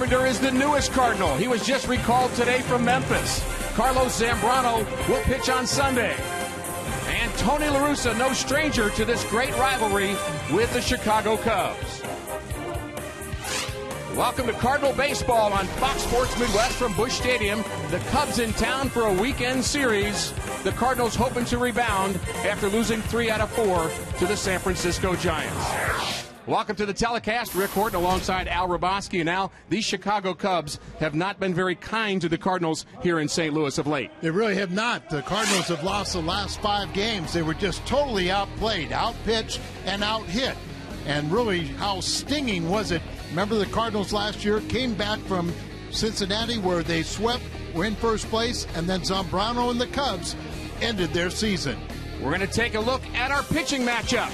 Carpenter is the newest Cardinal. He was just recalled today from Memphis. Carlos Zambrano will pitch on Sunday. And Tony La Russa, no stranger to this great rivalry with the Chicago Cubs. Welcome to Cardinal Baseball on Fox Sports Midwest from Busch Stadium. The Cubs in town for a weekend series. The Cardinals hoping to rebound after losing 3 out of 4 to the San Francisco Giants. Welcome to the telecast. Rick Horton alongside Al Roboski. And Al, these Chicago Cubs have not been very kind to the Cardinals here in St. Louis of late. They really have not. The Cardinals have lost the last 5 games. They were just totally outplayed, outpitched, and outhit. And really, how stinging was it? Remember the Cardinals last year came back from Cincinnati where they swept, were in first place, and then Zambrano and the Cubs ended their season. We're going to take a look at our pitching matchup.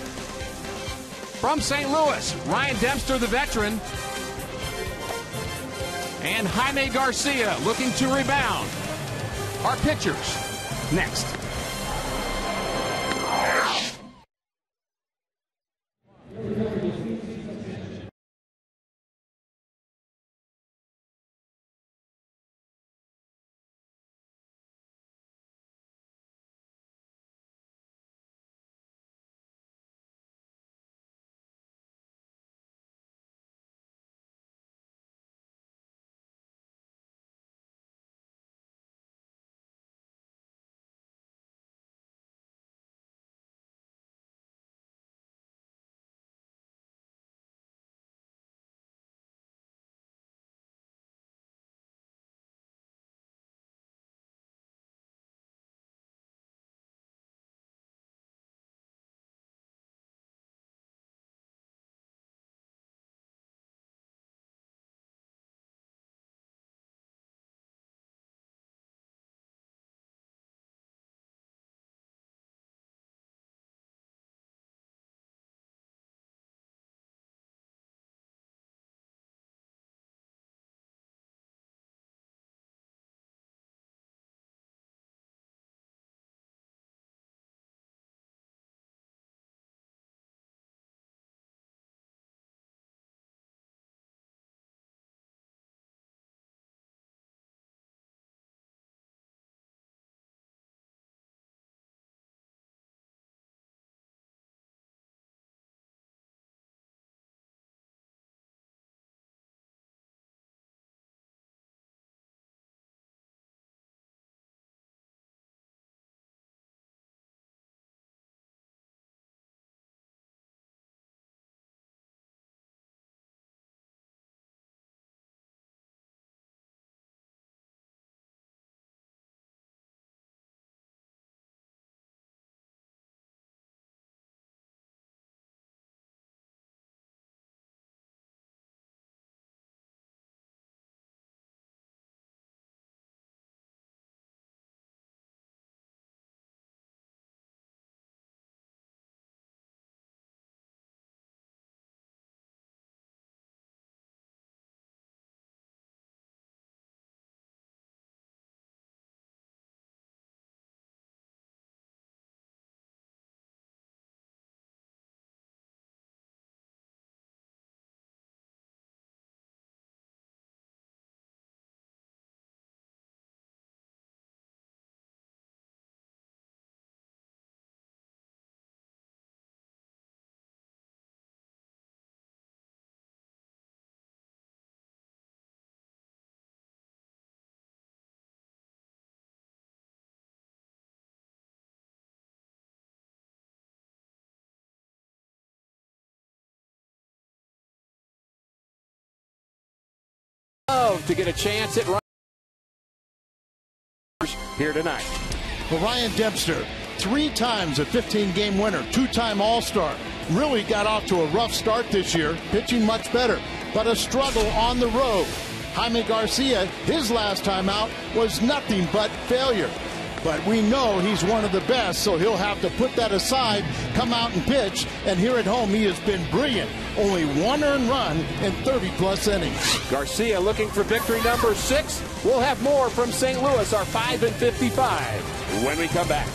From St. Louis, Ryan Dempster, the veteran, and Jaime Garcia looking to rebound. Our pitchers next. To get a chance at here tonight. Well, Ryan Dempster, 3 times a 15-game winner, 2-time All-Star. Really got off to a rough start this year, pitching much better, but a struggle on the road. Jaime Garcia, his last time out was nothing but failure. But we know he's one of the best, so he'll have to put that aside, come out and pitch, and here at home he has been brilliant. Only 1 earned run in 30-plus innings. Garcia looking for victory number 6. We'll have more from St. Louis, our 5 and 55, when we come back.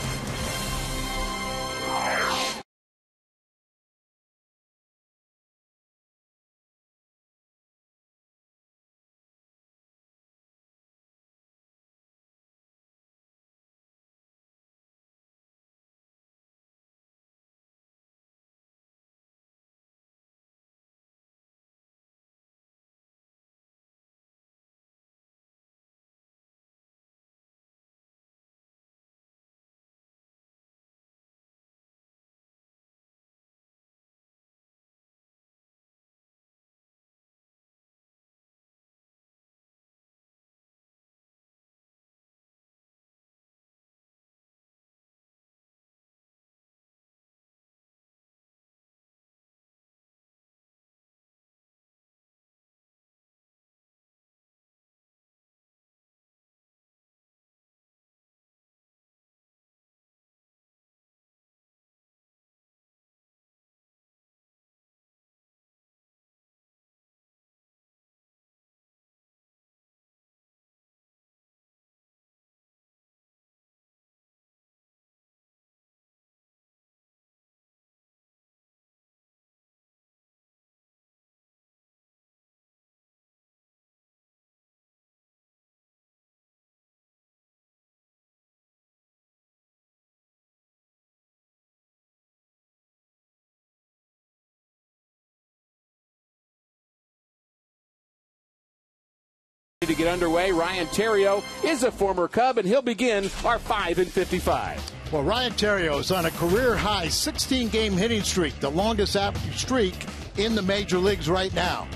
To get underway, Ryan Theriot is a former Cub, and he'll begin our 5 and 55. Well, Ryan Theriot is on a career-high 16-game hitting streak, the longest streak in the major leagues right now.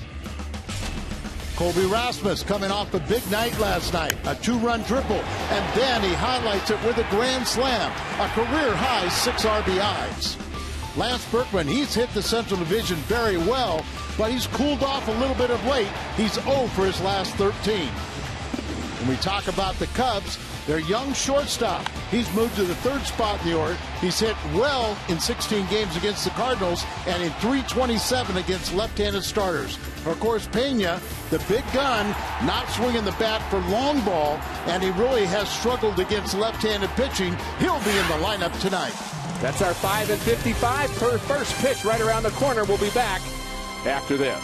Colby Rasmus coming off a big night last night, a 2-run triple, and then he highlights it with a grand slam, a career-high 6 RBIs. Lance Berkman, he's hit the Central Division very well, but he's cooled off a little bit of late. He's 0 for his last 13. When we talk about the Cubs, their young shortstop, he's moved to the 3rd spot in the order. He's hit well in 16 games against the Cardinals and in 327 against left-handed starters. Of course, Pena, the big gun, not swinging the bat for long ball, and he really has struggled against left-handed pitching. He'll be in the lineup tonight. That's our 5 and 55 per first pitch right around the corner. We'll be back after this.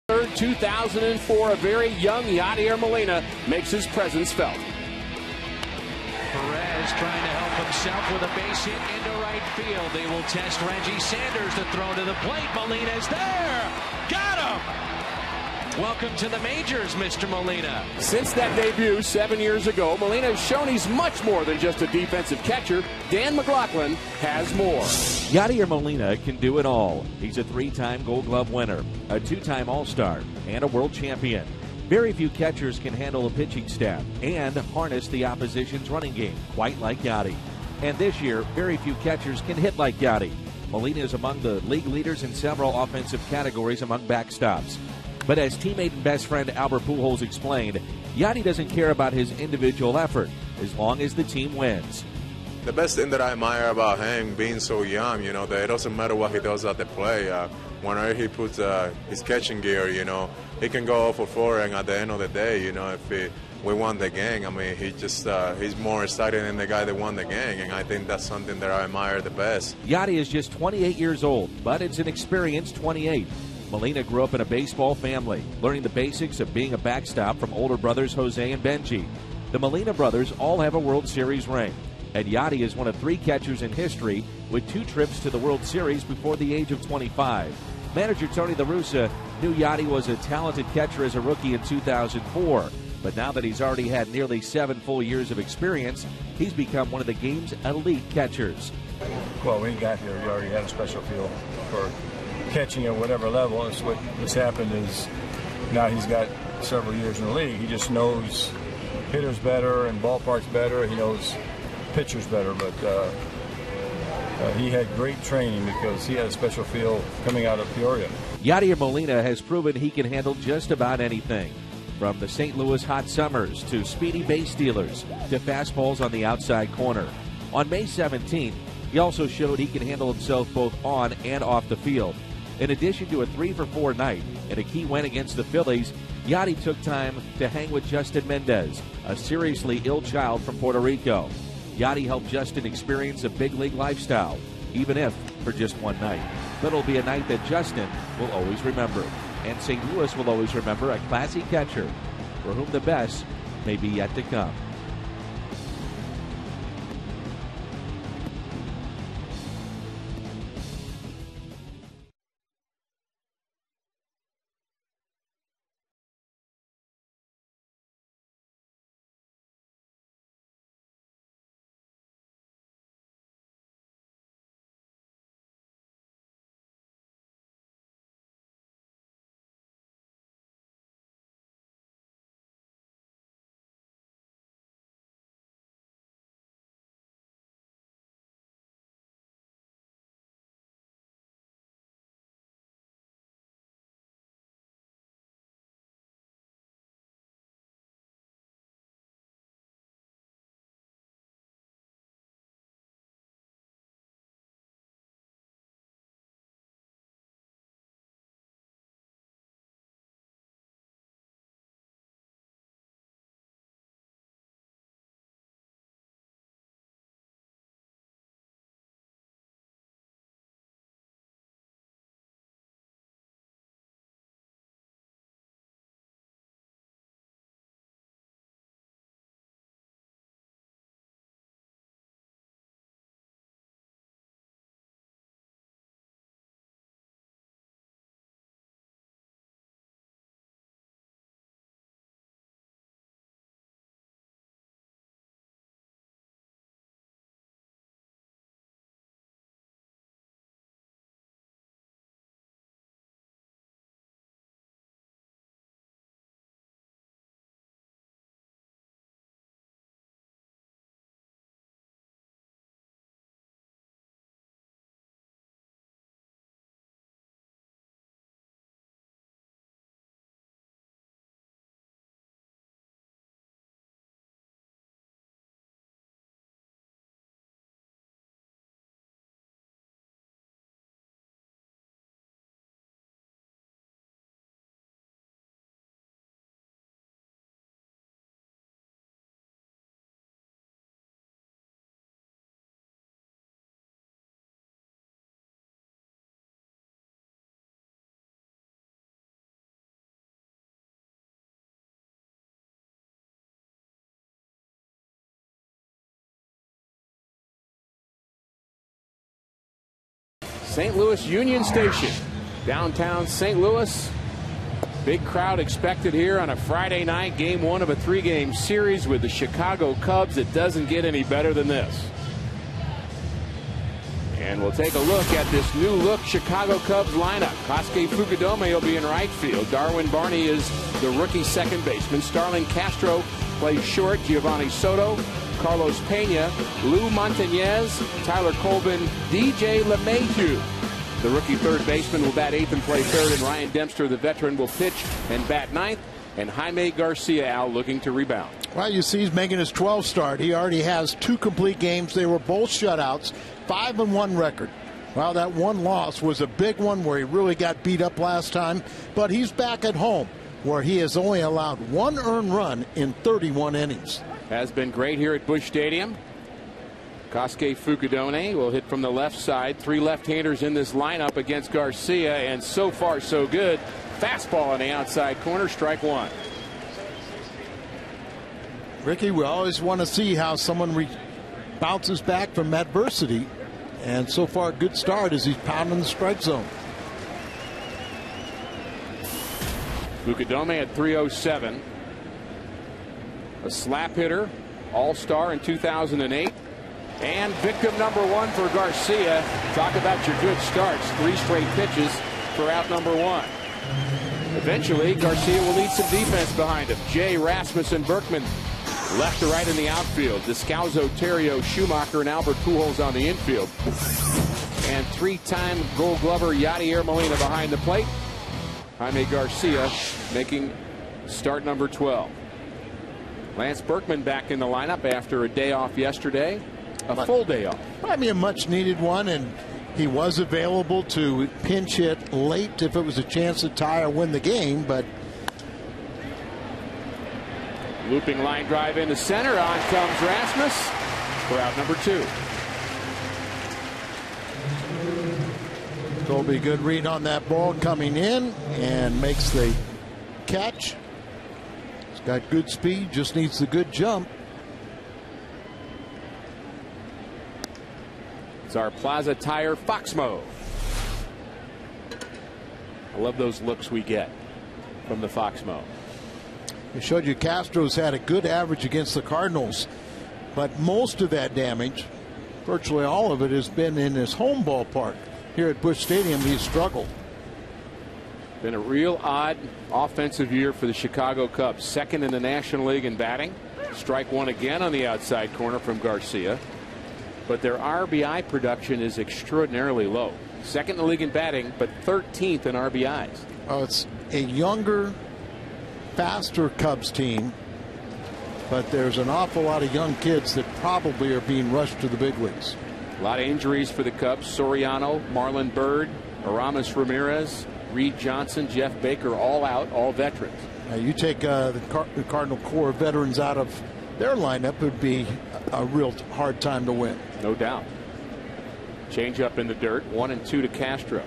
Third, 2004, a very young Yadier Molina makes his presence felt. Perez trying to help himself with a base hit into right field. They will test Reggie Sanders to throw to the plate. Molina's there. Got him. Welcome to the majors, Mr. Molina. Since that debut 7 years ago, Molina has shown he's much more than just a defensive catcher. Dan McLaughlin has more. Yadier Molina can do it all. He's a 3-time Gold Glove winner, a 2-time All-Star, and a world champion. Very few catchers can handle a pitching staff and harness the opposition's running game, quite like Yadi. And this year, very few catchers can hit like Yadi. Molina is among the league leaders in several offensive categories among backstops. But as teammate and best friend Albert Pujols explained, Yadi doesn't care about his individual effort as long as the team wins. The best thing that I admire about him being so young, that it doesn't matter what he does at the plate. Whenever he puts his catching gear, he can go 0 for 4, and at the end of the day, if we won the game, he's more excited than the guy that won the game, and I think that's something that I admire the best. Yadi is just 28 years old, but it's an experienced 28. Molina grew up in a baseball family, learning the basics of being a backstop from older brothers Jose and Benji. The Molina brothers all have a World Series ring, and Yadi is one of 3 catchers in history with 2 trips to the World Series before the age of 25. Manager Tony La Russa knew Yadi was a talented catcher as a rookie in 2004, but now that he's already had nearly 7 full years of experience, he's become one of the game's elite catchers. Well, when he got here, he already had a special feel for catching at whatever level. And what's happened is now he's got several years in the league. He just knows hitters better and ballparks better. He knows pitchers better, but he had great training because he had a special feel coming out of Peoria. Yadier Molina has proven he can handle just about anything. From the St. Louis hot summers to speedy base stealers to fastballs on the outside corner. On May 17th, he also showed he can handle himself both on and off the field. In addition to a 3-for-4 night and a key win against the Phillies, Yadi took time to hang with Justin Mendez, a seriously ill child from Puerto Rico. Yadi helped Justin experience a big league lifestyle, even if for just one night. But it'll be a night that Justin will always remember. And St. Louis will always remember a classy catcher for whom the best may be yet to come. St. Louis Union Station, downtown St. Louis. Big crowd expected here on a Friday night, game one of a 3-game series with the Chicago Cubs. It doesn't get any better than this. And we'll take a look at this new look Chicago Cubs lineup. Kosuke Fukudome will be in right field. Darwin Barney is the rookie second baseman. Starlin Castro plays short. Giovanni Soto, Carlos Pena, Lou Montañez, Tyler Colvin, DJ LeMahieu. The rookie third baseman will bat eighth and play third, and Ryan Dempster, the veteran, will pitch and bat ninth. And Jaime Garcia, Al, looking to rebound. Well, you see he's making his 12th start. He already has 2 complete games. They were both shutouts, 5-1 record. Well, that one loss was a big one where he really got beat up last time. But he's back at home where he has only allowed 1 earned run in 31 innings. Has been great here at Busch Stadium. Kosuke Fukudome will hit from the left side. 3 left-handers in this lineup against Garcia, and so far so good. Fastball on the outside corner, strike one. Ricky, we always want to see how someone bounces back from adversity, and so far a good start as he's pounding the strike zone. Fukudome at 307. A slap hitter, all-star in 2008. And victim number 1 for Garcia. Talk about your good starts. 3 straight pitches for out number 1. Eventually, Garcia will need some defense behind him. Jay, Rasmussen, Berkman Left to right in the outfield. Descalzo, Terrio, Schumacher, and Albert Pujols on the infield. And three-time Gold Glover Yadier Molina behind the plate. Jaime Garcia making start number 12. Lance Berkman back in the lineup after a day off yesterday. A full day off. I mean, a much-needed one, and he was available to pinch hit late if it was a chance to tie or win the game, but looping line drive into center. On comes Rasmus for out number 2. Colby, good read on that ball coming in and makes the catch. He's got good speed, just needs the good jump. It's our Plaza Tire Foxmo. I love those looks we get from the Foxmo. It showed you Castro's had a good average against the Cardinals, but most of that damage, virtually all of it, has been in his home ballpark. Here at Busch Stadium, he's struggled. Been a real odd offensive year for the Chicago Cubs. Second in the National League in batting. Strike one again on the outside corner from Garcia. But their RBI production is extraordinarily low. Second in the league in batting, but 13th in RBIs. Oh, it's a younger, faster Cubs team, but there's an awful lot of young kids that probably are being rushed to the big leagues. A lot of injuries for the Cubs. Soriano, Marlon Byrd, Aramis Ramirez, Reed Johnson, Jeff Baker, all out, all veterans. Now you take the Cardinal core veterans out of their lineup, it would be a real hard time to win. No doubt. Change up in the dirt. 1-2 to Castro.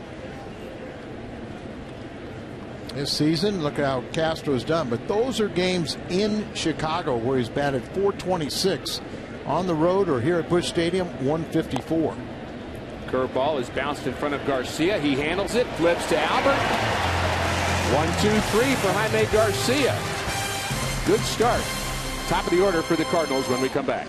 This season, look how Castro's done. But those are games in Chicago where he's batted .426. On the road or here at Busch Stadium, .154. Curveball is bounced in front of Garcia. He handles it, flips to Albert. 1-2-3 for Jaime Garcia. Good start. Top of the order for the Cardinals when we come back.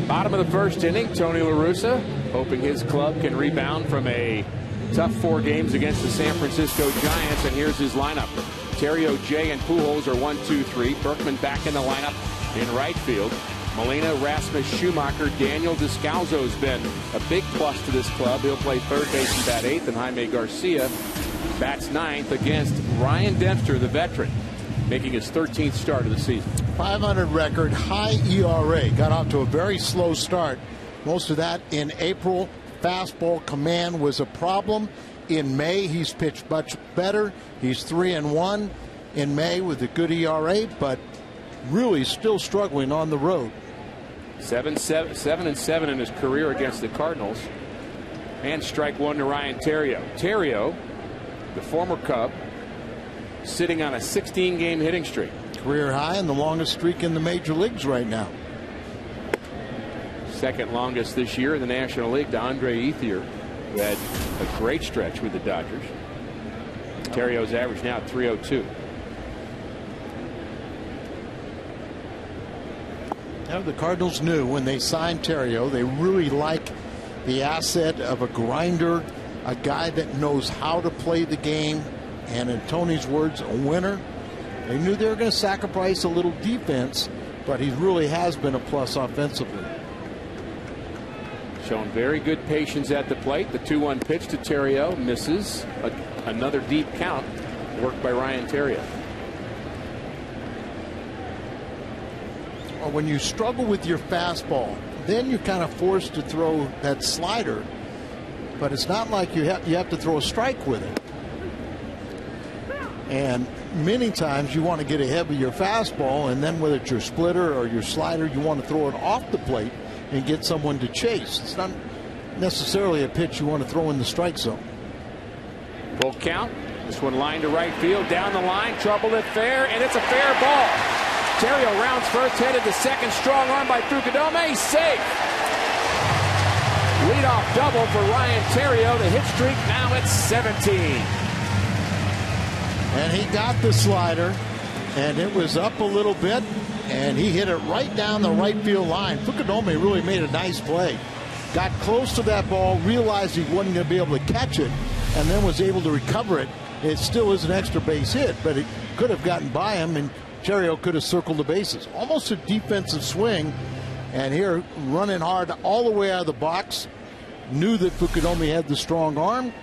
Bottom of the first inning, Tony La Russa hoping his club can rebound from a tough 4 games against the San Francisco Giants. And here's his lineup. Terrio, Jay, and Pujols are 1-2-3. Berkman back in the lineup in right field. Molina, Rasmus, Schumacher, Daniel Descalzo has been a big plus to this club. He'll play third base and bat 8th. And Jaime Garcia bats 9th against Ryan Dempster, the veteran, making his 13th start of the season. 500 record, high ERA. Got off to a very slow start. Most of that in April. Fastball command was a problem. In May, he's pitched much better. He's 3-1 in May with a good ERA, but really still struggling on the road. 7-7 in his career against the Cardinals. And strike one to Ryan Theriot. Theriot, the former Cub, sitting on a 16-game hitting streak. Career high and the longest streak in the major leagues right now. Second longest this year in the National League to Andre Ethier, who had a great stretch with the Dodgers. Theriot's average now at 302. Now the Cardinals knew when they signed Theriot, they really like the asset of a grinder, a guy that knows how to play the game, and in Tony's words, a winner. They knew they were going to sacrifice a little defense, but he really has been a plus offensively. Shown very good patience at the plate. The 2-1 pitch to Theriot misses. Another deep count worked by Ryan Theriot. Well, when you struggle with your fastball, then you're kind of forced to throw that slider, but it's not like you have to throw a strike with it. And many times you want to get ahead of your fastball, and then whether it's your splitter or your slider, you want to throw it off the plate and get someone to chase. It's not necessarily a pitch you want to throw in the strike zone. Full count. This one line to right field, down the line, trouble at fair, and it's a fair ball. Theriot rounds first, headed to second, strong arm by Fukudome, he's safe. Leadoff double for Ryan Theriot. The hit streak now at 17. And he got the slider, and it was up a little bit, and he hit it right down the right field line. Fukudome really made a nice play. Got close to that ball, realized he wasn't going to be able to catch it, and then was able to recover it. It still is an extra base hit, but it could have gotten by him, and Theriot could have circled the bases. Almost a defensive swing, and here running hard all the way out of the box. Knew that Fukudome had the strong arm.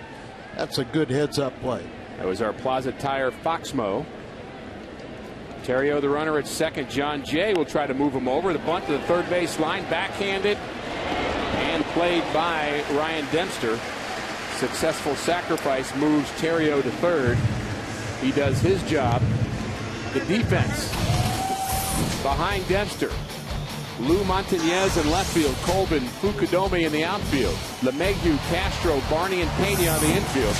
That's a good heads-up play. That was our Plaza Tire Foxmo. Theriot, the runner at second. John Jay will try to move him over. The bunt to the third base line, backhanded, and played by Ryan Dempster. Successful sacrifice moves Theriot to third. He does his job. The defense behind Dempster. Lou Montañez in left field. Colvin, Fukudome in the outfield. LeMahieu, Castro, Barney, and Pena on the infield.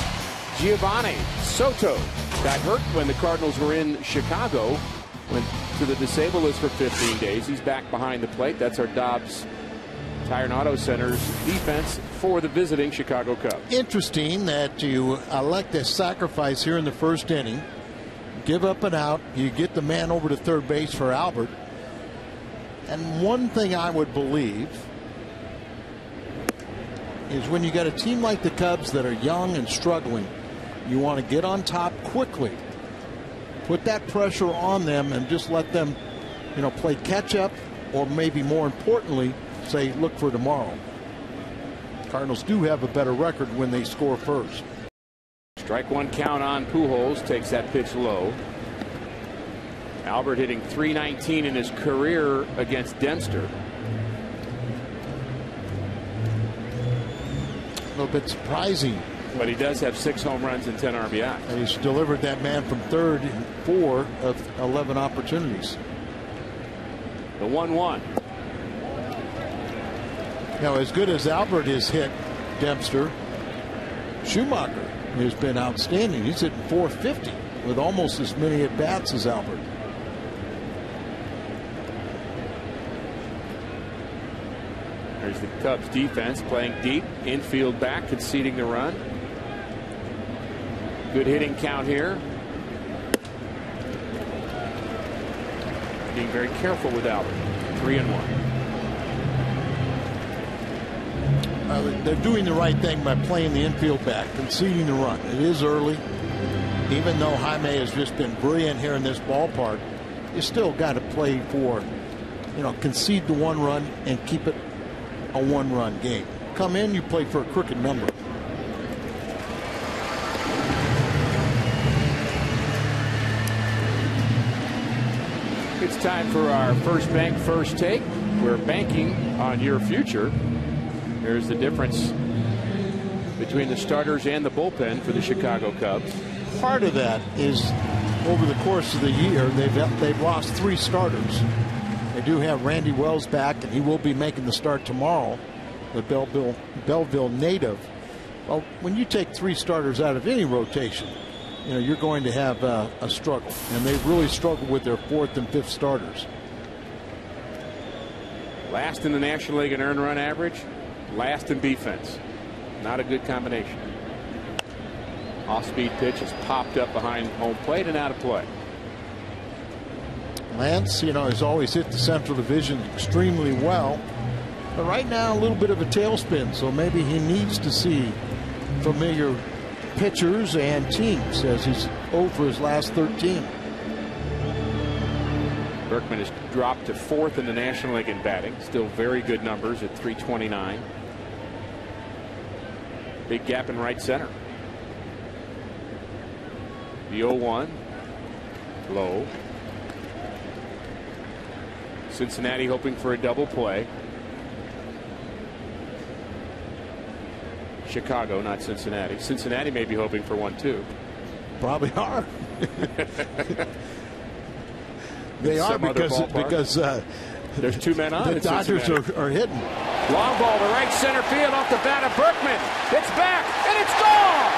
Giovanni Soto got hurt when the Cardinals were in Chicago. Went to the disabled list for 15 days. He's back behind the plate. That's our Dobbs Tire and Auto Center's defense for the visiting Chicago Cubs. Interesting that you elect a sacrifice here in the first inning. Give up an out. You get the man over to third base for Albert. And one thing I would believe is when you got a team like the Cubs that are young and struggling, you want to get on top quickly. Put that pressure on them and just let them, play catch up, or maybe more importantly, say, look for tomorrow. Cardinals do have a better record when they score first. Strike one count on Pujols, takes that pitch low. Albert hitting .319 in his career against Dempster. A little bit surprising. But he does have 6 home runs and 10 RBI. And he's delivered that man from third in 4 of 11 opportunities. The 1-1. Now, as good as Albert has hit Dempster, Schumacher has been outstanding. He's hitting .450 with almost as many at-bats as Albert. There's the Cubs defense playing deep, infield back, conceding the run. Good hitting count here. Being very careful with Albert. 3-1. They're doing the right thing by playing the infield back, conceding the run. It is early. Even though Jaime has just been brilliant here in this ballpark, you still got to play for, concede the 1 run and keep it a 1-run game. Come in, you play for a crooked number. It's time for our First Bank First Take. We're banking on your future. There's the difference between the starters and the bullpen for the Chicago Cubs. Part of that is over the course of the year, they've lost 3 starters. They do have Randy Wells back, and he will be making the start tomorrow, the Belleville native. Well, when you take 3 starters out of any rotation, you know, you're going to have a struggle, and they've really struggled with their 4th and 5th starters. Last in the National League in earned run average, last in defense. Not a good combination. Off-speed pitch is popped up behind home plate and out of play. Lance, you know, has always hit the Central Division extremely well, but right now a little bit of a tailspin, so maybe he needs to see familiar pitchers and teams as he's 0 for his last 13. Berkman has dropped to 4th in the National League in batting. Still very good numbers at .329. Big gap in right center. The 0-1 low. Cincinnati hoping for a double play. Chicago, not Cincinnati. Cincinnati may be hoping for one too. Probably are. They are because there's 2 men on. The Dodgers are hitting. Long ball to right center field off the bat of Berkman. It's back and it's gone.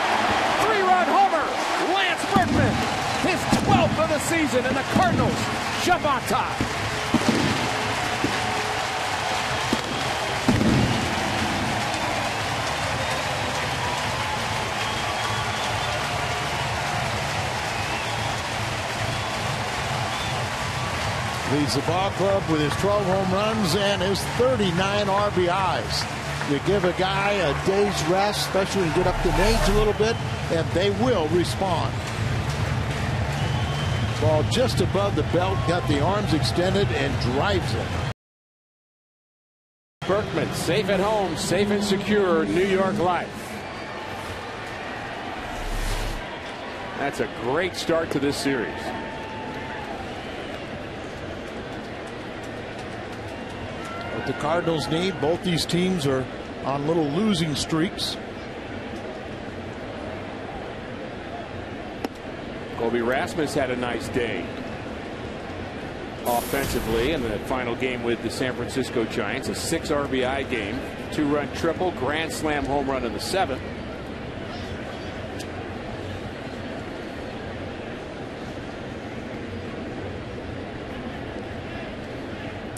3-run homer. Lance Berkman, his 12th of the season, and the Cardinals jump on top. Leads the ball club with his 12 home runs and his 39 RBIs. You give a guy a day's rest, especially when you get up the age a little bit, and they will respond. Ball just above the belt, got the arms extended and drives it. Berkman safe at home, safe and secure, New York life. That's a great start to this series. What the Cardinals need, both these teams are on little losing streaks. Colby Rasmus had a nice day offensively in the final game with the San Francisco Giants. A 6 RBI game, 2-run triple, grand slam home run in the 7th.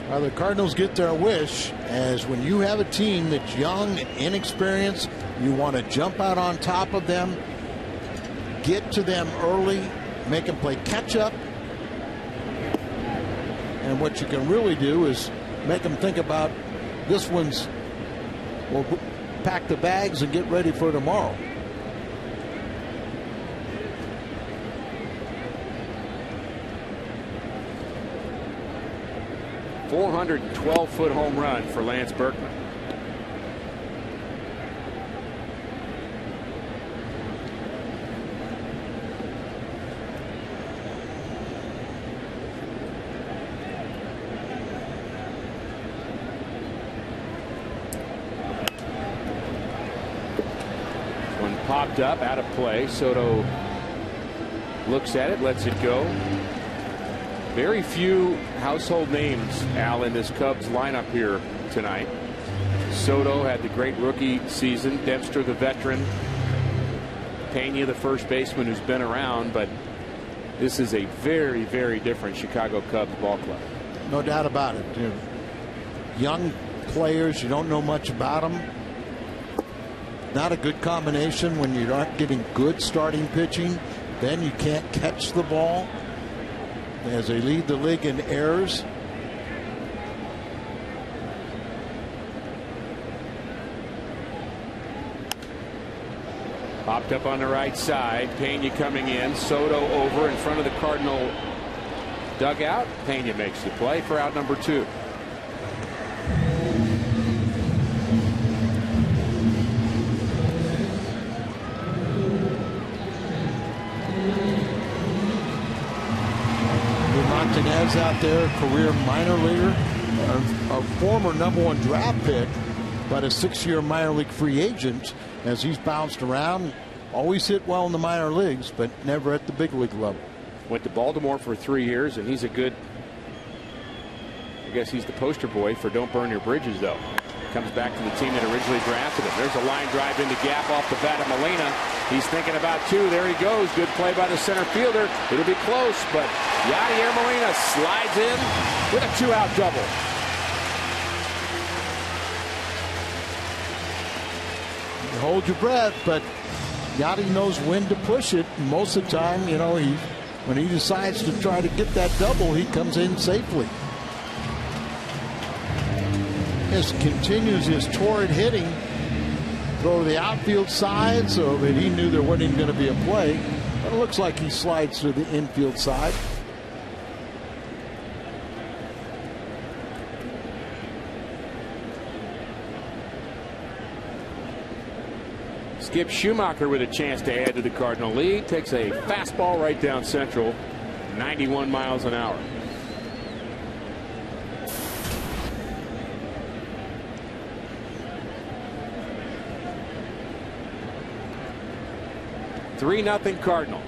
Well, the Cardinals get their wish, as when you have a team that's young and inexperienced, you want to jump out on top of them, get to them early, make them play catch up. And what you can really do is make them think about this one's, we'll pack the bags and get ready for tomorrow. .412-foot home run for Lance Berkman. One popped up, out of play. Soto looks at it, lets it go. Very few household names, Al, in this Cubs lineup here tonight. Soto had the great rookie season. Dempster, the veteran. Pena, the first baseman who's been around. But this is a very, very different Chicago Cubs ball club. No doubt about it. You know, young players, you don't know much about them. Not a good combination when you're not getting good starting pitching. Then you can't catch the ball, as they lead the league in errors. Popped up on the right side. Pena coming in. Soto over in front of the Cardinal dugout. Pena makes the play for out number 2. Martinez out there, career minor leaguer, a former #1 draft pick, but a 6-year minor league free agent, as he's bounced around. Always hit well in the minor leagues, but never at the big league level. Went to Baltimore for 3 years, and he's a good, I guess he's the poster boy for don't burn your bridges, though. Comes back to the team that originally drafted him. There's a line drive into gap off the bat of Molina. He's thinking about 2. There he goes. Good play by the center fielder. It'll be close, but Yadier Molina slides in with a 2-out double. You hold your breath, but Yadi knows when to push it. Most of the time, you know, when he decides to try to get that double, he comes in safely. Just continues his torrid hitting. Throw to the outfield side, so that he knew there wasn't even going to be a play. But it looks like he slides to the infield side. Skip Schumacher with a chance to add to the Cardinal lead. Takes a fastball right down central, 91 miles an hour. (3-0) Cardinals.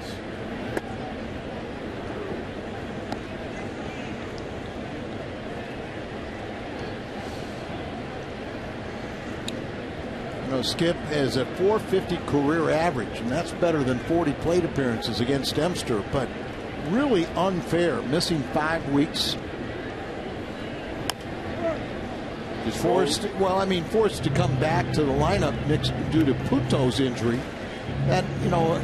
You know, Skip has a .450 career average, and that's better than 40 plate appearances against Dempster, but really unfair, missing 5 weeks. Forced to come back to the lineup due to Puto's injury. That, you know,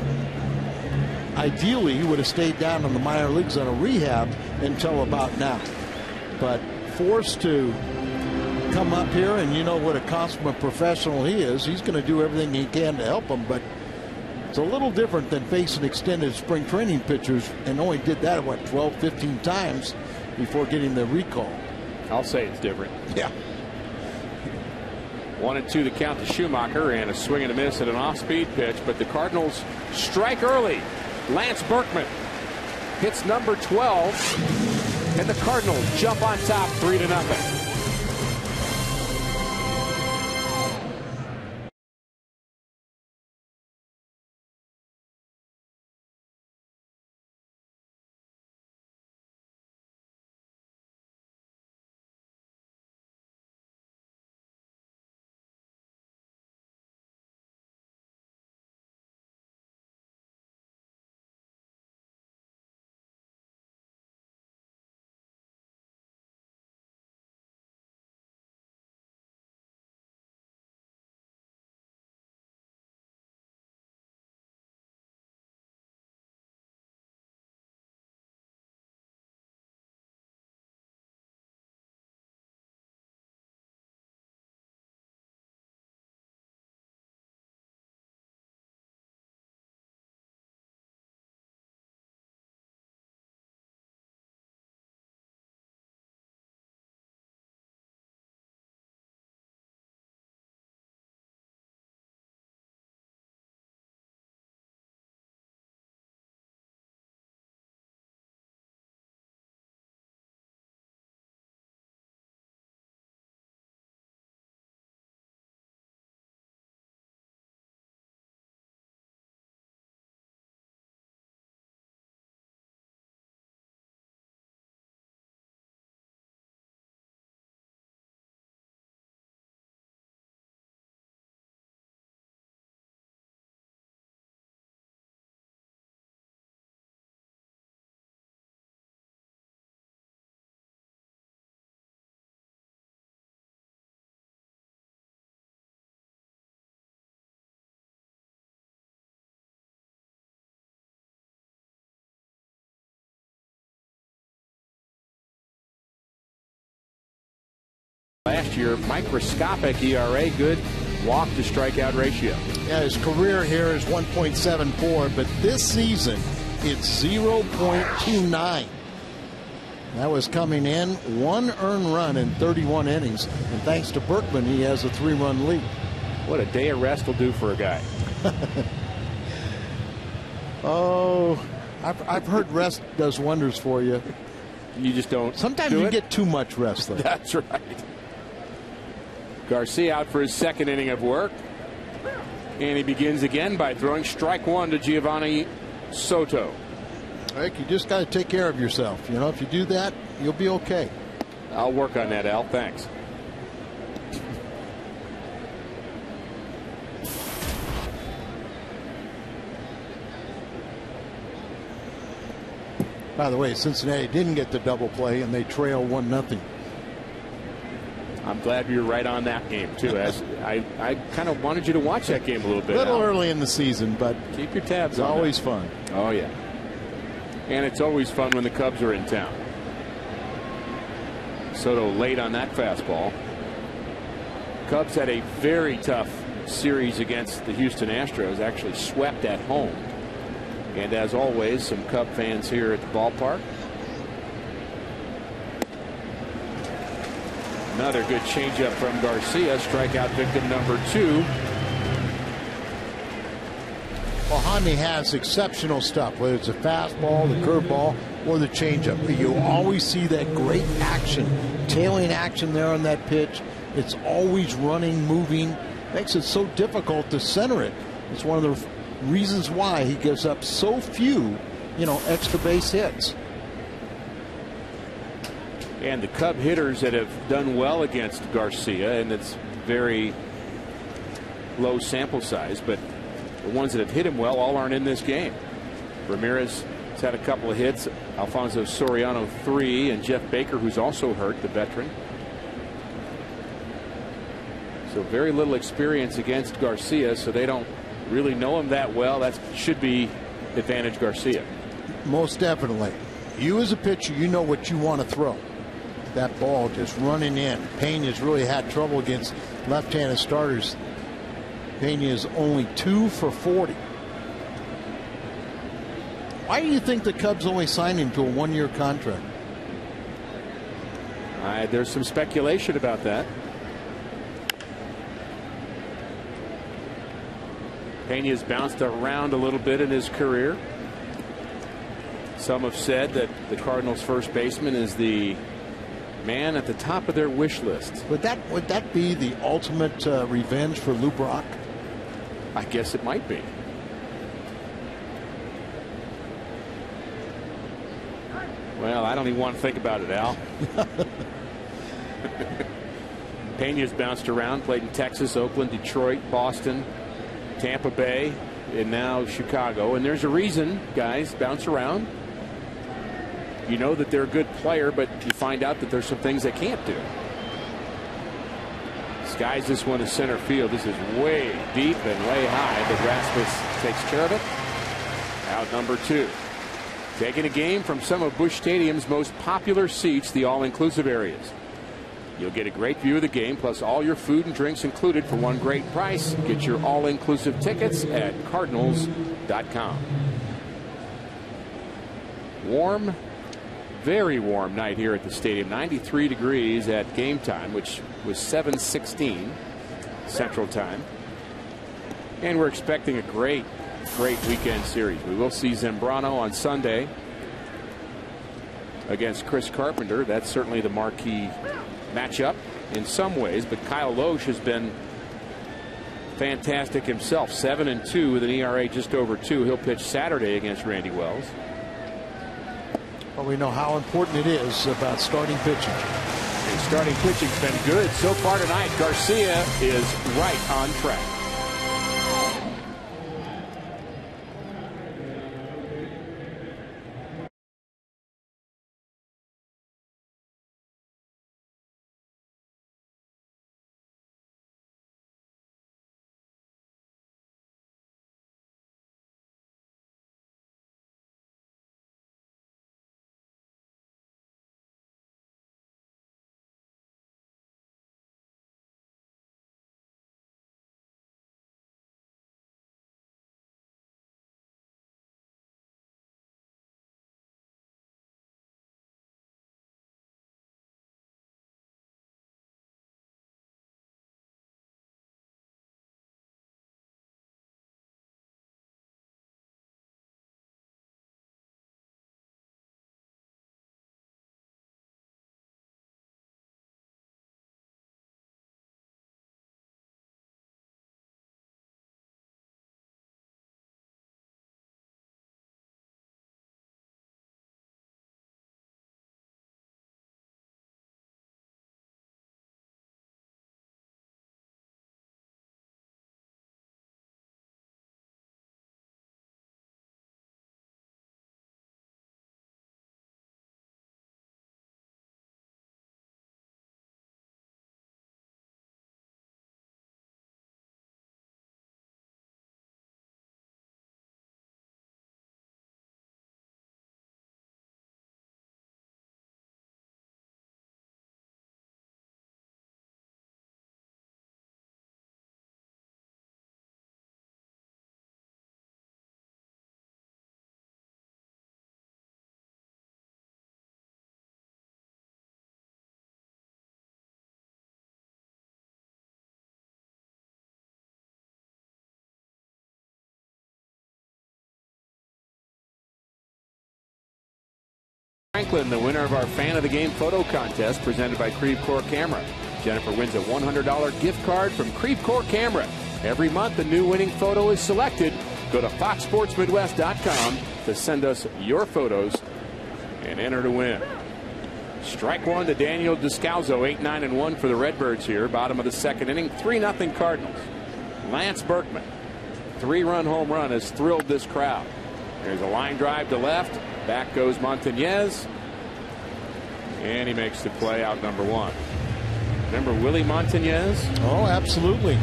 ideally he would have stayed down in the minor leagues on a rehab until about now, but forced to come up here, and you know what a consummate professional he is. He's going to do everything he can to help him, but it's a little different than facing extended spring training pitchers, and only did that, what, 12, 15 times before getting the recall. I'll say it's different. Yeah. 1-2 the count to Schumacher, and a swing and a miss at an off-speed pitch, but the Cardinals strike early. Lance Berkman hits number 12, and the Cardinals jump on top 3-0. Last year, microscopic ERA, good walk to strikeout ratio. Yeah, his career here is 1.74, but this season it's 0.29. That was coming in, 1 earned run in 31 innings, and thanks to Berkman, he has a 3-run lead. What a day of rest will do for a guy. Oh, I've heard rest does wonders for you. You just don't. Sometimes you get too much rest, though. That's right. Garcia out for his second inning of work. And he begins again by throwing strike 1 to Giovanni Soto. Rick, you just got to take care of yourself. You know, if you do that, you'll be okay. I'll work on that, Al. Thanks. By the way, Cincinnati didn't get the double play, and they trail 1-0. I'm glad you're right on that game, too. As I kind of wanted you to watch that game a little bit. A little early in the season, but keep your tabs on. It's always that. fun. Oh, yeah. And it's always fun when the Cubs are in town. Soto late on that fastball. Cubs had a very tough series against the Houston Astros, actually swept at home. And as always, some Cub fans here at the ballpark. Another good changeup from Garcia, strikeout victim number 2. Well, Jaime has exceptional stuff, whether it's a fastball, the curveball, or the changeup. But you always see that great action, tailing action there on that pitch. It's always running, moving. Makes it so difficult to center it. It's one of the reasons why he gives up so few, extra base hits. And the Cub hitters that have done well against Garcia, and it's very low sample size, but the ones that have hit him well all aren't in this game. Ramirez has had a couple of hits. Alfonso Soriano 3, and Jeff Baker, who's also hurt, the veteran. So very little experience against Garcia, so they don't really know him that well. That should be advantage Garcia. Most definitely. You as a pitcher, you know what you want to throw. That ball just running in. Pena's really had trouble against left-handed starters. Pena is only 2 for 40. Why do you think the Cubs only signed him to a 1-year contract? There's some speculation about that. Pena's bounced around a little bit in his career. Some have said that the Cardinals' first baseman is the man at the top of their wish list. Would that be the ultimate revenge for Lou Brock? I guess it might be. Well, I don't even want to think about it, Al. Pena's bounced around, played in Texas, Oakland, Detroit, Boston, Tampa Bay, and now Chicago. And there's a reason guys bounce around. You know that they're a good player, but you find out that there's some things they can't do. Skies this one to center field. This is way deep and way high, but Rasmus takes care of it. Out number 2. Taking a game from some of Busch Stadium's most popular seats, the all-inclusive areas. You'll get a great view of the game, plus all your food and drinks included for one great price. Get your all-inclusive tickets at Cardinals.com. Warm, very warm night here at the stadium. 93 degrees at game time, which was 7:16 Central Time. And we're expecting a great weekend series. We will see Zambrano on Sunday against Chris Carpenter. That's certainly the marquee matchup in some ways, but Kyle Loesch has been fantastic himself. 7-2 with an ERA just over 2. He'll pitch Saturday against Randy Wells. Well, we know how important it is about starting pitching. And starting pitching's been good so far tonight. Garcia is right on track. Franklin, the winner of our Fan of the Game photo contest presented by Creve Core Camera. Jennifer wins a $100 gift card from Creve Core Camera. Every month, a new winning photo is selected. Go to foxsportsmidwest.com to send us your photos and enter to win. Strike one to Daniel Descalzo, 8-9-1 for the Redbirds here. Bottom of the second inning, 3-0 Cardinals. Lance Berkman, 3-run home run has thrilled this crowd. There's a line drive to left. Back goes Montañez. And he makes the play out number one. Remember Willie Montañez? Oh, absolutely.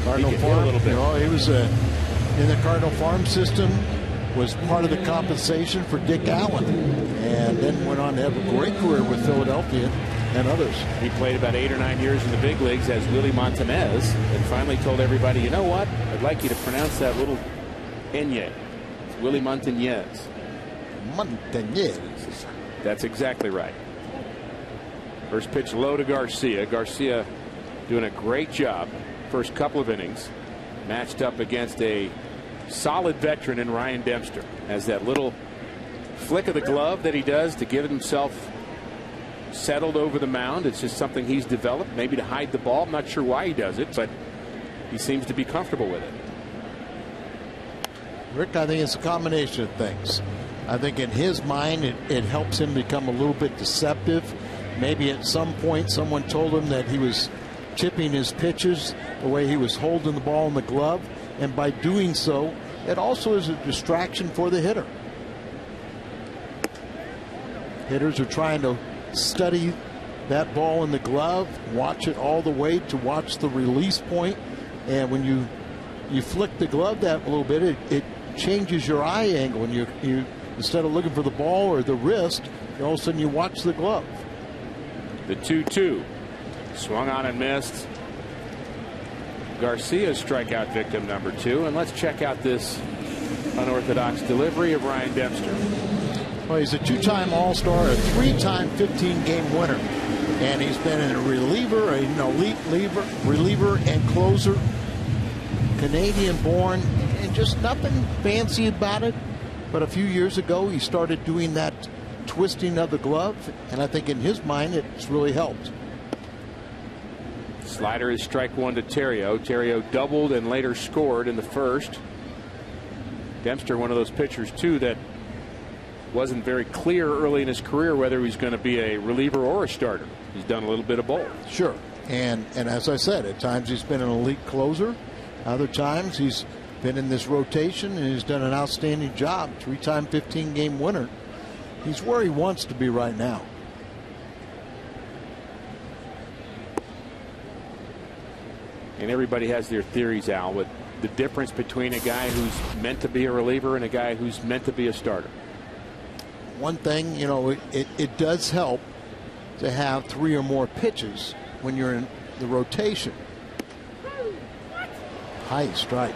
Cardinal He Farm. a little bit. You know, he was in the Cardinal Farm system, was part of the compensation for Dick Allen, and then went on to have a great career with Philadelphia and others. He played about 8 or 9 years in the big leagues as Willie Montañez, and finally told everybody, you know what? I'd like you to pronounce that little Enye. It's Willie Montañez. Montañez. That's exactly right. First pitch low to Garcia. Garcia doing a great job. First couple of innings. Matched up against a solid veteran in Ryan Dempster. Has that little flick of the glove that he does to get himself settled over the mound. It's just something he's developed, maybe to hide the ball. I'm not sure why he does it, but he seems to be comfortable with it. Rick, I think it's a combination of things. I think in his mind it helps him become a little bit deceptive. Maybe at some point someone told him that he was chipping his pitches the way he was holding the ball in the glove, and by doing so it also is a distraction for the hitter. Hitters are trying to study that ball in the glove, watch it all the way to watch the release point, and when you flick the glove that a little bit, it changes your eye angle, and you instead of looking for the ball or the wrist, all of a sudden you watch the glove. The 2-2 swung on and missed. Garcia's strikeout victim number 2, and let's check out this unorthodox delivery of Ryan Dempster. Well, he's a 2-time All-Star, a 3-time 15-game winner, and he's been a reliever, an elite reliever and closer. Canadian-born, and just nothing fancy about it. But a few years ago, he started doing that twisting of the glove, and I think in his mind it's really helped. Slider is strike one to Terrio. Terrio doubled and later scored in the first. Dempster, one of those pitchers too that wasn't very clear early in his career whether he's going to be a reliever or a starter. He's done a little bit of both. Sure, and as I said, at times he's been an elite closer. Other times he's been in this rotation and he's done an outstanding job. 3-time 15-game winner. He's where he wants to be right now. And everybody has their theories, Al, with the difference between a guy who's meant to be a reliever and a guy who's meant to be a starter. One thing, you know, it does help to have 3 or more pitches when you're in the rotation. High strike.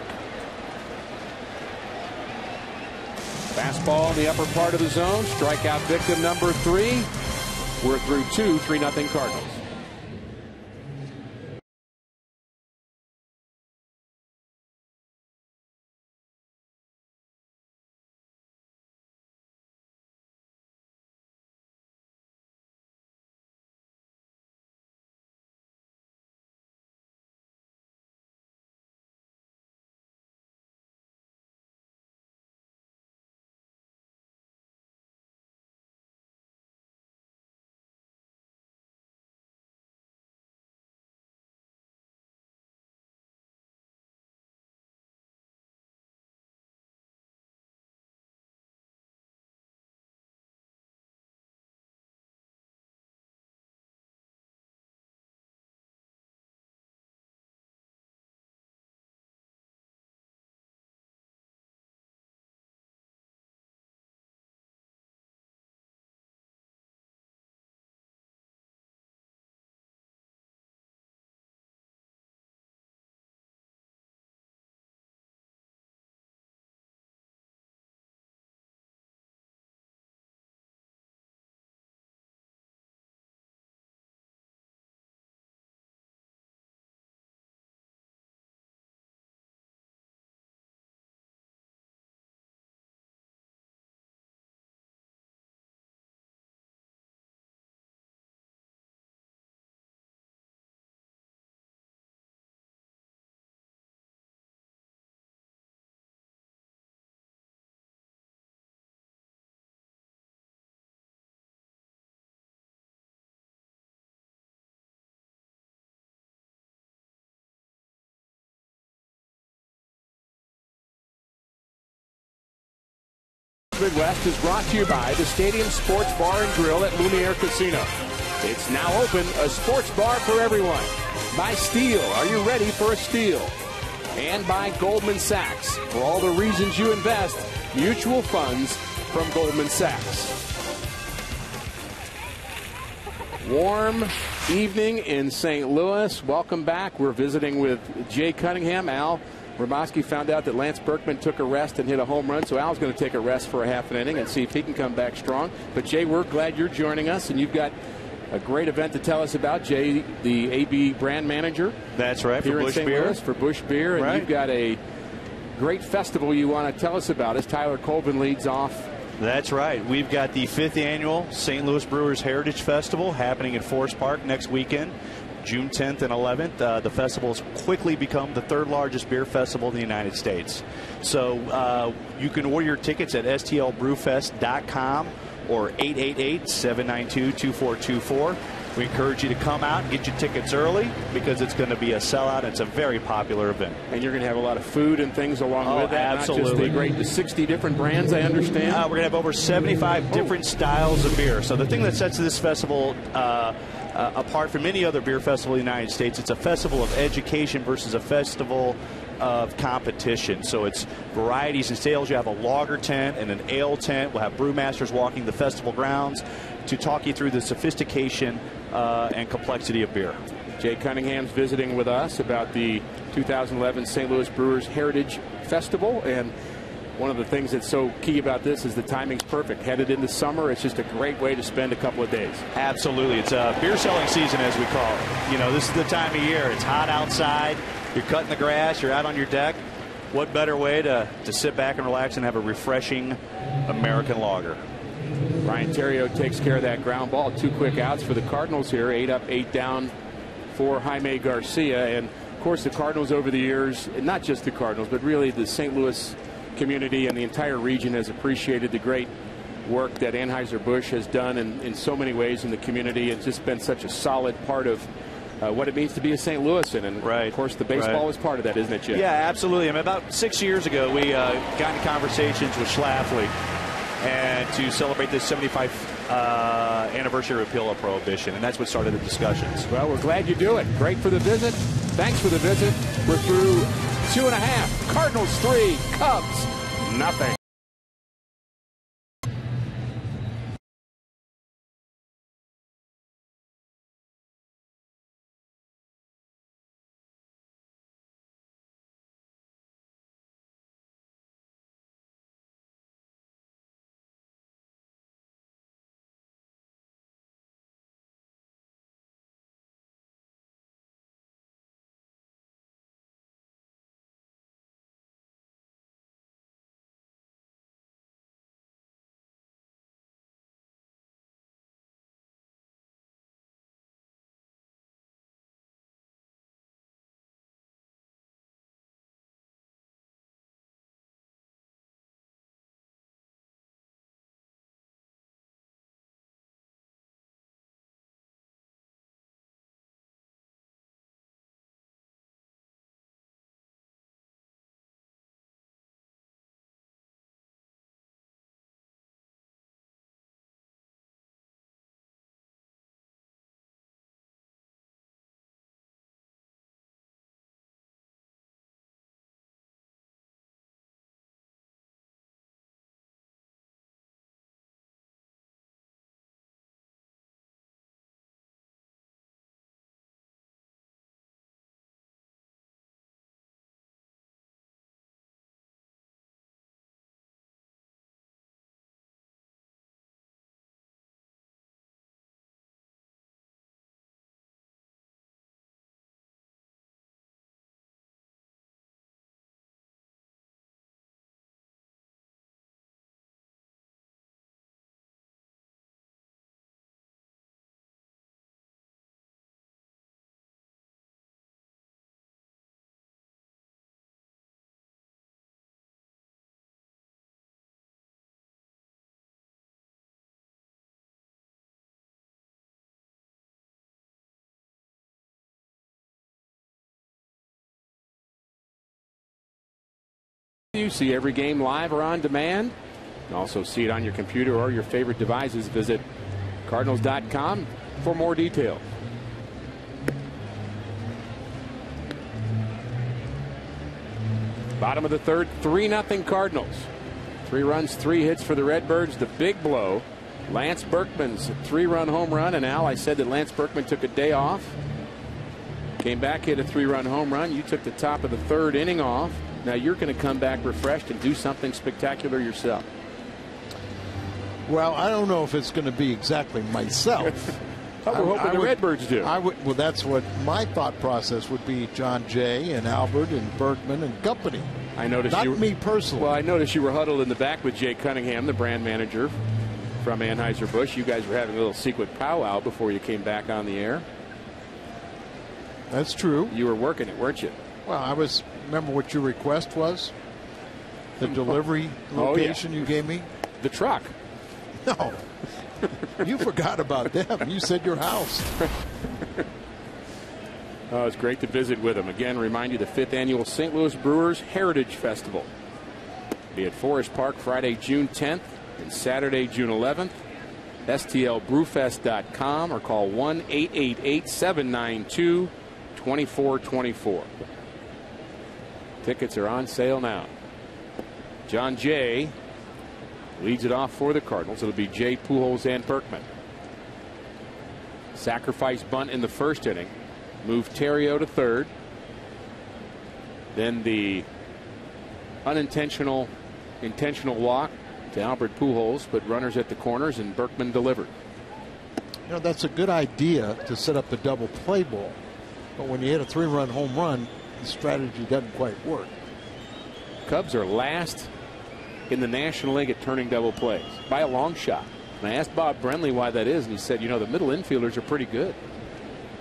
Fastball in the upper part of the zone. Strikeout victim number 3. We're through 2, 3-0 Cardinals. Midwest is brought to you by the Stadium Sports Bar and Grill at Lumiere Casino. It's now open, a sports bar for everyone. By Steel, are you ready for a steal? And by Goldman Sachs, for all the reasons you invest, mutual funds from Goldman Sachs. Warm evening in St. Louis. Welcome back. We're visiting with Jay Cunningham. Al Ramoski found out that Lance Berkman took a rest and hit a home run, so Al's going to take a rest for a half an inning and see if he can come back strong. But Jay, we're glad you're joining us, and you've got a great event to tell us about. Jay, the AB brand manager. That's right, here for in Busch St. Beer. Louis, for Busch Beer, and right. You've got a great festival you want to tell us about as Tyler Colvin leads off. That's right. We've got the 5th annual St. Louis Brewers Heritage Festival happening in Forest Park next weekend, June 10th and 11th. The festival has quickly become the 3rd largest beer festival in the United States. So you can order your tickets at stlbrewfest.com or 888-792-2424. We encourage you to come out and get your tickets early because it's going to be a sellout. It's a very popular event. And you're going to have a lot of food and things along with that. Absolutely. Not just the 60 different brands, I understand. We're going to have over 75 different styles of beer. So the thing that sets this festival apart from any other beer festival in the United States, it's a festival of education versus a festival of competition. So it's varieties and sales. You have a lager tent and an ale tent. We'll have brewmasters walking the festival grounds to talk you through the sophistication and complexity of beer. Jay Cunningham's visiting with us about the 2011 St. Louis Brewers Heritage Festival, and one of the things that's so key about this is the timing's perfect. Headed into summer, it's just a great way to spend a couple of days. Absolutely. It's a beer selling season, as we call it. You know, this is the time of year. It's hot outside. You're cutting the grass. You're out on your deck. What better way to sit back and relax and have a refreshing American lager? Ryan Theriot takes care of that ground ball. 2 quick outs for the Cardinals here. 8 up, 8 down for Jaime Garcia. And, of course, the Cardinals over the years, and not just the Cardinals, but really the St. Louis community and the entire region has appreciated the great work that Anheuser-Busch has done in so many ways in the community. It's just been such a solid part of what it means to be a St. Louisan. And, of course, the baseball is part of that, isn't it, Jim? Yeah, absolutely. I mean, about 6 years ago, we got in conversations with Schlafly and to celebrate this 75th anniversary repeal of Prohibition, and that's what started the discussions. Well, we're glad you do it. Great for the visit. Thanks for the visit. We're through 2.5. Cardinals 3, Cubs nothing. You see every game live or on demand. can also see it on your computer or your favorite devices. Visit Cardinals.com for more details. Bottom of the third, 3-0 Cardinals. 3 runs, 3 hits for the Redbirds. The big blow, Lance Berkman's 3-run home run. And Al, I said that Lance Berkman took a day off. Came back, hit a 3-run home run. You took the top of the third inning off. Now you're going to come back refreshed and do something spectacular yourself. Well, I don't know if it's going to be exactly myself. We're hoping the Redbirds do. Well, that's what my thought process would be. John Jay and Albert and Berkman and company. I noticed Not me personally. Well, I noticed you were huddled in the back with Jay Cunningham, the brand manager from Anheuser-Busch. You guys were having a little secret powwow before you came back on the air. That's true. You were working it, weren't you? Well, remember what your request was? The delivery location you gave me? The truck. No. You forgot about them. You said your house. Oh, it's great to visit with them. Again, remind you the 5th annual St. Louis Brewers Heritage Festival. Be at Forest Park Friday, June 10th and Saturday, June 11th. STLBrewFest.com or call 1-888-792-2424. Tickets are on sale now. John Jay leads it off for the Cardinals. It'll be Jay, Pujols, and Berkman. Sacrifice bunt in the first inning. Move Terrio to third. Then the intentional walk to Albert Pujols, but runners at the corners, and Berkman delivered. You know, that's a good idea to set up the double play ball. But when you hit a 3-run home run, the strategy doesn't quite work. Cubs are last in the National League at turning double plays by a long shot. And I asked Bob Brenly why that is, and he said, you know, the middle infielders are pretty good.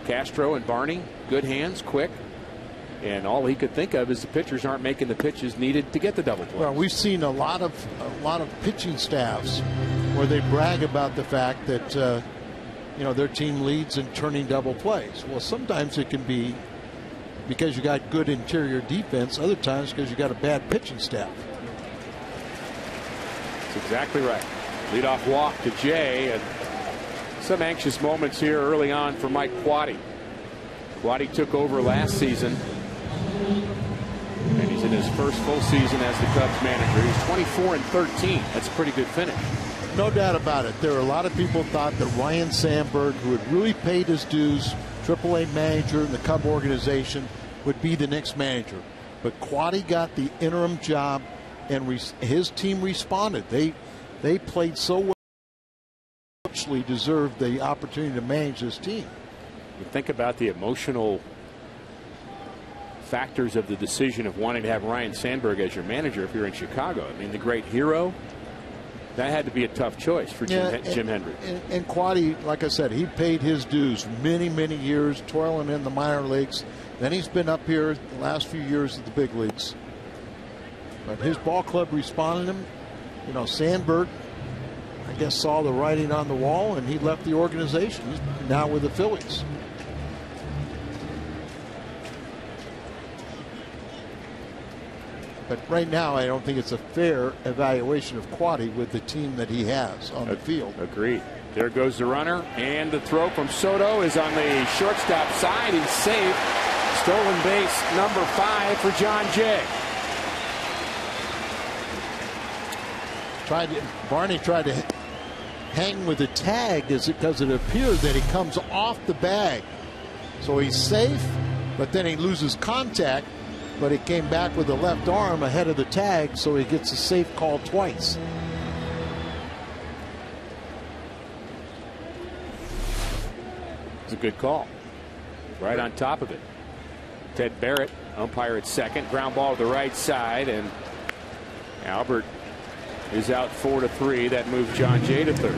Castro and Barney, good hands, quick. And all he could think of is the pitchers aren't making the pitches needed to get the double play. Well, we've seen a lot of pitching staffs where they brag about the fact that you know, their team leads in turning double plays. Well, sometimes it can be because you got good interior defense. Other times because you got a bad pitching staff. That's exactly right. Leadoff walk to Jay, and some anxious moments here early on for Mike Quade. Quade took over last season, and he's in his first full season as the Cubs manager. He's 24-13. That's a pretty good finish. No doubt about it. There are a lot of people thought that Ryan Sandberg, who had really paid his dues, AAA manager in the Cub organization, would be the next manager. But Quade got the interim job, and his team responded. They played so well, actually deserved the opportunity to manage this team. You think about the emotional factors of the decision of wanting to have Ryan Sandberg as your manager if you're in Chicago. I mean, the great hero, that had to be a tough choice for Jim Hendricks. And Quade, like I said, he paid his dues many, many years toiling in the minor leagues. Then he's been up here the last few years at the big leagues. But his ball club responded to him. You know, Sandberg, I guess, saw the writing on the wall, and he left the organization. He's now with the Phillies. But right now, I don't think it's a fair evaluation of Quade with the team that he has on the field. Agreed. There goes the runner, and the throw from Soto is on the shortstop side. He's safe. Stolen base number 5 for John Jay. Barney tried to hang with the tag because it appeared that he comes off the bag. So he's safe, but then he loses contact. But he came back with the left arm ahead of the tag, so he gets a safe call twice. It's a good call. Right on top of it. Ted Barrett, umpire at second. Ground ball to the right side, and Albert is out 4-3. That moves John Jay to third.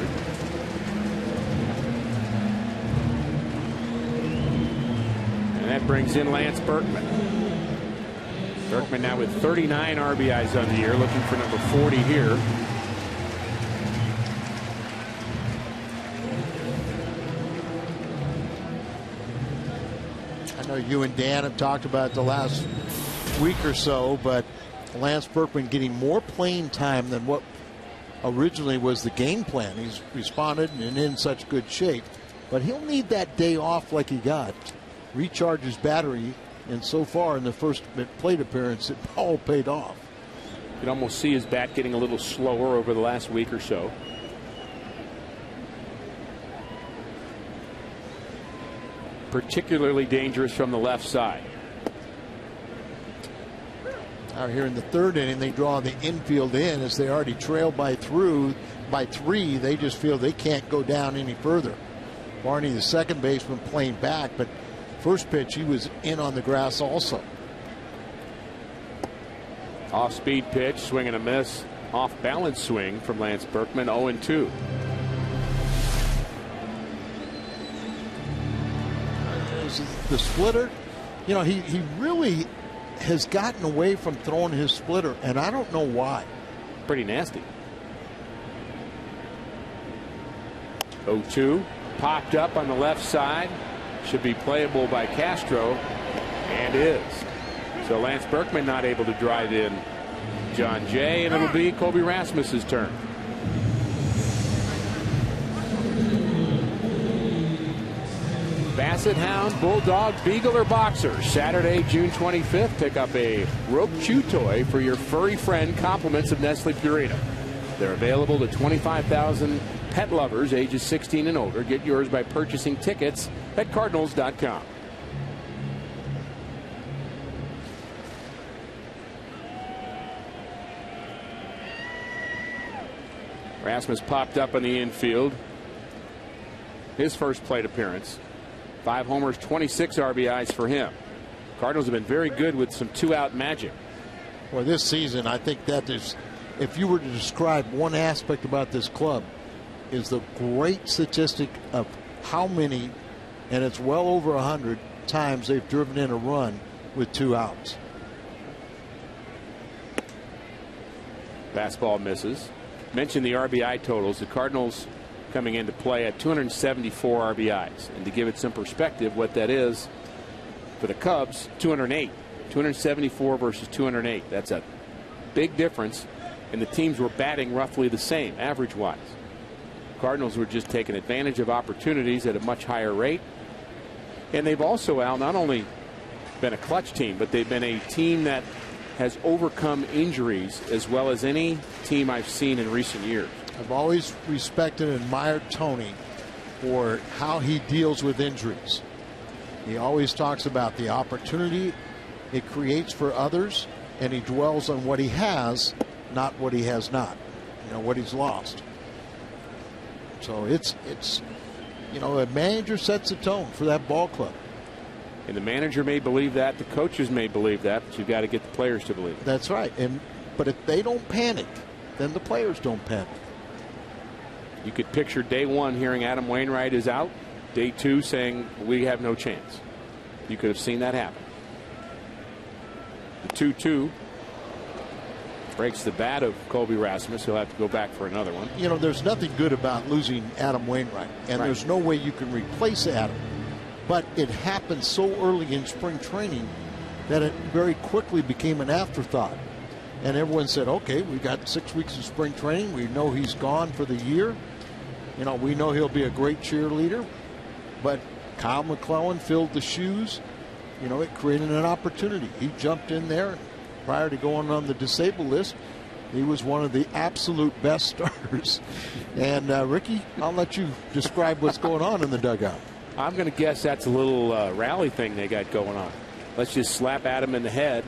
And that brings in Lance Berkman. Berkman now with 39 RBIs on the year, looking for number 40 here. I know you and Dan have talked about it the last week or so, but Lance Berkman getting more playing time than what originally was the game plan. He's responded and in such good shape. But he'll need that day off like he got. Recharge his battery, and so far in the first plate appearance, it all paid off. You can almost see his bat getting a little slower over the last week or so. Particularly dangerous from the left side. Now here in the third inning, they draw the infield in as they already trail by 3. They just feel they can't go down any further. Barney, the second baseman, playing back, but first pitch he was in on the grass also. Off-speed pitch, swing and a miss. Off-balance swing from Lance Berkman, 0-2. The splitter, you know, he really has gotten away from throwing his splitter, and I don't know why. Pretty nasty. 0-2, popped up on the left side. Should be playable by Castro, and is. So Lance Berkman not able to drive in John Jay, and it'll be Colby Rasmus's turn. Basset Hound, Bulldog, Beagle, or Boxer. Saturday, June 25th. Pick up a rope chew toy for your furry friend. Compliments of Nestle Purina. They're available to 25,000 pet lovers ages 16 and older. Get yours by purchasing tickets at Cardinals.com. Rasmus popped up in the infield. His first plate appearance. 5 homers, 26 RBIs for him. Cardinals have been very good with some 2-out magic. Well, this season, I think that is, if you were to describe one aspect about this club, is the great statistic of how many, and it's well over 100 times they've driven in a run with 2 outs. Fastball misses. Mentioned the RBI totals. The Cardinals coming into play at 274 RBIs. And to give it some perspective, what that is for the Cubs, 208. 274 versus 208. That's a big difference. And the teams were batting roughly the same, average-wise. Cardinals were just taking advantage of opportunities at a much higher rate. And they've also, Al, not only been a clutch team, but they've been a team that has overcome injuries as well as any team I've seen in recent years. I've always respected and admired Tony for how he deals with injuries. He always talks about the opportunity it creates for others, and he dwells on what he has, not what he has not, you know, what he's lost. So it's you know, a manager sets the tone for that ball club. And the manager may believe that, the coaches may believe that, but you've got to get the players to believe it. That's right. But if they don't panic, then the players don't panic. You could picture day one hearing Adam Wainwright is out, day two saying we have no chance. You could have seen that happen. The 2-2 breaks the bat of Colby Rasmus. He'll have to go back for another one. You know, there's nothing good about losing Adam Wainwright, and right. There's no way you can replace Adam. But it happened so early in spring training that it very quickly became an afterthought. And everyone said, okay, we got 6 weeks of spring training. We know he's gone for the year. You know, we know he'll be a great cheerleader. But Kyle McClellan filled the shoes. You know, it created an opportunity. He jumped in there. Prior to going on the disabled list, he was one of the absolute best starters. And Ricky, I'll let you describe what's going on in the dugout. I'm going to guess that's a little rally thing they got going on. Let's just slap Adam in the head.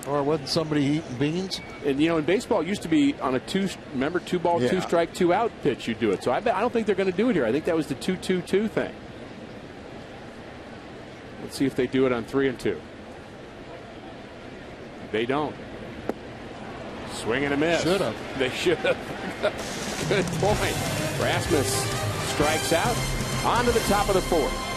Or wasn't somebody eating beans? And, you know, in baseball, it used to be on a 2-ball, 2-strike, 2-out pitch you do it. So I don't think they're going to do it here. I think that was the 2-2-2 thing. Let's see if they do it on 3-2. They don't. Swing and a miss. Should have. They should have. Good point. Rasmus strikes out. On to the top of the fourth.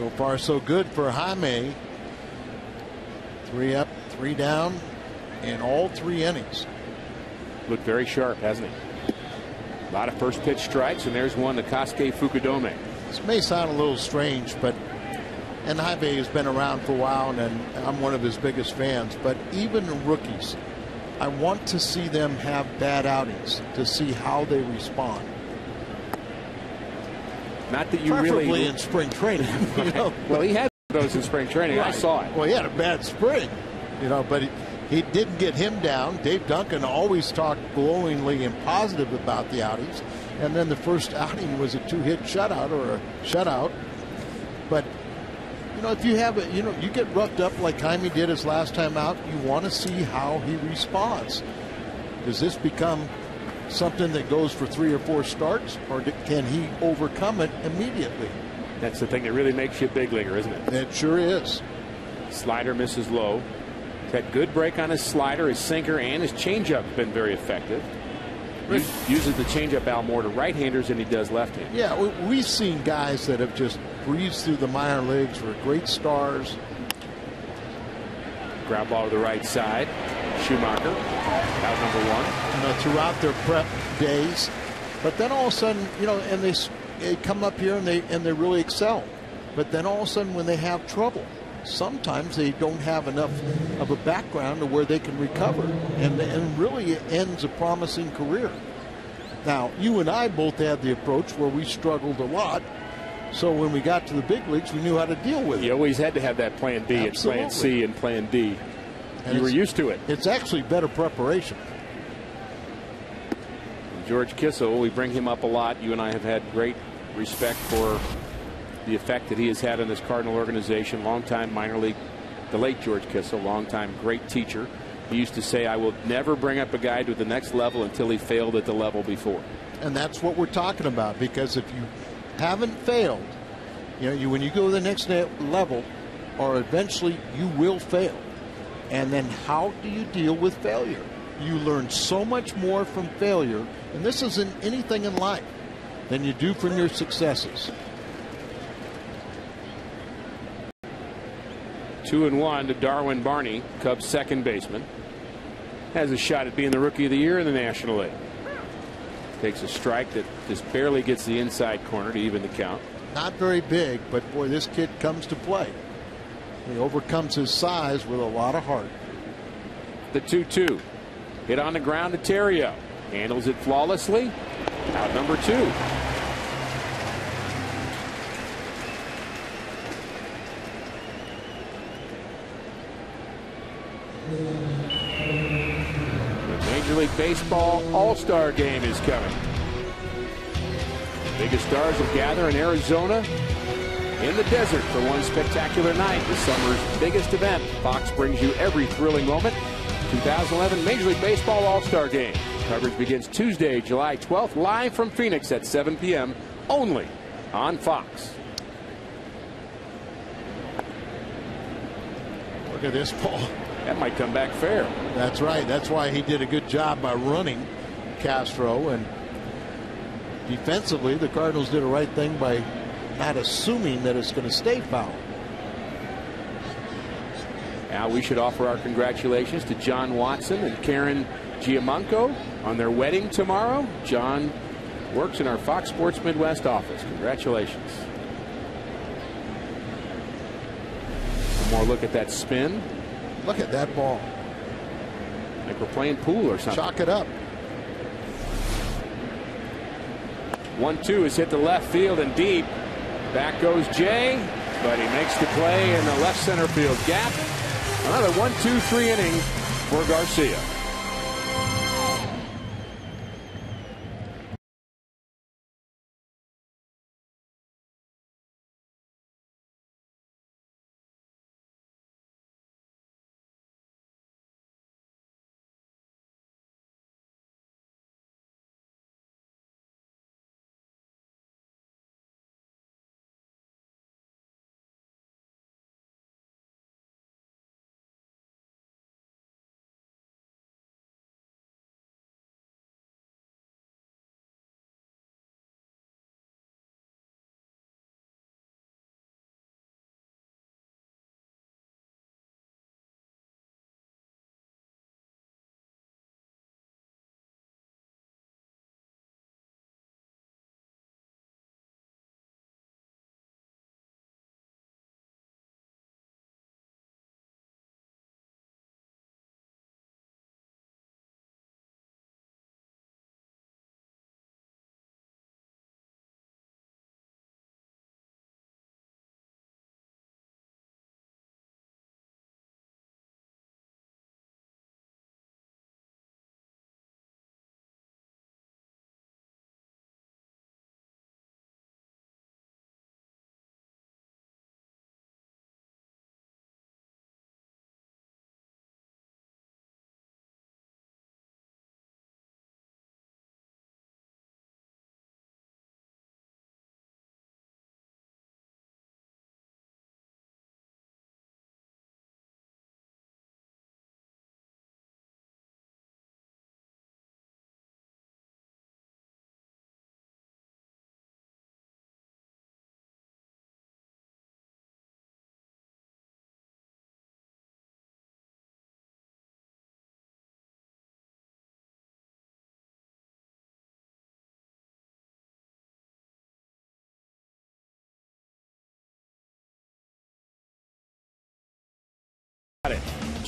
So far, so good for Jaime. 3 up, 3 down in all 3 innings. Looked very sharp, hasn't he? A lot of first pitch strikes, and there's one to Kosuke Fukudome. This may sound a little strange, but Jaime has been around for a while, and I'm one of his biggest fans. But even rookies, I want to see them have bad outings to see how they respond. Not that you Preferably really in spring training. You know? Well, he had those in spring training. Right. I saw it. Well, he had a bad spring, you know, but he didn't get him down. Dave Duncan always talked glowingly and positive about the outings, and then the first outing was a 2-hit shutout or a shutout. But you know, if you have it, you know, you get roughed up like Jaime did his last time out. You want to see how he responds. Does this become something that goes for 3 or 4 starts, or can he overcome it immediately? That's the thing that really makes you a big leaguer, isn't it? It sure is. Slider misses low. Had good break on his slider, his sinker, and his changeup been very effective. Uses the changeup, Al, more to right-handers than he does left-handers. Yeah, we've seen guys that have just breezed through the minor leagues, were great stars. Ground ball to the right side. Schumacher, out number 1. You know, throughout their prep days, but then all of a sudden, you know, and they come up here and they really excel. But then all of a sudden, when they have trouble, sometimes they don't have enough of a background to where they can recover, and really it ends a promising career. Now, you and I both had the approach where we struggled a lot, so when we got to the big leagues, we knew how to deal with it. You always had to have that plan B and plan C and plan D. And you were used to it. It's actually better preparation. George Kissel, we bring him up a lot. You and I have had great respect for the effect that he has had on this Cardinal organization. Longtime minor league, the late George Kissel, longtime great teacher. He used to say, I will never bring up a guy to the next level until he failed at the level before. And that's what we're talking about, because if you haven't failed, you know, when you go to the next level, or eventually you will fail. And then how do you deal with failure? You learn so much more from failure, and this isn't anything in life, than you do from your successes. 2-1 to Darwin Barney, Cubs second baseman. Has a shot at being the Rookie of the Year in the National League. Takes a strike that just barely gets the inside corner to even the count. Not very big, but boy, this kid comes to play. He overcomes his size with a lot of heart. The 2-2. Hit on the ground to Terrio. Handles it flawlessly. Out number 2. The Major League Baseball All-Star Game is coming. Biggest stars will gather in Arizona in the desert for one spectacular night. The summer's biggest event. Fox brings you every thrilling moment. 2011 Major League Baseball All-Star Game. Coverage begins Tuesday, July 12th, live from Phoenix at 7 p.m. only on Fox. Look at this ball. That might come back fair. That's right. That's why he did a good job by running Castro. And defensively, the Cardinals did the right thing by not assuming that it's going to stay foul. Now we should offer our congratulations to John Watson and Karen Giamanco on their wedding tomorrow. John works in our Fox Sports Midwest office. Congratulations. One more look at that spin. Look at that ball. Like we're playing pool or something. Chalk it up. 1-2 is hit to left field and deep. Back goes Jay, but he makes the play in the left center field gap. Another 1-2-3 inning for Garcia.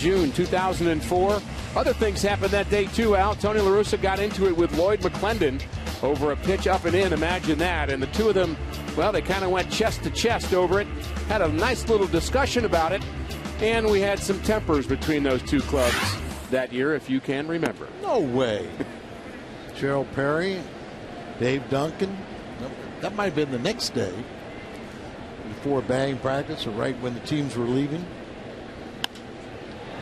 June 2004. Other things happened that day too, Al. Tony La Russa got into it with Lloyd McClendon over a pitch up and in. Imagine that. And the two of them, well, they kind of went chest to chest over it. Had a nice little discussion about it. And we had some tempers between those two clubs that year, if you can remember. No way. Gerald Perry, Dave Duncan. That might have been the next day before batting practice or right when the teams were leaving.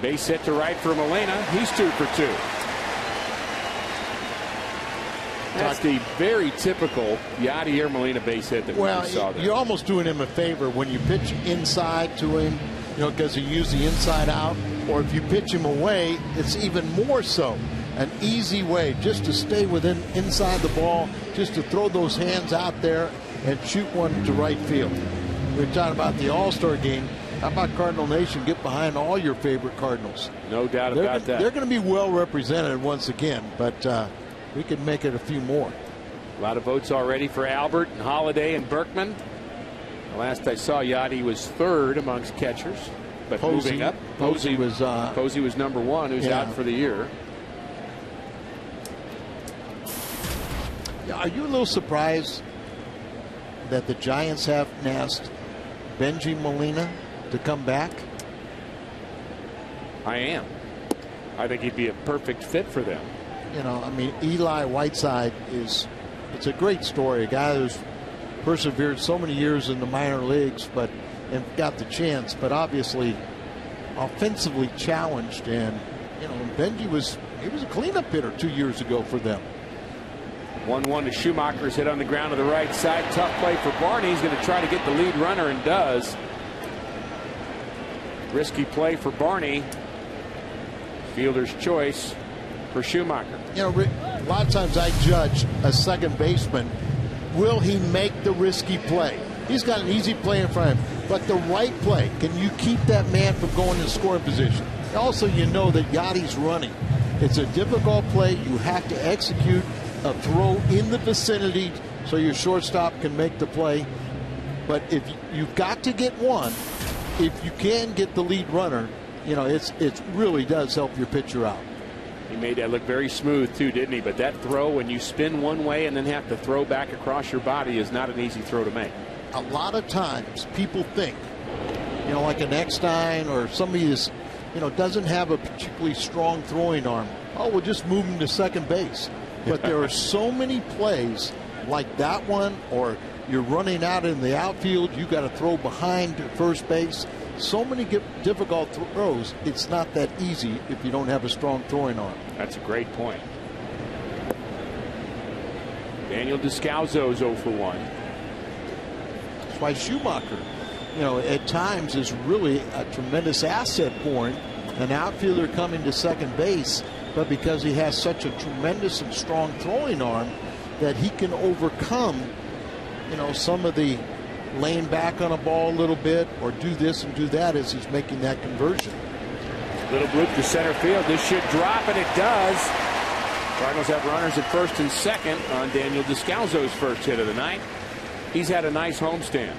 Base hit to right for Molina. He's 2 for 2. That's the very typical Yadier Molina base hit that we saw there. You're almost doing him a favor when you pitch inside to him, because he used the inside out. Or if you pitch him away, it's even more so. An easy way just to stay within inside the ball, just to throw those hands out there and shoot one to right field. We're talking about the All-Star game. How about Cardinal Nation? Get behind all your favorite Cardinals. No doubt about that. They're going to be well represented once again, but we could make it a few more. A lot of votes already for Albert and Holiday and Berkman. The last I saw, Yadi was 3rd amongst catchers, but Posey, moving up. Posey was number 1, who's out for the year. Are you a little surprised that the Giants haven't asked Benji Molina to come back? I am. I think he'd be a perfect fit for them. I mean, Eli Whiteside it's a great story. A guy who's persevered so many years in the minor leagues, and got the chance, but obviously offensively challenged. And, Benji was a cleanup hitter 2 years ago for them. 1-1 to Schumacher's hit on the ground to the right side. Tough play for Barney. He's going to try to get the lead runner and does. Risky play for Barney. Fielder's choice for Schumacher. Rick, a lot of times I judge a second baseman. Will he make the risky play? He's got an easy play in front of him, but the right play, can you keep that man from going to scoring position? Also, that Yadi's running. It's a difficult play. You have to execute a throw in the vicinity so your shortstop can make the play. But if you've got to get one, if you can get the lead runner, it really does help your pitcher out. He made that look very smooth too, didn't he? But that throw, when you spin one way and then have to throw back across your body, is not an easy throw to make. A lot of times people think, like an Eckstein or somebody is, doesn't have a particularly strong throwing arm. Oh, we'll just move him to second base. But there are so many plays like that one, or you're running out in the outfield, you got to throw behind first base. So many difficult throws, it's not that easy if you don't have a strong throwing arm. That's a great point. Daniel Descalzo's 0 for 1. That's why Schumacher, at times is really a tremendous asset for him. An outfielder coming to second base, but because he has such a tremendous and strong throwing arm that he can overcome, some of the laying back on a ball a little bit or do this and do that as he's making that conversion. Little bloop to center field. This should drop, and it does. Cardinals have runners at first and second on Daniel Descalzo's first hit of the night. He's had a nice homestand.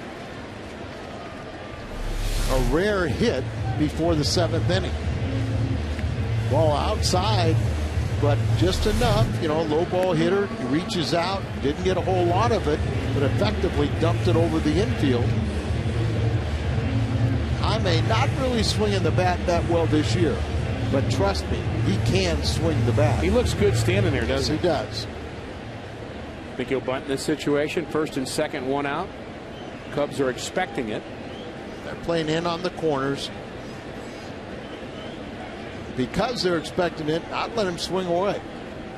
A rare hit before the 7th inning. Ball outside, but just enough. Low ball hitter. He reaches out, didn't get a whole lot of it, but effectively dumped it over the infield. Jaime not really swinging the bat that well this year, but trust me, he can swing the bat. He looks good standing there, doesn't he? Yes, he does. Think he'll bunt in this situation. First and second, 1 out. Cubs are expecting it. They're playing in on the corners. Because they're expecting it, not let him swing away.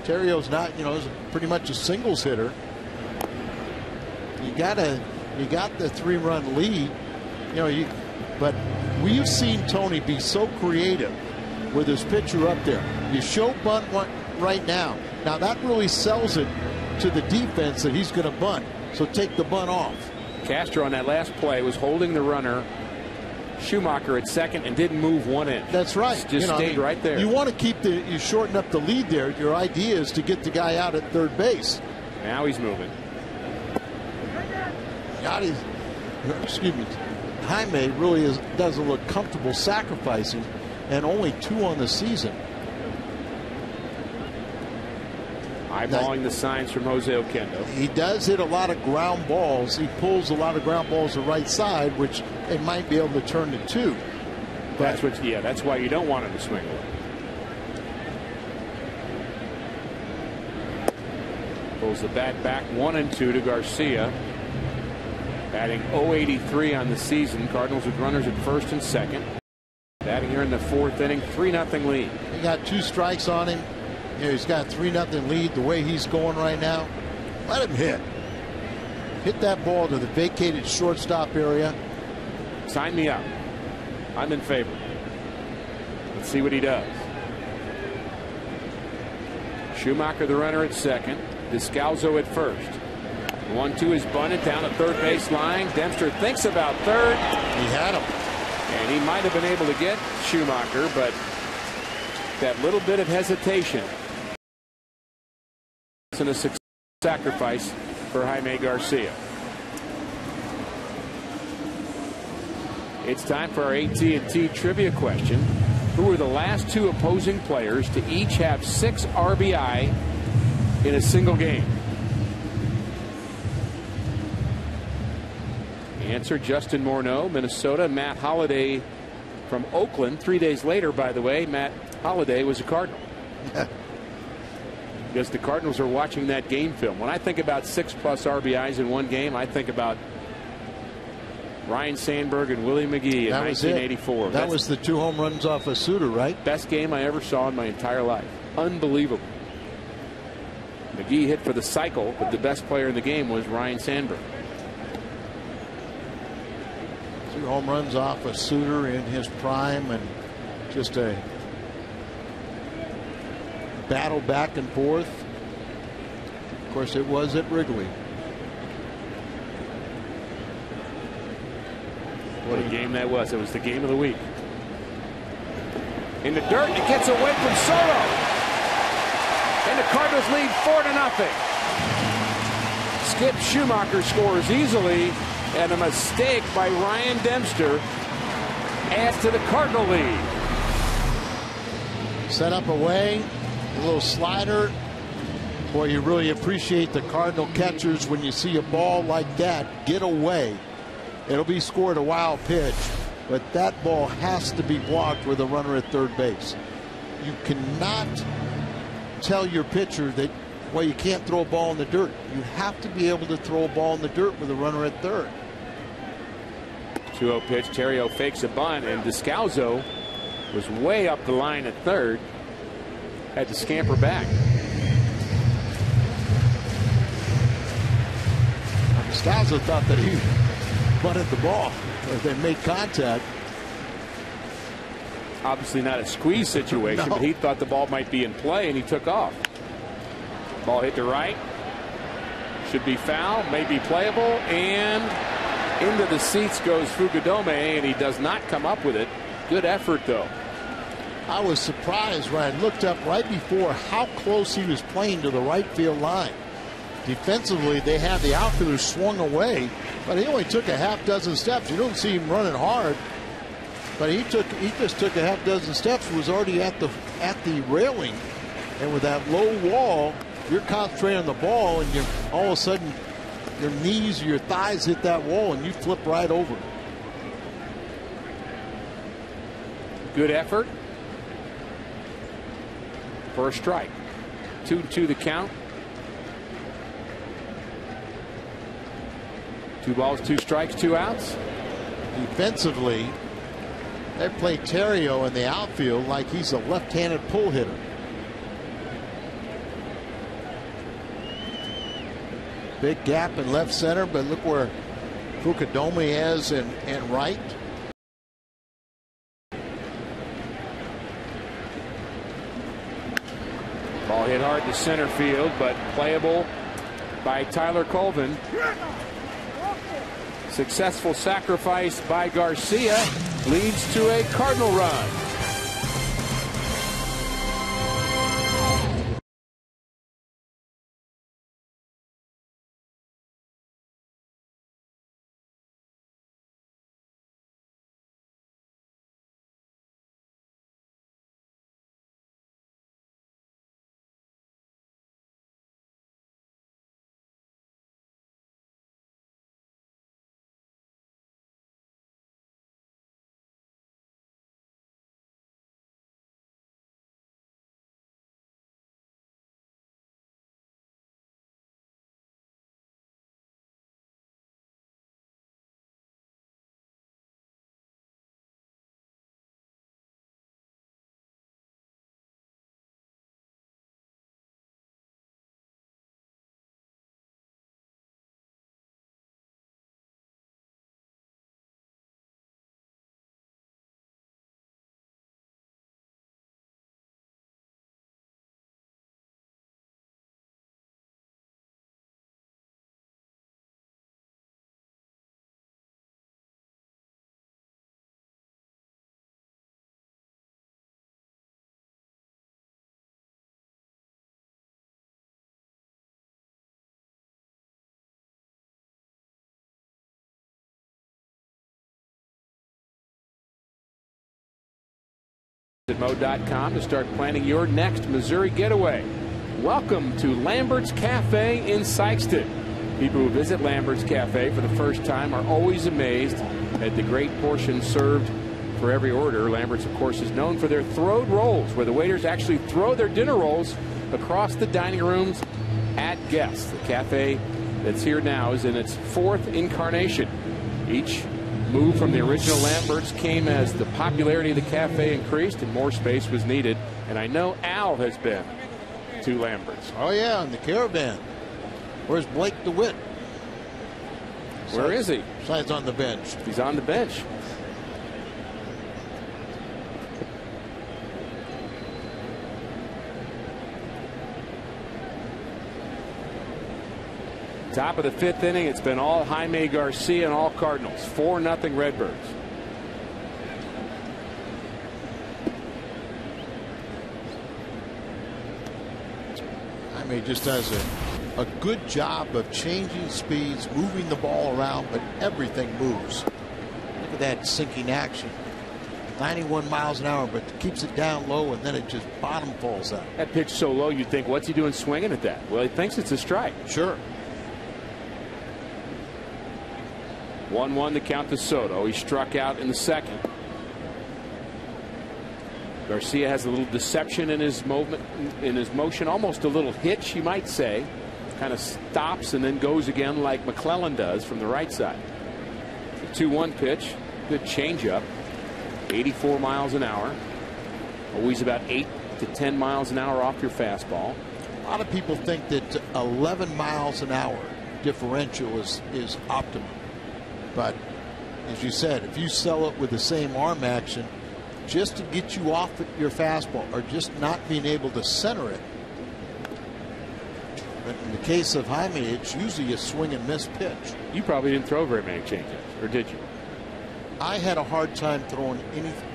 Terrio's not, is pretty much a singles hitter. You got the 3-run lead, but we've seen Tony be so creative with his pitcher up there. You show bunt right now. Now that really sells it to the defense that he's going to bunt. So take the bunt off. Castro on that last play was holding the runner, Schumacher, at second, and didn't move 1 inch. That's right. Just stayed right there. You want to you shorten up the lead there. Your idea is to get the guy out at third base. Now he's moving. Jaime really doesn't look comfortable sacrificing. and only 2 on the season. Eyeballing the signs from Jose Oquendo. He does hit a lot of ground balls. He pulls a lot of ground balls to the right side, which they might be able to turn to 2. But that's why you don't want him to swing away. Pulls the bat back 1-2 to Garcia. Batting .083 on the season. Cardinals with runners at first and second. Batting here in the 4th inning, 3-0 lead. He got 2 strikes on him. You know, he's got a 3-0 lead. The way he's going right now, let him hit. Hit that ball to the vacated shortstop area. Sign me up. I'm in favor. Let's see what he does. Schumacher, the runner, at second. Descalzo at first. 1-2 is bunted down at third base line. Dempster thinks about third. He had him. And he might have been able to get Schumacher, but that little bit of hesitation. And a sacrifice for Jaime Garcia. It's time for our AT&T trivia question. Who were the last 2 opposing players to each have 6 RBI in a single game? Answer: Justin Morneau, Minnesota. Matt Holliday from Oakland. 3 days later, by the way, Matt Holliday was a Cardinal. Because the Cardinals are watching that game film. When I think about 6+ RBIs in one game, I think about Ryan Sandberg and Willie McGee in 1984. That was the 2 home runs off of Suter, right? Best game I ever saw in my entire life. Unbelievable. McGee hit for the cycle, but the best player in the game was Ryan Sandberg. 2 home runs off of Suter in his prime, and just a battle back and forth. Of course, it was at Wrigley. What a game that was. It was the game of the week. In the dirt, it gets away from Soto. And the Cardinals lead 4-0. Skip Schumacher scores easily, and a mistake by Ryan Dempster adds to the Cardinal lead. Set up away, a little slider. Boy, you really appreciate the Cardinal catchers when you see a ball like that get away. It'll be scored a wild pitch, but that ball has to be blocked with a runner at third base. You cannot tell your pitcher that, well, you can't throw a ball in the dirt. You have to be able to throw a ball in the dirt with a runner at third. 2-0 pitch. Terrio fakes a bunt, and Descalzo was way up the line at third. Had to scamper back. Descalzo thought that he bunted the ball as they made contact. Obviously not a squeeze situation, No. but he thought the ball might be in play, and he took off. Ball hit to right. Should be foul, may be playable, and into the seats goes Fukudome, and he does not come up with it. Good effort, though. I was surprised when I looked up right before how close he was playing to the right field line. Defensively, they had the outfielder swung away, but he only took a half dozen steps. You don't see him running hard, but he just took a half dozen steps, was already at the railing, and with that low wall, you're concentrating on the ball, and you all of a sudden your knees or your thighs hit that wall, and you flip right over. Good effort for a strike. 2-2 the count. 2 balls, 2 strikes, 2 outs. Defensively, they play Terrio in the outfield like he's a left-handed pull hitter. Big gap in left center, but look where Fukudome is in right. Ball hit hard to center field, but playable by Tyler Colvin. Successful sacrifice by Garcia leads to a Cardinal run. At Mo.com to start planning your next Missouri getaway. Welcome to Lambert's Cafe in Sikeston. People who visit Lambert's Cafe for the first time are always amazed at the great portions served for every order. Lambert's, of course, is known for their throwed rolls, where the waiters actually throw their dinner rolls across the dining rooms at guests. The cafe that's here now is in its 4th incarnation. Each move from the original Lambert's came as the popularity of the cafe increased and more space was needed. And I know Al has been to Lambert's. Oh, yeah, in the Caravan. Where's Blake DeWitt? Where is he? Besides on the bench. He's on the bench. Top of the 5th inning, it's been all Jaime Garcia and all Cardinals. 4-0 Redbirds. Jaime just does a good job of changing speeds, moving the ball around, but everything moves. Look at that sinking action. 91 miles an hour, but keeps it down low, and then it just bottom falls out. That pitch so low, you'd think, what's he doing swinging at that? Well, he thinks it's a strike. Sure. 1-1 to count to Soto. He struck out in the 2nd. Garcia has a little deception in his movement, in his motion, almost a little hitch, you might say. Kind of stops and then goes again like McClellan does from the right side. The 2-1 pitch, good changeup, 84 miles an hour. Always about 8 to 10 miles an hour off your fastball. A lot of people think that 11 miles an hour differential is optimum. But as you said, if you sell it with the same arm action, just to get you off your fastball or just not being able to center it. But in the case of Jaime, it's usually a swing and miss pitch. You probably didn't throw very many changeups, or did you? I had a hard time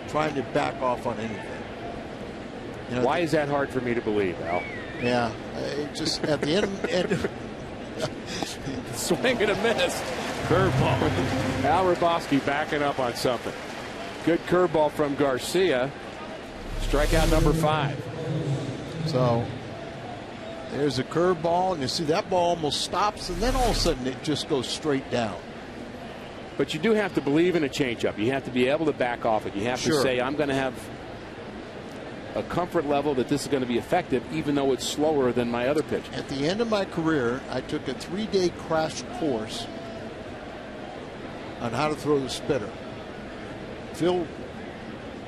trying to back off on anything. You know, why is that hard for me to believe, Al? Yeah, just at the end. Swing and a miss. Curveball. Al Raboski backing up on something. Good curveball from Garcia. Strikeout number 5. So there's a curveball, and you see that ball almost stops, and then all of a sudden it just goes straight down. But you do have to believe in a changeup. You have to be able to back off it. You have to say, I'm going to have a comfort level that this is going to be effective, even though it's slower than my other pitch. At the end of my career, I took a 3-day crash course on how to throw the spitter. Phil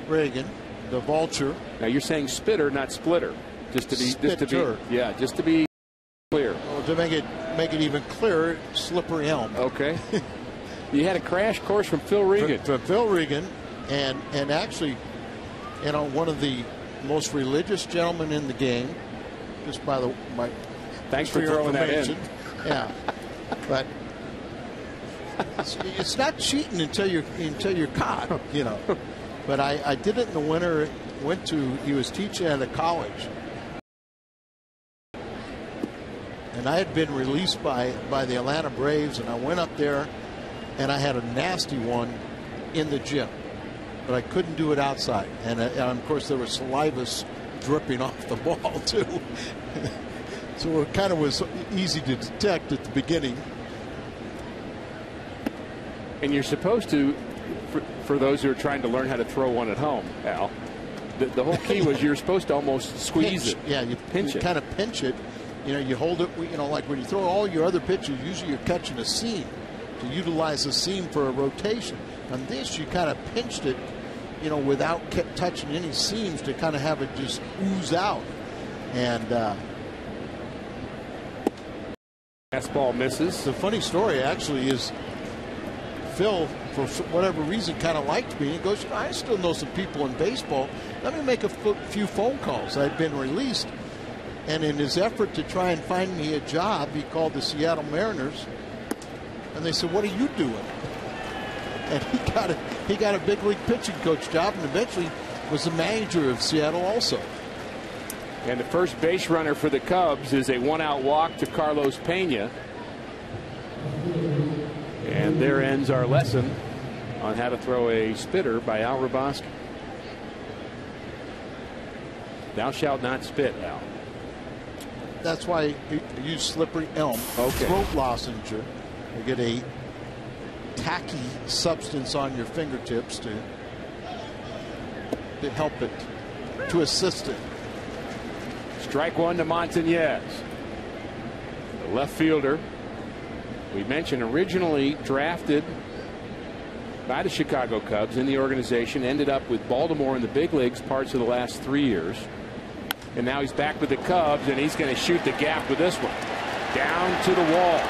Reagan, the vulture. Now you're saying spitter, not splitter. Just to be clear. Well, to make it even clearer, slippery elm. Okay. You had a crash course from Phil Regan. From Phil Regan, and actually, you know, one of the most religious gentlemen in the game. Just by my thanks for throwing that in. Yeah, but it's not cheating until you're caught, you know. But I did it in the winter. He was teaching at a college, and I had been released by the Atlanta Braves, and I went up there, and I had a nasty one in the gym, but I couldn't do it outside, and of course there was saliva dripping off the ball too. So it kind of was easy to detect at the beginning. And you're supposed to, for those who are trying to learn how to throw one at home, Al, the whole key was you're supposed to almost squeeze it. Yeah, you kind of pinch it. You know, you hold it, you know, like when you throw all your other pitches, usually you're catching a seam to utilize the seam for a rotation. On this, you kind of pinched it, you know, without touching any seams to kind of have it just ooze out. And fastball misses. The funny story actually is Phil, for whatever reason, kind of liked me. He goes, I still know some people in baseball. Let me make a few phone calls. I'd been released. And in his effort to try and find me a job, he called the Seattle Mariners. And they said, what are you doing? And he got a big league pitching coach job, and eventually was the manager of Seattle also. And the first base runner for the Cubs is a 1-out walk to Carlos Pena. And there ends our lesson on how to throw a spitter by Al Raboski. Thou shalt not spit, Al. That's why you use slippery elm. Okay. Throat lozenge. You get a tacky substance on your fingertips to help it, to assist it. Strike one to Montañez. The left fielder, we mentioned, originally drafted by the Chicago Cubs in the organization, ended up with Baltimore in the big leagues parts of the last 3 years. And now he's back with the Cubs, and he's going to shoot the gap with this one. Down to the wall.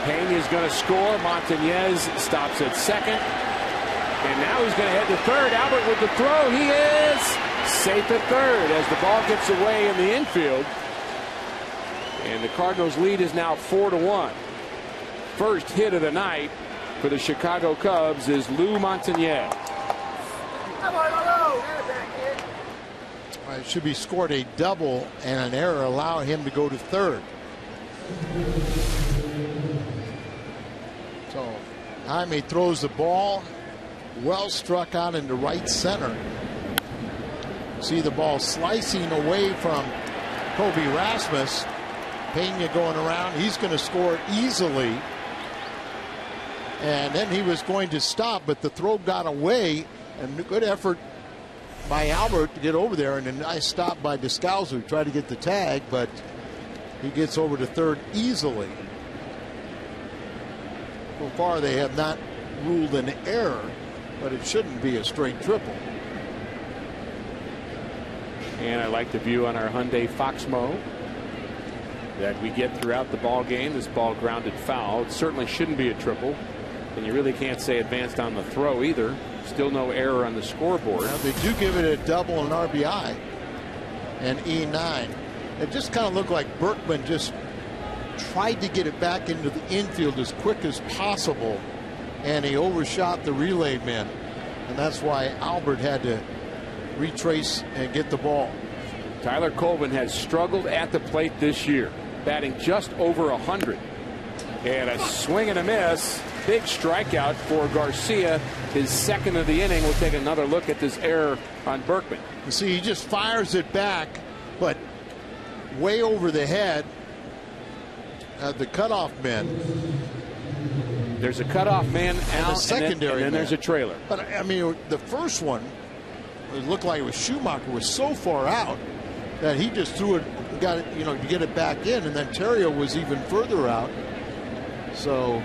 Peña's going to score. Montañez stops at second. And now he's going to head to third. Albert with the throw. He is safe at third as the ball gets away in the infield. And the Cardinals' lead is now 4-1. First hit of the night for the Chicago Cubs is Lou Montañez. It should be scored a double and an error allowing him to go to third. So Jaime throws the ball well struck out into right center. See the ball slicing away from Kobe Rasmus. Peña going around. He's going to score easily. And then he was going to stop, but the throw got away. And good effort by Albert to get over there, and a nice stop by Descalzo, who tried to get the tag, but he gets over to third easily. So far they have not ruled an error, but it shouldn't be a straight triple. And I like the view on our Hyundai Foxmo that we get throughout the ball game. This ball grounded foul. It certainly shouldn't be a triple, and you really can't say advanced on the throw either. Still no error on the scoreboard. Now they do give it a double and RBI and E9. It just kind of looked like Berkman just tried to get it back into the infield as quick as possible, and he overshot the relay man, and that's why Albert had to retrace and get the ball. Tyler Colvin has struggled at the plate this year, batting just over 100. And a swing and a miss. Big strikeout for Garcia, his second of the inning. We'll take another look at this error on Berkman. You see, he just fires it back, but way over the head of the cutoff man. There's a cutoff man out, a secondary, and then there's a trailer. But I mean, the first one, it looked like it was Schumacher, was so far out that he just threw it, got it, you know, to get it back in, and then Terrio was even further out. So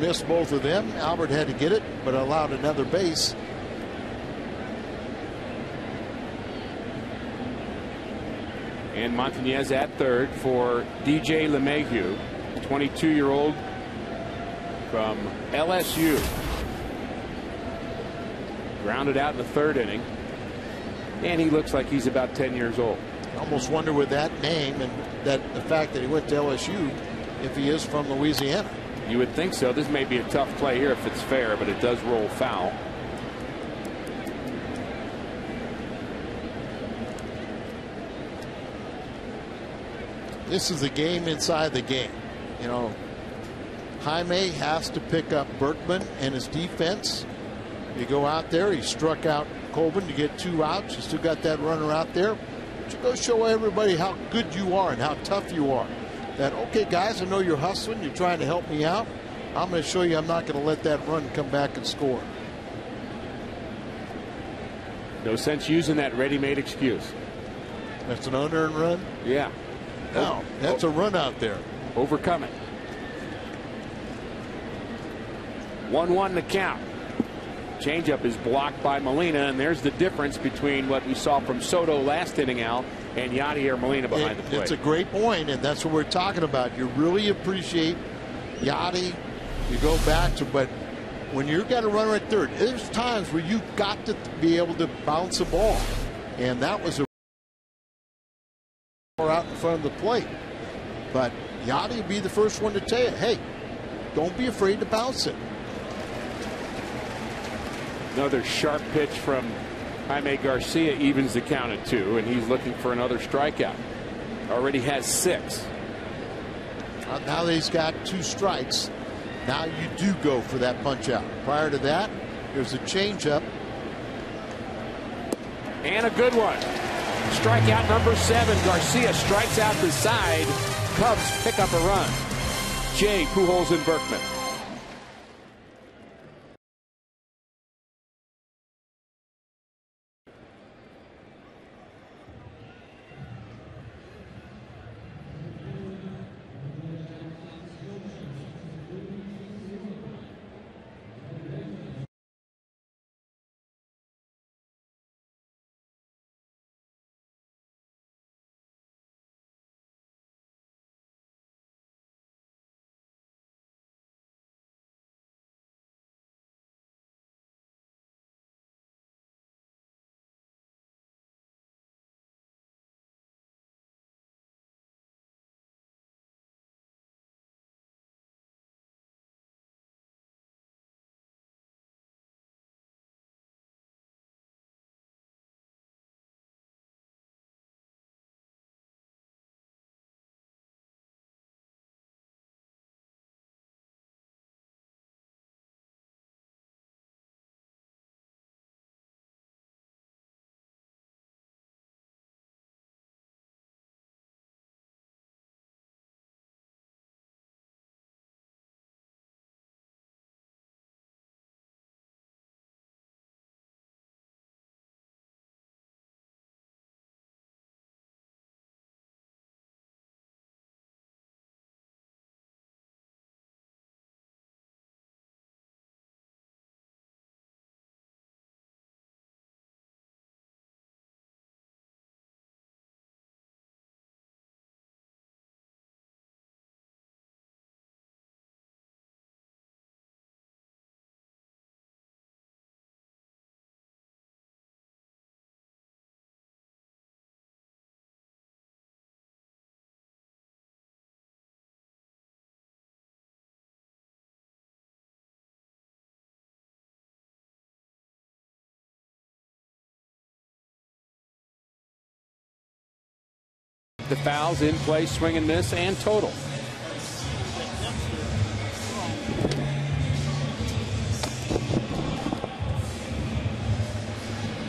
missed both of them. Albert had to get it, but allowed another base. And Montañez at third for DJ LeMahieu, 22-year-old from LSU. Grounded out in the third inning. And he looks like he's about 10 years old. I almost wonder with that name and that the fact that he went to LSU if he is from Louisiana. You would think so. This may be a tough play here if it's fair, but it does roll foul. This is the game inside the game. You know, Jaime has to pick up Berkman and his defense. You go out there, he struck out Colvin to get 2 outs. You still got that runner out there. But you go show everybody how good you are and how tough you are. That, okay, guys, I know you're hustling. You're trying to help me out. I'm going to show you I'm not going to let that run come back and score. No sense using that ready-made excuse. That's an unearned run? Yeah. No, that's a run out there. Overcome it. 1-1 the count. Changeup is blocked by Molina, and there's the difference between what we saw from Soto last inning, Al, and Yadier Molina behind the plate. It's a great point, and that's what we're talking about. You really appreciate Yadi. You go back to, but when you've got a runner at third, there's times where you've got to be able to bounce a ball, and that was a out in front of the plate. But Yadi would be the first one to tell you, hey, don't be afraid to bounce it. Another sharp pitch from Jaime Garcia evens the count at 2, and he's looking for another strikeout. Already has 6. Now that he's got 2 strikes, now you do go for that punch out. Prior to that, there's a changeup. And a good one. Strikeout number 7. Garcia strikes out the side. Cubs pick up a run. Jay, Pujols, and Berkman. The fouls in play, swing and miss, and total.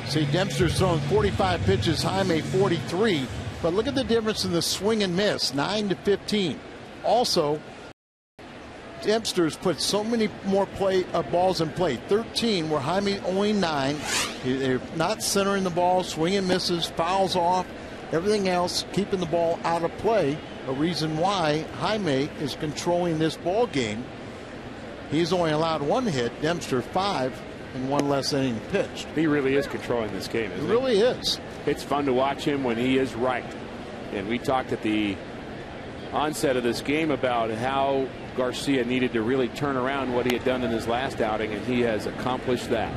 See, Dempster's thrown 45 pitches, Jaime 43. But look at the difference in the swing and miss, 9-15. Also, Dempster's put so many more balls in play. 13, where Jaime only 9. They're not centering the ball, swing and misses, fouls off. Everything else, keeping the ball out of play. A reason why Jaime is controlling this ball game. He's only allowed 1 hit, Dempster 5, and 1 less inning pitched. He really is controlling this game, isn't he? He really is. It's fun to watch him when he is right. And we talked at the onset of this game about how Garcia needed to really turn around what he had done in his last outing, and he has accomplished that.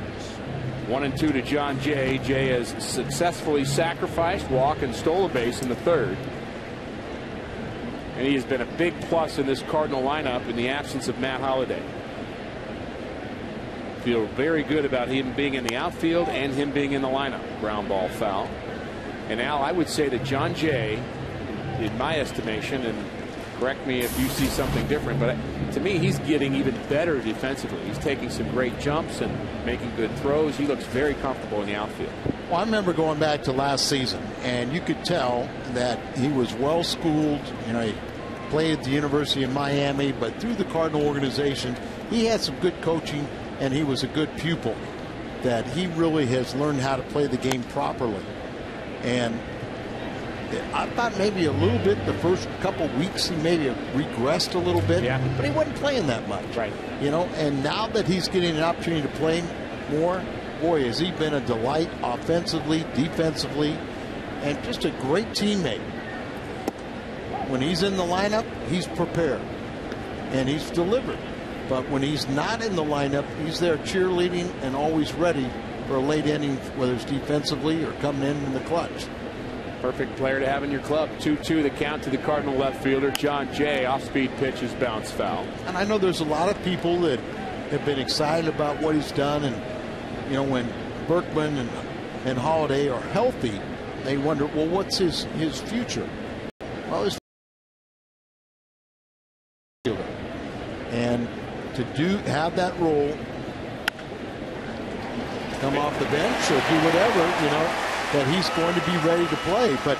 1-2 to John Jay. Jay has successfully sacrificed, walk, and stole a base in the 3rd. And he has been a big plus in this Cardinal lineup in the absence of Matt Holliday. Feel very good about him being in the outfield and him being in the lineup. Ground ball foul. And Al, I would say that John Jay, in my estimation, and correct me if you see something different, but to me, he's getting even better defensively. He's taking some great jumps and making good throws. He looks very comfortable in the outfield. Well, I remember going back to last season, and you could tell that he was well schooled. You know, he played at the University of Miami, but through the Cardinal organization, he had some good coaching, and he was a good pupil. That he really has learned how to play the game properly. And I thought maybe a little bit the first couple weeks he maybe regressed a little bit, but he wasn't playing that much. Right. You know, and now that he's getting an opportunity to play more, boy, has he been a delight offensively, defensively, and just a great teammate. When he's in the lineup, he's prepared, and he's delivered. But when he's not in the lineup, he's there cheerleading and always ready for a late inning, whether it's defensively or coming in the clutch. Perfect player to have in your club. 2-2 the count to the Cardinal left fielder, John Jay. Off-speed pitch is bounce foul. And I know there's a lot of people that have been excited about what he's done. And, you know, when Berkman and Holliday are healthy, they wonder, well, what's his future? Well, his fielder. And to have that role, come off the bench or do whatever, you know, that he's going to be ready to play. But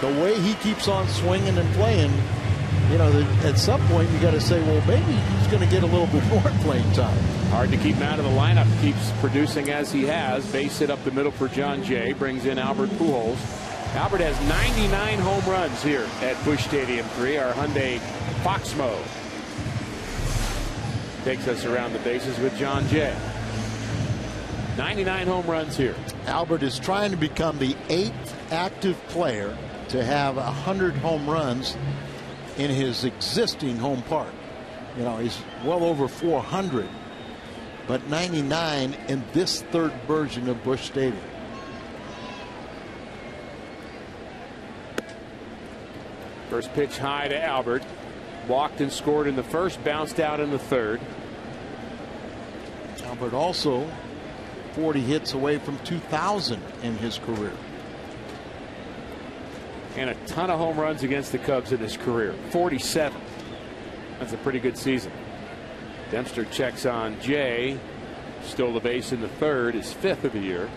the way he keeps on swinging and playing, you know, at some point you got to say, well, maybe he's going to get a little bit more playing time. Hard to keep him out of the lineup. Keeps producing as he has. Base hit up the middle for John Jay. Brings in Albert Pujols. Albert has 99 home runs here at Busch Stadium 3. Our Hyundai Foxmo takes us around the bases with John Jay. 99 home runs here. Albert is trying to become the 8th active player to have 100 home runs in his existing home park. You know, he's well over 400, but 99 in this third version of Busch Stadium. First pitch high to Albert. Walked and scored in the first, bounced out in the third. Albert also 40 hits away from 2,000 in his career. And a ton of home runs against the Cubs in his career. 47. That's a pretty good season. Dempster checks on Jay. Stole the base in the third, his 5th of the year.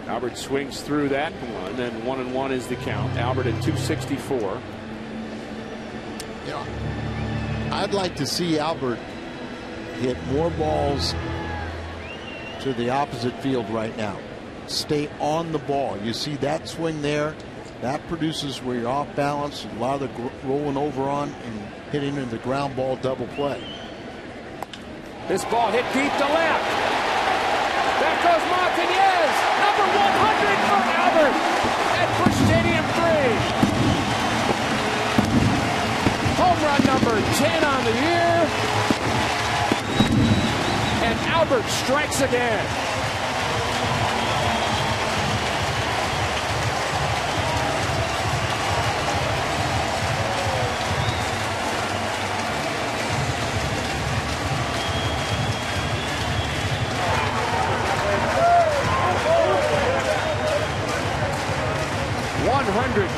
Albert swings through that one, and 1-1 is the count. Albert at 264. Yeah, I'd like to see Albert hit more balls to the opposite field right now. Stay on the ball. You see that swing there, that produces where you're off balance, a lot of the rolling over on and hitting into the ground ball double play. This ball hit deep to left. That goes Montañez. Number 100 for Albert at Busch Stadium 3. Home run number 10 on the year. And Albert strikes again.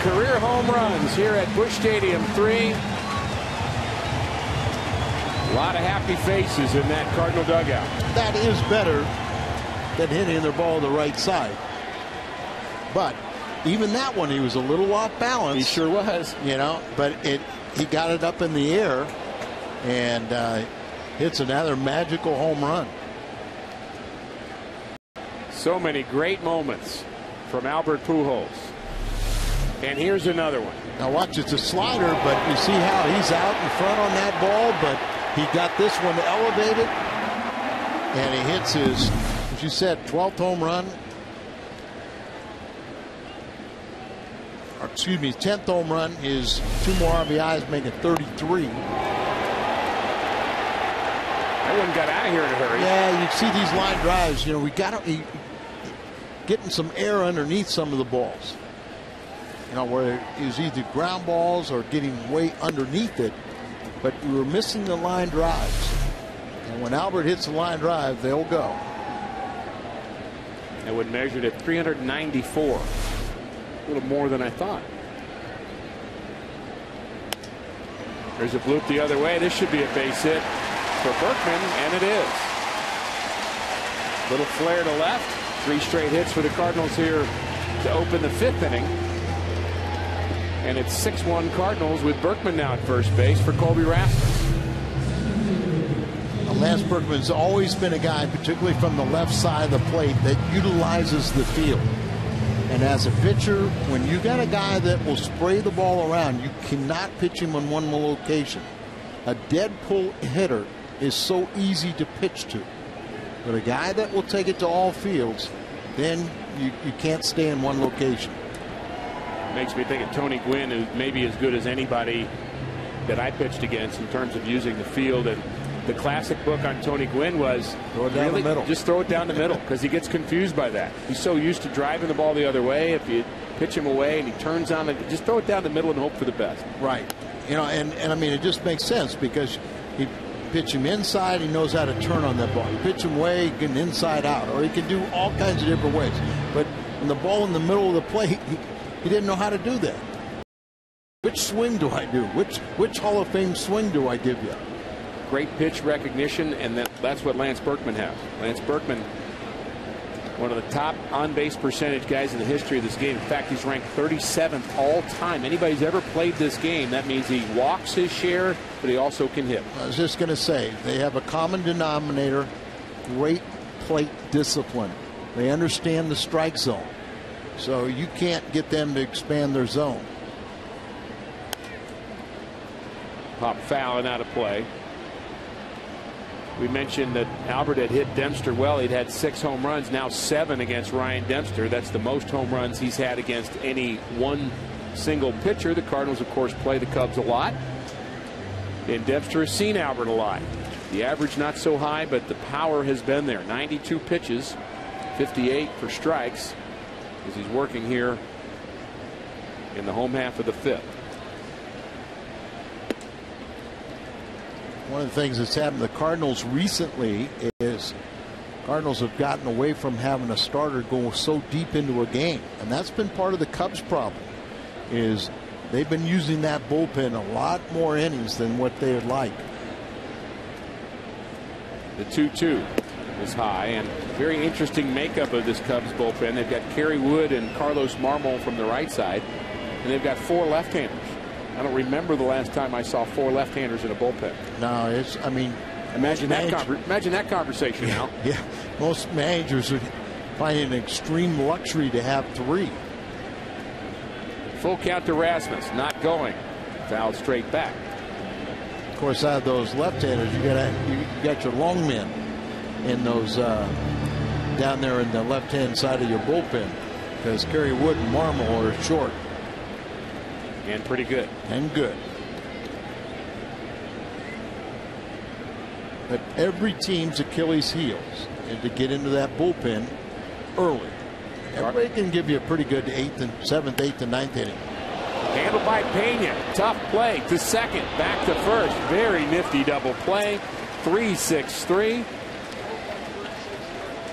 Career home runs here at Busch Stadium 3. A lot of happy faces in that Cardinal dugout. That is better than hitting the ball the right side. But even that one, he was a little off balance. He sure was. You know, but he got it up in the air and hits another magical home run. So many great moments from Albert Pujols. And here's another one. Now watch, it's a slider, but you see how he's out in front on that ball, but he got this one elevated, and he hits his, as you said, 12th home run. Or excuse me, 10th home run. His 2 more RBIs make it 33. That one got out of here in a hurry. Yeah, you see these line drives. You know, we got to getting some air underneath some of the balls. You know, where it was either ground balls or getting way underneath it, but we were missing the line drives. And when Albert hits the line drive, they'll go. That would measure at 394. A little more than I thought. There's a bloop the other way. This should be a base hit for Berkman, and it is. Little flare to left. 3 straight hits for the Cardinals here to open the 5th inning. And it's 6-1 Cardinals with Berkman now at first base for Colby Rasmus. Lance Berkman's always been a guy, particularly from the left side of the plate, that utilizes the field. And as a pitcher, when you got a guy that will spray the ball around, you cannot pitch him in one location. A dead pull hitter is so easy to pitch to. But a guy that will take it to all fields, then you can't stay in one location. Makes me think of Tony Gwynn, who may be as good as anybody that I pitched against in terms of using the field. And the classic book on Tony Gwynn was throw it down the middle. Just throw it down the middle, because he gets confused by that. He's so used to driving the ball the other way. If you pitch him away and he turns on it, just throw it down the middle and hope for the best. Right. You know, and I mean, it just makes sense, because pitch him inside, he knows how to turn on that ball. You pitch him way, he can inside out, or he can do all kinds of different ways. But when the ball in the middle of the plate, he didn't know how to do that. Which swing do I do? Which Hall of Fame swing do I give you? Great pitch recognition, and that's what Lance Berkman has. Lance Berkman, one of the top on-base percentage guys in the history of this game. In fact, he's ranked 37th all time. Anybody's ever played this game, that means he walks his share, but he also can hit. I was just going to say, they have a common denominator, great plate discipline. They understand the strike zone, so you can't get them to expand their zone. Pop foul and out of play. We mentioned that Albert had hit Dempster well. He'd had 6 home runs, now 7 against Ryan Dempster. That's the most home runs he's had against any one single pitcher. The Cardinals, of course, play the Cubs a lot. And Dempster has seen Albert a lot. The average not so high, but the power has been there. 92 pitches, 58 for strikes, as he's working here in the home half of the 5th. One of the things that's happened to the Cardinals recently is Cardinals have gotten away from having a starter go so deep into a game, and that's been part of the Cubs' problem. Is they've been using that bullpen a lot more innings than what they would like. The 2-2 is high, and very interesting makeup of this Cubs bullpen. They've got Kerry Wood and Carlos Marmol from the right side, and they've got 4 left-handers. I don't remember the last time I saw 4 left-handers in a bullpen. No, it's, I mean, imagine that conversation now. Yeah, most managers would find it an extreme luxury to have 3. Full count to Rasmus, not going. Fouled straight back. Of course, out of those left-handers, you got your long men in those down there in the left-hand side of your bullpen, because Kerry Wood and Marmol are short. And pretty good. And good. But every team's Achilles heels is to get into that bullpen early. Everybody can give you a pretty good 8th and 7th, 8th and 9th inning. Handled by Pena. Tough play to second. Back to first. Very nifty double play. 3-6-3.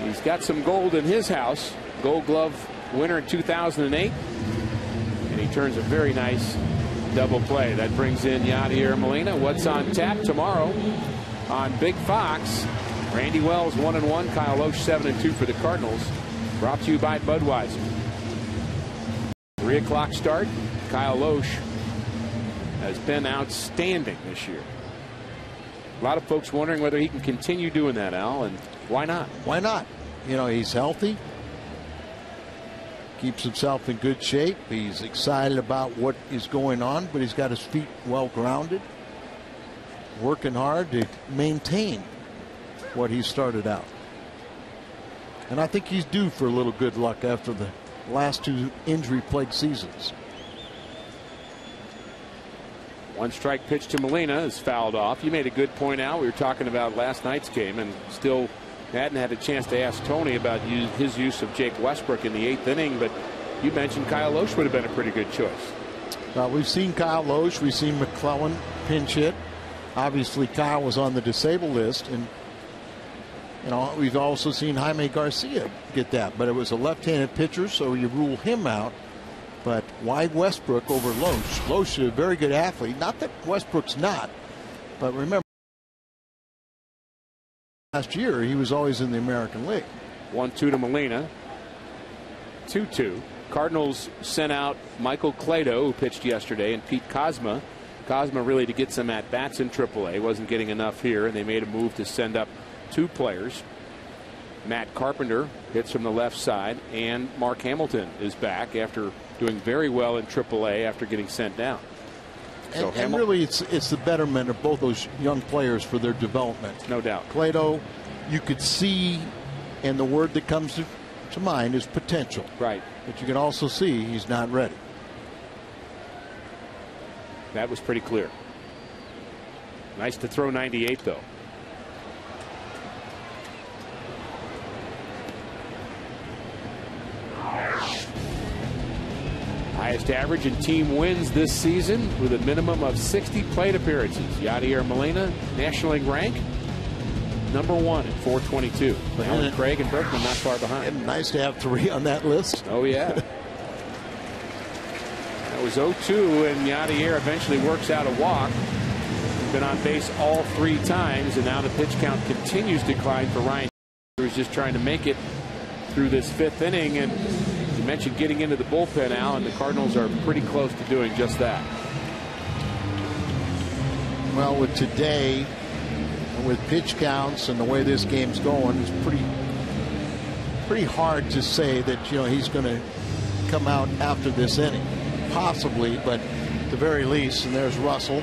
He's got some gold in his house. Gold Glove winner in 2008. And he turns a very nice double play. That brings in Yadier Molina. What's on tap tomorrow on Big Fox? Randy Wells 1-1. Kyle Loesch 7-2 for the Cardinals. Brought to you by Budweiser. 3 o'clock start. Kyle Loesch has been outstanding this year. A lot of folks wondering whether he can continue doing that, Al, and why not? Why not? You know, he's healthy. Keeps himself in good shape. He's excited about what is going on, but he's got his feet well grounded. Working hard to maintain what he started out. And I think he's due for a little good luck after the last 2 injury-plagued seasons. 1 strike pitch to Molina is fouled off. You made a good point, Al. We were talking about last night's game and still hadn't had a chance to ask Tony about his use of Jake Westbrook in the 8th inning, but you mentioned Kyle Loesch would have been a pretty good choice. Well, we've seen Kyle Loesch. We've seen McClellan pinch hit. Obviously, Kyle was on the disabled list, and you know, we've also seen Jaime Garcia get that, but it was a left-handed pitcher, so you rule him out. But why Westbrook over Loesch? Loesch is a very good athlete. Not that Westbrook's not, but remember, last year he was always in the American League. 1-2 to Molina. 2-2. Cardinals sent out Michael Clado, who pitched yesterday, and Pete Kozma. Kozma really to get some at-bats in AAA. Wasn't getting enough here, and they made a move to send up 2 players. Matt Carpenter hits from the left side, and Mark Hamilton is back after doing very well in AAA after getting sent down. So and really, it's the betterment of both those young players for their development. No doubt. Clado, you could see, and the word that comes to mind is potential. Right. But you can also see he's not ready. That was pretty clear. Nice to throw 98, though. High Highest average in team wins this season with a minimum of 60 plate appearances. Yadier Molina, National League rank, #1 at 422. Alan Craig and Berkman not far behind. And nice to have 3 on that list. Oh, yeah. That was 0-2, and Yadier eventually works out a walk. He's been on base all 3 times, and now the pitch count continues to decline for Ryan, who's just trying to make it through this 5th inning. And you mentioned getting into the bullpen, Al, and the Cardinals are pretty close to doing just that. Well, with today, with pitch counts and the way this game's going, it's pretty hard to say that he's going to come out after this inning. Possibly, but at the very least. And there's Russell,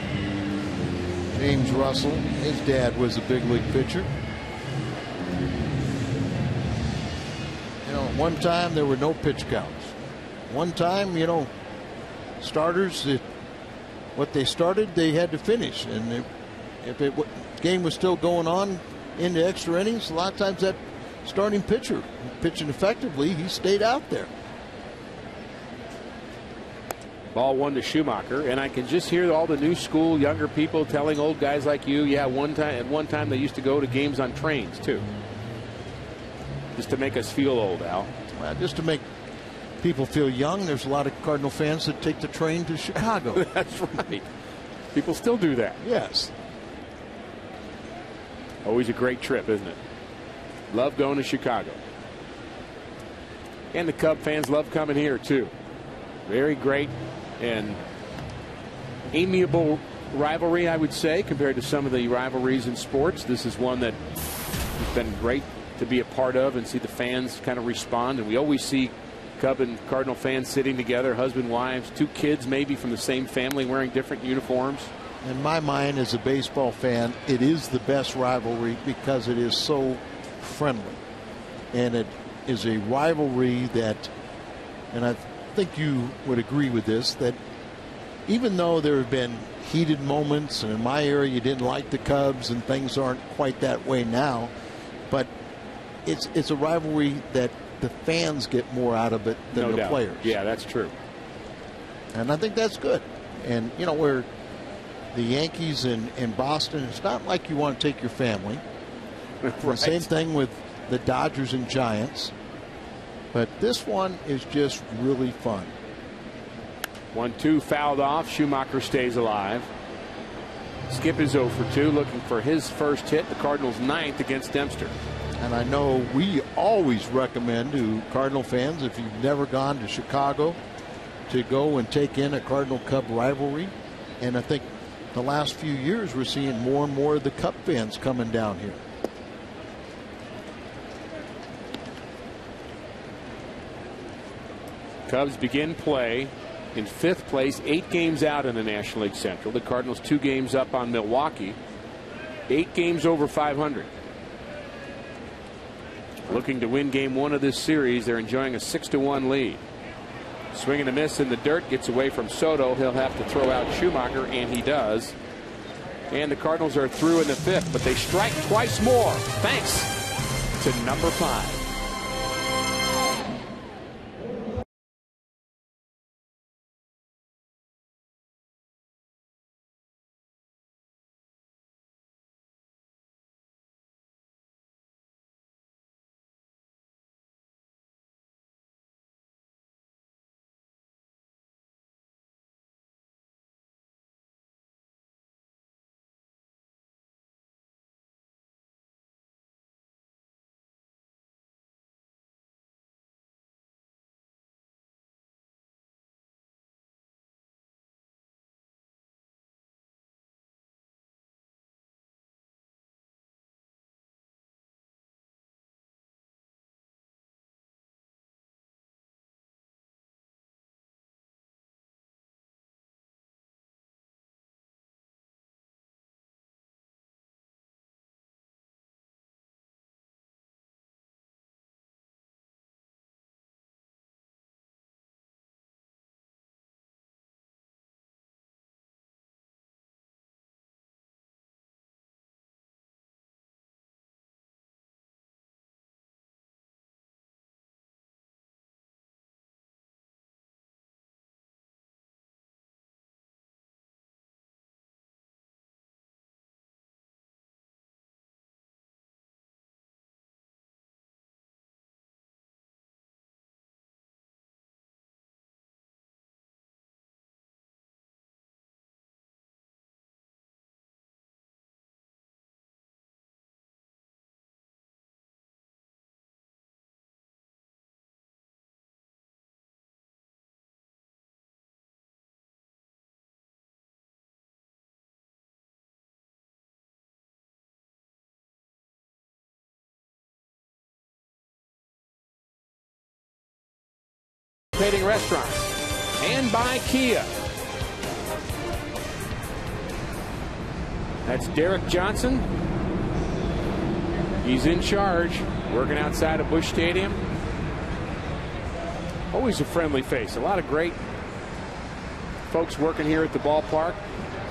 James Russell. His dad was a big league pitcher. One time there were no pitch counts. One time, starters, what they started, they had to finish. And if the game was still going on into extra innings, a lot of times that starting pitcher pitching effectively, he stayed out there. Ball 1 to Schumacher, and I can just hear all the new school younger people telling old guys like you, yeah, at one time they used to go to games on trains too. Just to make us feel old, Al. Well, just to make people feel young, there's a lot of Cardinal fans that take the train to Chicago. That's right. People still do that. Yes. Always a great trip, isn't it? Love going to Chicago. And the Cub fans love coming here too. Very great and amiable rivalry, I would say, compared to some of the rivalries in sports. This is one that has been great to be a part of and see the fans kind of respond. And we always see Cub and Cardinal fans sitting together, husband, wives, 2 kids maybe from the same family wearing different uniforms. In my mind, as a baseball fan, it is the best rivalry because it is so friendly. And it is a rivalry that, and I think you would agree with this, that even though there have been heated moments, and in my era you didn't like the Cubs and things aren't quite that way now, but it's a rivalry that the fans get more out of it than No the doubt. players. Yeah, that's true. And I think that's good. And where the Yankees in Boston, it's not like you want to take your family. Right. Same thing with the Dodgers and Giants. But this one is just really fun. 1-2 fouled off. Schumacher stays alive. Skip is 0 for 2, looking for his first hit, the Cardinals' 9th against Dempster. And I know we always recommend to Cardinal fans, if you've never gone to Chicago, to go and take in a Cardinal Cub rivalry. And I think the last few years we're seeing more and more of the Cub fans coming down here. Cubs begin play in 5th place, 8 games out in the National League Central. The Cardinals 2 games up on Milwaukee, 8 games over 500. Looking to win game 1 of this series. They're enjoying a 6-1 lead. Swing and a miss in the dirt, gets away from Soto. He'll have to throw out Schumacher, and he does. And the Cardinals are through in the 5th, but they strike twice more thanks to number 5. participating restaurants. And by Kia. That's Derek Johnson. He's in charge, working outside of Busch Stadium. Always a friendly face. A lot of great folks working here at the ballpark,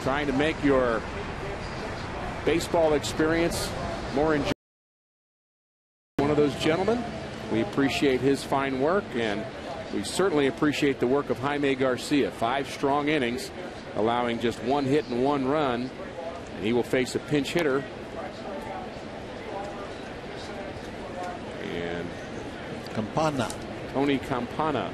trying to make your baseball experience more enjoyable. One of those gentlemen. We appreciate his fine work, and we certainly appreciate the work of Jaime Garcia. 5 strong innings, allowing just 1 hit and 1 run, and he will face a pinch hitter. And Tony Campana.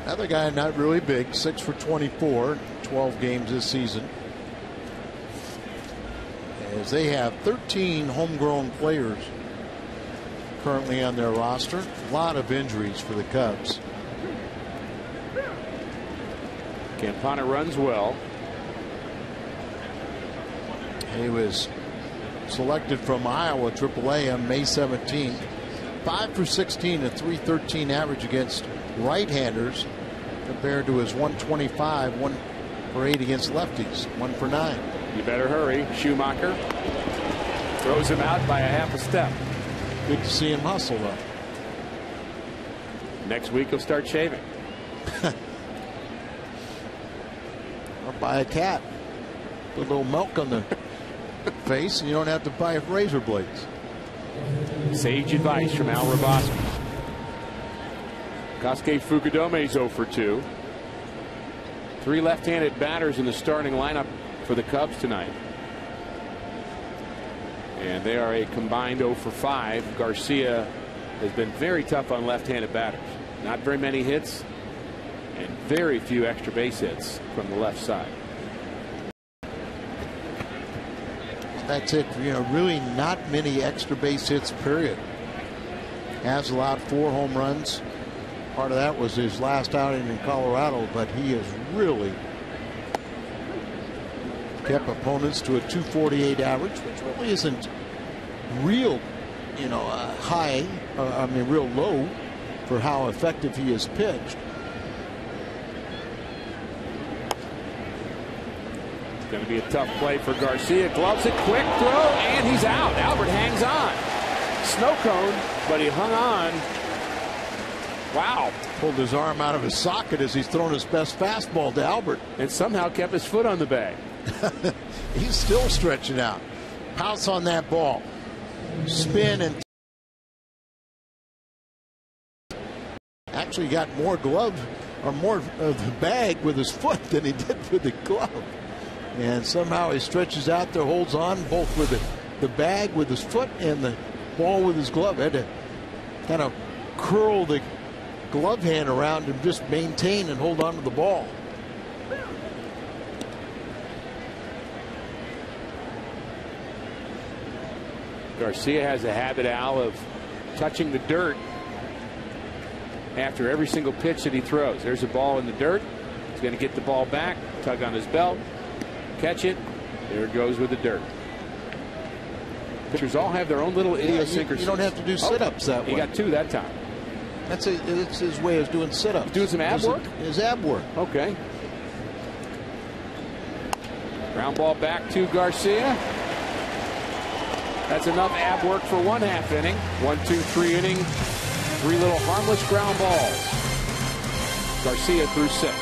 Another guy not really big, 6 for 24, 12 games this season. As they have 13 homegrown players currently on their roster. A lot of injuries for the Cubs. Campana runs well. He was selected from Iowa AAA on May 17th. 5 for 16, a .313 average against right-handers, compared to his 125, 1 for 8 against lefties, 1 for 9. You better hurry. Schumacher throws him out by a half a step. Good to see him hustle, though. Next week he'll start shaving. Or buy a cat. Put a little milk on the face, and you don't have to buy razor blades. Sage advice from Al Raboski. Kosuke Fukudome's 0 for 2. 3 left-handed batters in the starting lineup for the Cubs tonight. And they are a combined 0 for 5. Garcia has been very tough on left-handed batters. Not very many hits and very few extra base hits from the left side. That's it. You know, really not many extra base hits, period. Has allowed 4 home runs. Part of that was his last outing in Colorado, but he has really kept opponents to a .248 average, which really isn't real, you know, high. I mean, real low for how effective he has pitched. It's going to be a tough play for Garcia. Gloves it, quick throw, and he's out. Albert hangs on. Snow cone, but he hung on. Wow. Pulled his arm out of his socket as he's thrown his best fastball to Albert. And somehow kept his foot on the bag. He's still stretching out. Pounce on that ball. Spin and actually got more glove or more of the bag with his foot than he did with the glove. And somehow he stretches out there, holds on both with the bag with his foot and the ball with his glove. Had to kind of curl the glove hand around and just maintain and hold on to the ball. Garcia has a habit, Al, of touching the dirt after every single pitch that he throws. There's a ball in the dirt. He's going to get the ball back, tug on his belt, catch it. There it goes with the dirt. Pitchers all have their own little idiosyncrasies. You don't have to do sit-ups that way. He got 2 that time. That's his way of doing sit-ups. Doing some ab work? His ab work. Okay. Ground ball back to Garcia. That's enough ab work for 1/2 inning. 1, 2, 3 inning. 3 little harmless ground balls. Garcia threw 6.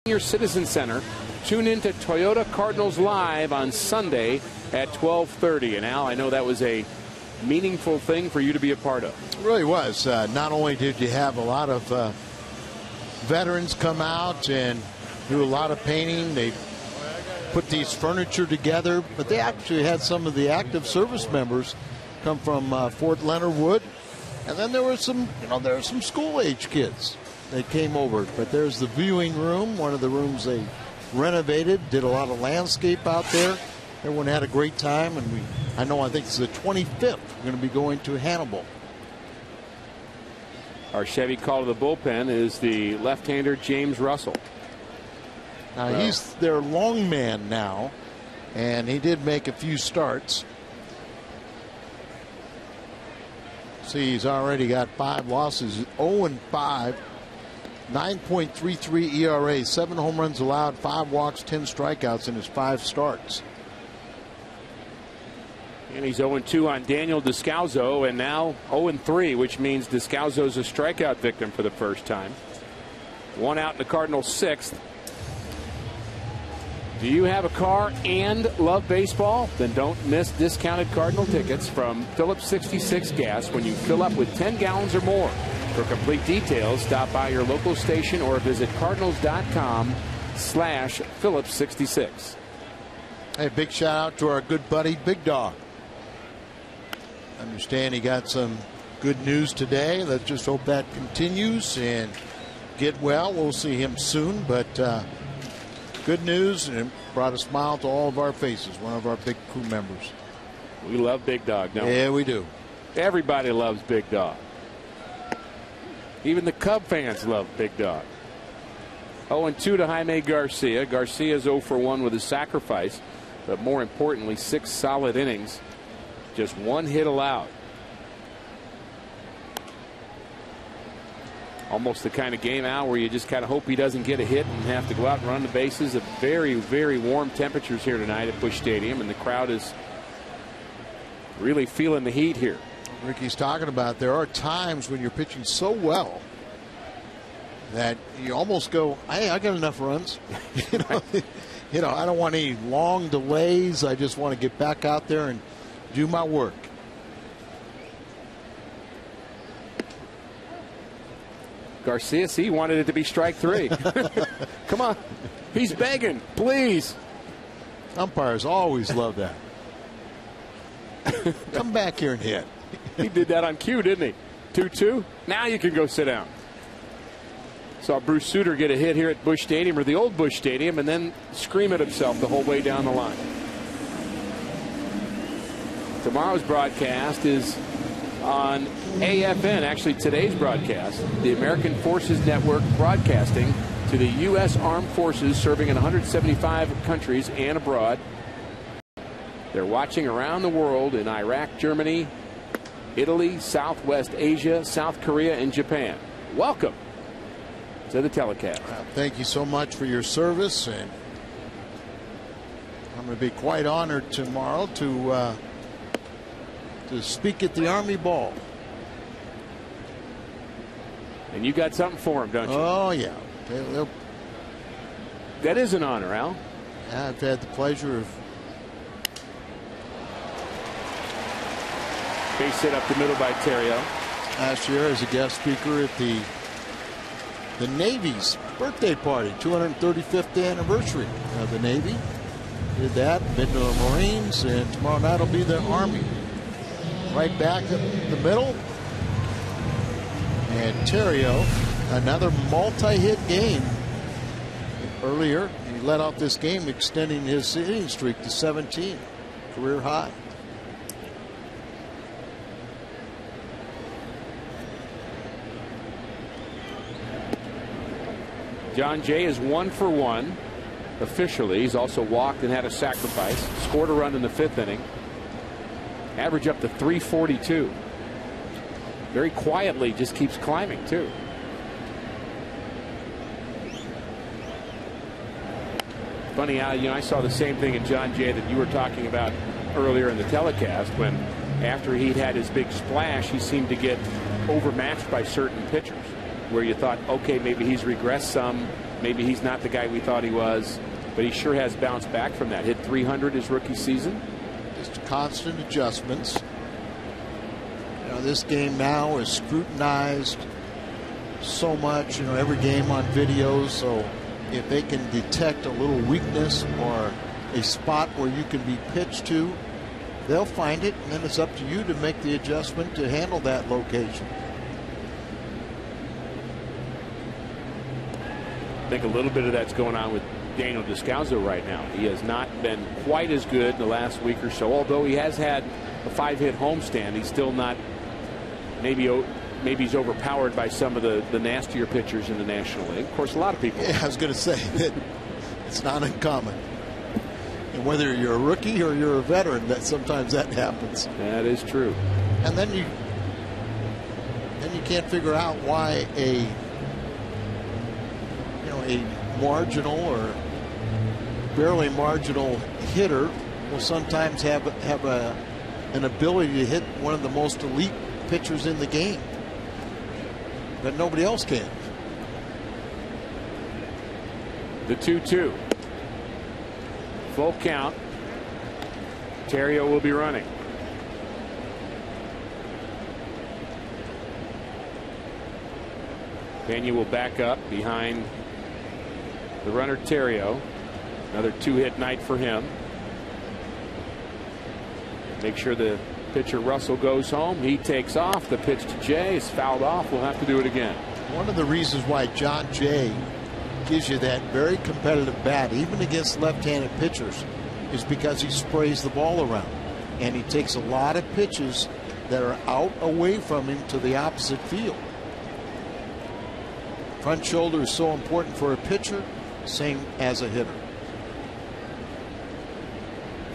Senior Citizen Center. Tune in to Toyota Cardinals Live on Sunday at 12:30. And Al, I know that was a meaningful thing for you to be a part of. It really was. Not only did you have a lot of veterans come out and do a lot of painting, they put these furniture together, but they actually had some of the active service members come from Fort Leonard Wood, and then there were some school-age kids that came over. But there's the viewing room, one of the rooms they renovated, did a lot of landscape out there. Everyone had a great time, and I think it's the 25th. We're going to be going to Hannibal. Our Chevy call to the bullpen is the left-hander James Russell. Now he's their long man now, and he did make a few starts. See, he's already got 5 losses, 0-5, 9.33 ERA, 7 home runs allowed, 5 walks, 10 strikeouts in his 5 starts. And he's 0-2 on Daniel Descalzo, and now 0-3, which means Descalzo's a strikeout victim for the first time. 1 out in the Cardinals' 6th. Do you have a car and love baseball? Then don't miss discounted Cardinal tickets from Phillips 66 Gas when you fill up with 10 gallons or more. For complete details, stop by your local station or visit cardinals.com/Phillips66. Hey, big shout out to our good buddy Big Dog. Understand he got some good news today. Let's just hope that continues and get well. We'll see him soon, but good news, and it brought a smile to all of our faces. One of our big crew members. We love Big Dog, don't we? Yeah, we do. Everybody loves Big Dog. Even the Cub fans love Big Dog. 0-2 to Jaime Garcia. Garcia's 0-for-1 with his sacrifice, but more importantly, 6 solid innings. Just 1 hit allowed. Almost the kind of game out where you just kind of hope he doesn't get a hit and have to go out and run the bases. Very, very warm temperatures here tonight at Busch Stadium, and the crowd is really feeling the heat here. Ricky's talking about there are times when you're pitching so well that you almost go, hey, I got enough runs. I don't want any long delays. I just want to get back out there and do my work. Garcia, see, wanted it to be strike 3. Come on. He's begging. Please. Umpires always love that. Come back here and hit. He did that on cue, didn't he? 2-2. Now you can go sit down. Saw Bruce Sutter get a hit here at Busch Stadium, or the old Busch Stadium, and then scream at himself the whole way down the line. Tomorrow's broadcast is on AFN. Actually, today's broadcast, the American Forces Network, broadcasting to the U.S. Armed Forces serving in 175 countries and abroad. They're watching around the world in Iraq, Germany, Italy, Southwest Asia, South Korea, and Japan. Welcome to the telecast. Thank you so much for your service, and I'm going to be quite honored tomorrow to speak at the Army Ball. And you got something for him, don't you? Oh, yeah. That is an honor, Al. I've had the pleasure of. Base hit up the middle by Terrio. Last year as a guest speaker at the Navy's birthday party, 235th anniversary of the Navy. Did that, been to the Marines, and tomorrow night will be the Army. Right back up the middle. And Terrio, another multi-hit game. Earlier, he led off this game, extending his hitting streak to 17, career high. John Jay is 1-for-1 officially. He's also walked and had a sacrifice. Scored a run in the 5th inning. Average up to 342. Very quietly just keeps climbing too. Funny how, I saw the same thing in John Jay that you were talking about earlier in the telecast, when after he'd had his big splash, he seemed to get overmatched by certain pitchers. where you thought, okay, maybe he's regressed some, maybe he's not the guy we thought he was, but he sure has bounced back from that. Hit 300 his rookie season. Just constant adjustments. You know, this game now is scrutinized so much, you know, every game on videos, so if they can detect a little weakness or a spot where you can be pitched to, they'll find it, and then it's up to you to make the adjustment to handle that location. I think a little bit of that's going on with Daniel Descalzo right now. He has not been quite as good in the last week or so, although he has had a 5-hit homestand. He's still not, maybe he's overpowered by some of the nastier pitchers in the National League. Of course, a lot of people. Yeah, I was going to say that it's not uncommon. And whether you're a rookie or you're a veteran, that sometimes that happens. That is true. And then you can't figure out why a marginal or barely marginal hitter will sometimes have an ability to hit one of the most elite pitchers in the game, but nobody else can. The 2-2. Full count. Terrio will be running. Pena will back up behind the runner Terrio. Another 2-hit night for him. Make sure the pitcher Russell goes home. He takes off. The pitch to Jay is fouled off. We'll have to do it again. One of the reasons why John Jay gives you that very competitive bat, even against left-handed pitchers, is because he sprays the ball around. And he takes a lot of pitches that are out away from him to the opposite field. Front shoulder is so important for a pitcher, same as a hitter.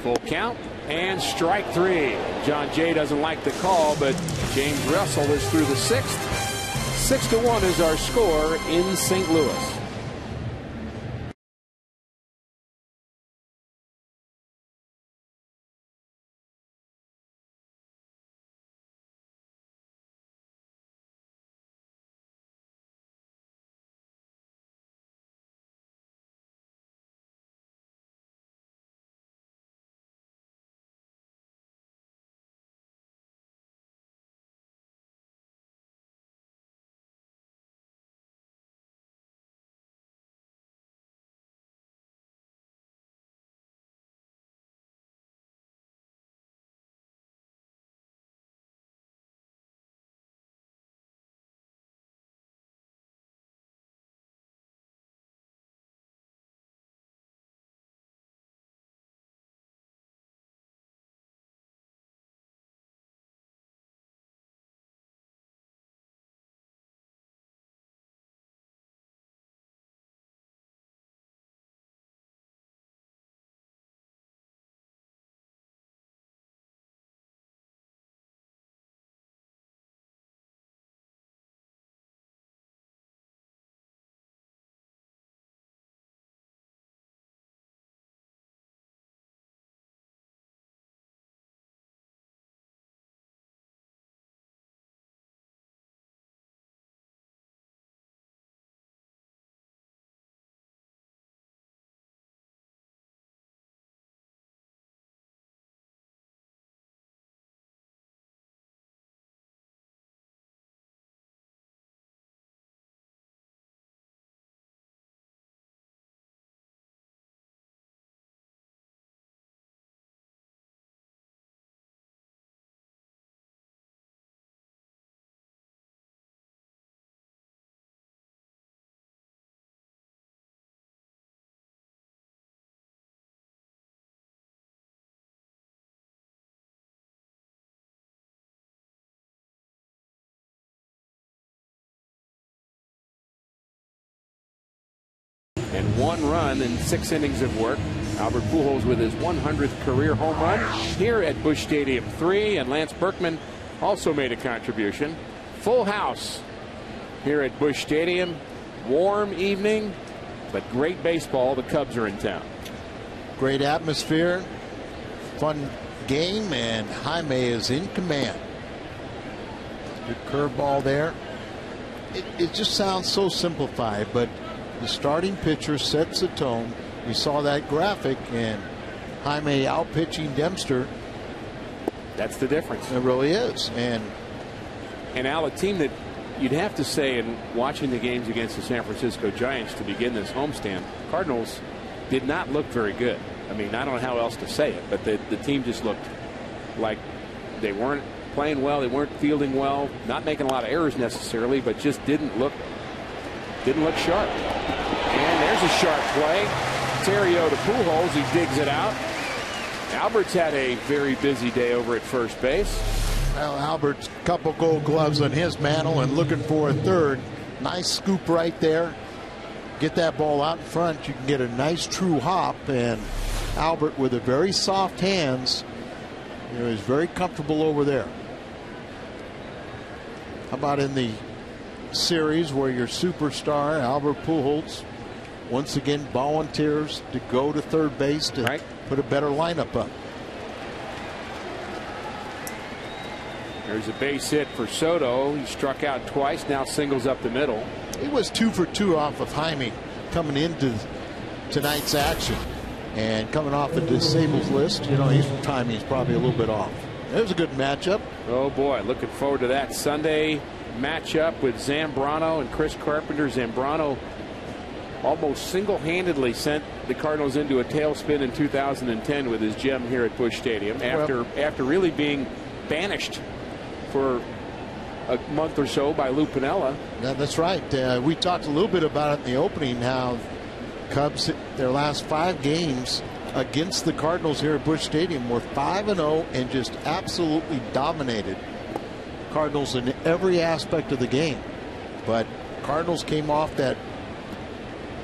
Full count and strike 3. John Jay doesn't like the call, but James Russell is through the 6th. 6-1 is our score in St. Louis. And 1 run in 6 innings of work. Albert Pujols with his 100th career home run here at Busch Stadium 3, and Lance Berkman also made a contribution. Full house here at Busch Stadium. Warm evening, but great baseball. The Cubs are in town. Great atmosphere, fun game, and Jaime is in command. Good curveball there. it just sounds so simplified, but the starting pitcher sets the tone. You saw that graphic, and Jaime out-pitching Dempster. That's the difference. It really is. And Al, a team that you'd have to say, in watching the games against the San Francisco Giants to begin this homestand, Cardinals did not look very good. I mean, I don't know how else to say it, but the team just looked like they weren't playing well, they weren't fielding well, not making a lot of errors necessarily, but just didn't look sharp. And there's a sharp play. Terrio to Pujols, he digs it out. Albert's had a very busy day over at first base. Well, Albert's couple gold gloves on his mantle and looking for a third. Nice scoop right there. Get that ball out in front. You can get a nice true hop, and Albert with a very soft hands, is very comfortable over there. How about in the series where your superstar Albert Pujols once again volunteers to go to third base to put a better lineup up? There's a base hit for Soto. He struck out twice, now singles up the middle. He was 2 for 2 off of Jaime coming into tonight's action, and coming off the disabled list, his timing is probably a little bit off. It was a good matchup. Oh boy, looking forward to that Sunday matchup with Zambrano and Chris Carpenter. Zambrano almost single-handedly sent the Cardinals into a tailspin in 2010 with his gem here at Busch Stadium after really being banished for a month or so by Lou Piniella. Yeah, that's right. We talked a little bit about it in the opening, how Cubs, their last 5 games against the Cardinals here at Busch Stadium, were 5-0 and just absolutely dominated Cardinals in every aspect of the game. But Cardinals came off that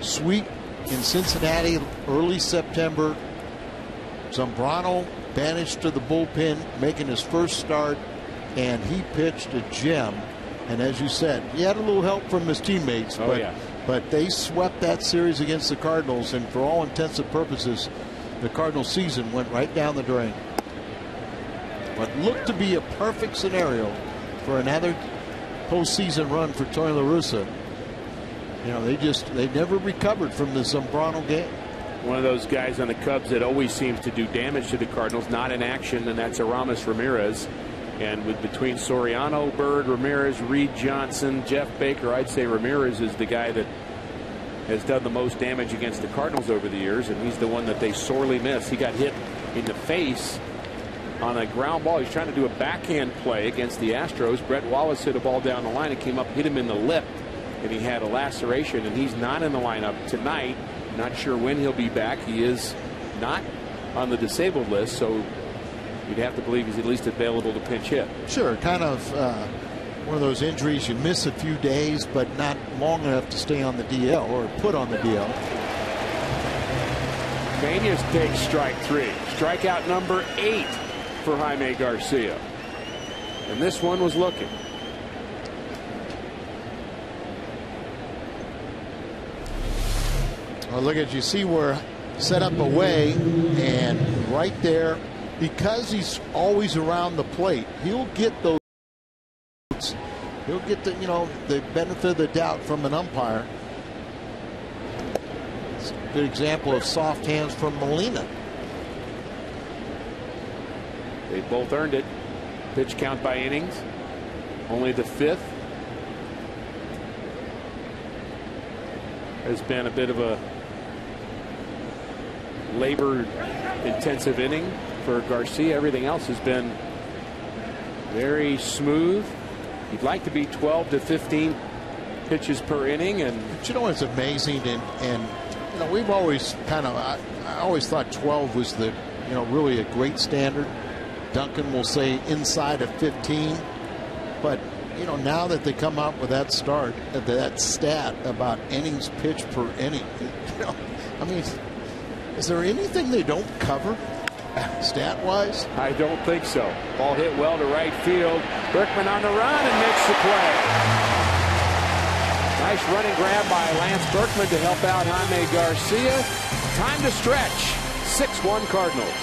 sweep in Cincinnati early September. Zambrano banished to the bullpen, making his first start, and he pitched a gem. And as you said, he had a little help from his teammates, but they swept that series against the Cardinals, and for all intents and purposes, the Cardinals season went right down the drain. What looked to be a perfect scenario for another postseason run for Tony La Russa. They never recovered from the Zambrano game. One of those guys on the Cubs that always seems to do damage to the Cardinals, not in action, and that's Aramis Ramirez. And between Soriano, Bird, Ramirez, Reed Johnson, Jeff Baker, I'd say Ramirez is the guy that has done the most damage against the Cardinals over the years, and he's the one that they sorely miss. He got hit in the face on a ground ball. He's trying to do a backhand play against the Astros. Brett Wallace hit a ball down the line and came up, hit him in the lip, and he had a laceration, and he's not in the lineup tonight. Not sure when he'll be back. He is not on the disabled list, so you'd have to believe he's at least available to pinch hit. Sure, kind of one of those injuries you miss a few days, but not long enough to stay on the DL or put on the DL. Peña takes strike 3. Strikeout number 8 for Jaime Garcia. And this one was looking. Well, look at you see where set up away, and right there, because he's always around the plate, he'll get those. He'll get the benefit of the doubt from an umpire. It's a good example of soft hands from Molina. They both earned it. Pitch count by innings. Only the 5th has been a bit of a labor-intensive inning for Garcia. Everything else has been very smooth. You'd like to be 12 to 15 pitches per inning, and what's amazing, and we've always I always thought 12 was the really a great standard. Duncan will say inside of 15, but now that they come out with that that stat about innings pitched per inning, I mean, is there anything they don't cover stat-wise? I don't think so. Ball hit well to right field. Berkman on the run and makes the play. Nice running grab by Lance Berkman to help out Jaime Garcia. Time to stretch. 6-1 Cardinals.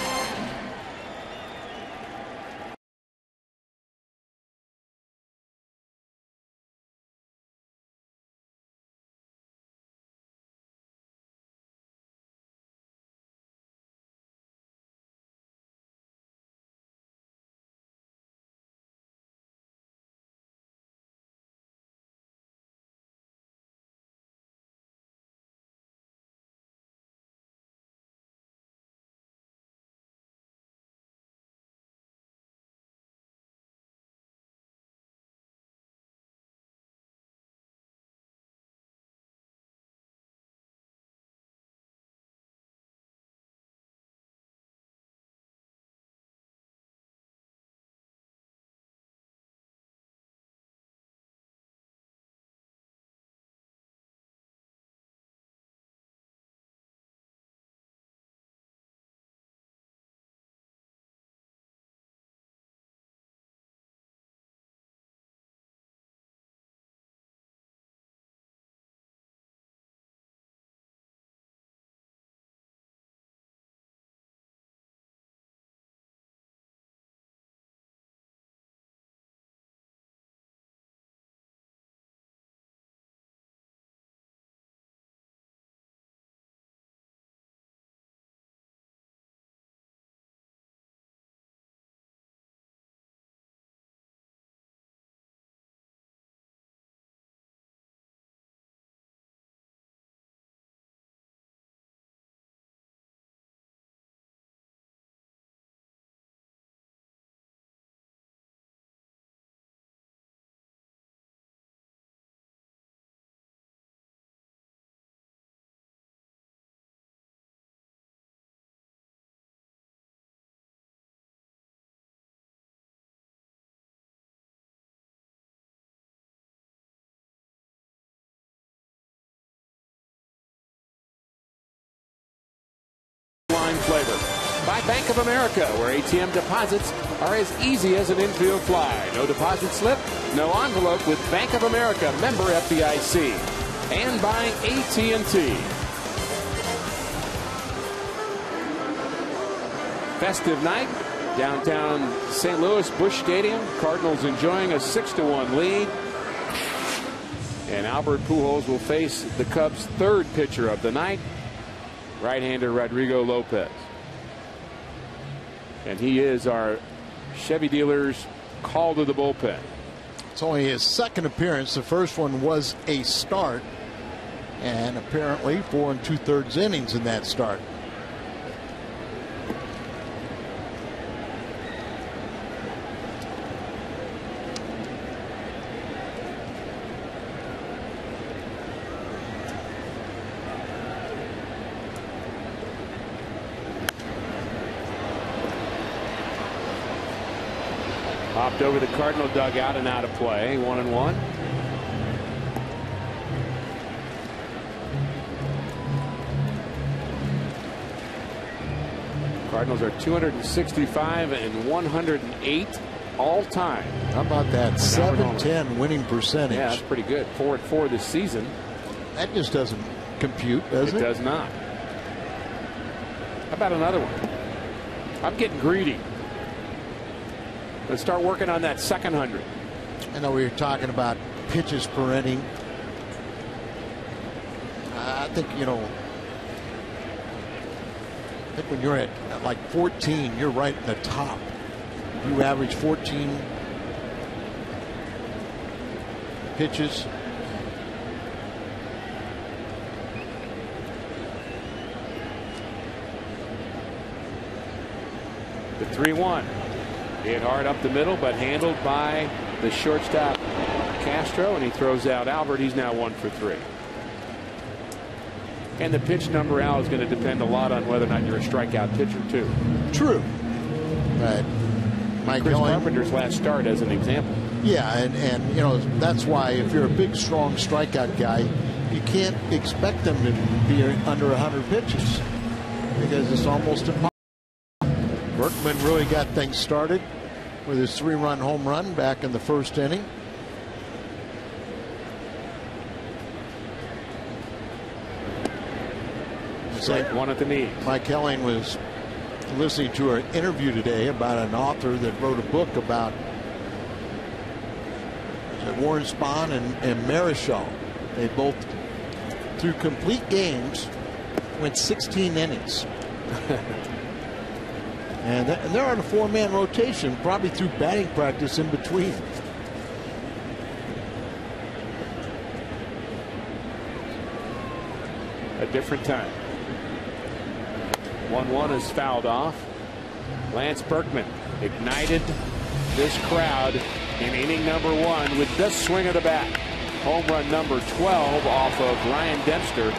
Bank of America, where ATM deposits are as easy as an infield fly. No deposit slip, no envelope with Bank of America, member FDIC. And by AT&T. Festive night, downtown St. Louis, Busch Stadium. Cardinals enjoying a 6-1 lead. And Albert Pujols will face the Cubs' third pitcher of the night, right-hander Rodrigo Lopez. And he is our Chevy dealer's call to the bullpen. It's only his second appearance. The first one was a start, and apparently 4 2/3 innings in that start. Popped over the Cardinal dugout and out of play. 1-1. Cardinals are 265 and 108 all time. How about that 710 winning percentage? Yeah, that's pretty good. 4-4 this season. That just doesn't compute, does it? It does not. How about another one? I'm getting greedy. Let's start working on that second 100. I know we were talking about pitches per inning. I think, you know, I think when you're at like 14, you're right in the top. You average 14 pitches. The 3-1. Hit hard up the middle, but handled by the shortstop Castro, and he throws out Albert. He's now 1 for 3. And the pitch number, Al, is going to depend a lot on whether or not you're a strikeout pitcher, too. True. But Mike Chris Carpenter's last start as an example. Yeah, and you know, that's why if you're a big, strong strikeout guy, you can't expect them to be under 100 pitches because it's almost impossible. Berkman really got things started with his 3-run home run back in the first inning. Strike one at the knees. Mike Helling was listening to an interview today about an author that wrote a book about Warren Spahn and Marichal. They both, through complete games, went 16 innings. And they're on a 4-man rotation, probably through batting practice in between. A different time. 1-1 is fouled off. Lance Berkman ignited this crowd in inning number 1 with the swing of the bat. Home run number 12 off of Ryan Dempster.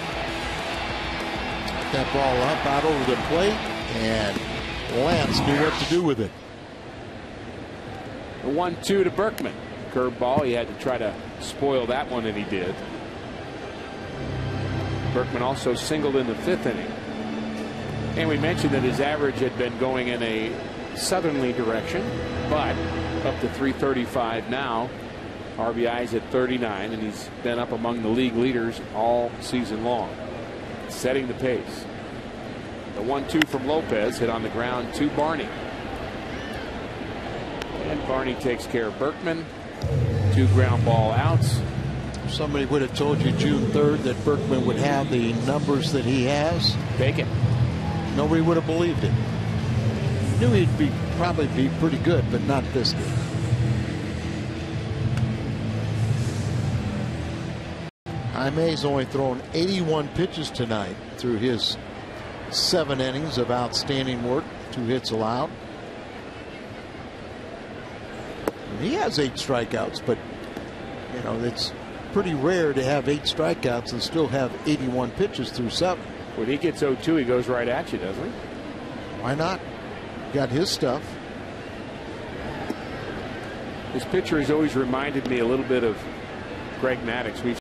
That ball up out over the plate, and Lance knew what to do with it. The 1-2 to Berkman. Curveball. He had to try to spoil that one, and he did. Berkman also singled in the 5th inning. And we mentioned that his average had been going in a southerly direction, but up to 335 now. RBIs at 39, and he's been up among the league leaders all season long, setting the pace. The 1-2 from Lopez hit on the ground to Barney. And Barney takes care of Berkman. 2 ground ball outs. Somebody would have told you June 3rd that Berkman would have the numbers that he has. Take it. Nobody would have believed it. Knew he'd probably be pretty good, but not this good. Jaime's only thrown 81 pitches tonight through his 7 innings of outstanding work, 2 hits allowed. And he has 8 strikeouts, but you know, it's pretty rare to have 8 strikeouts and still have 81 pitches through 7. When he gets 0-2, he goes right at you, doesn't he? Why not? Got his stuff. This pitcher has always reminded me a little bit of Greg Maddux. We've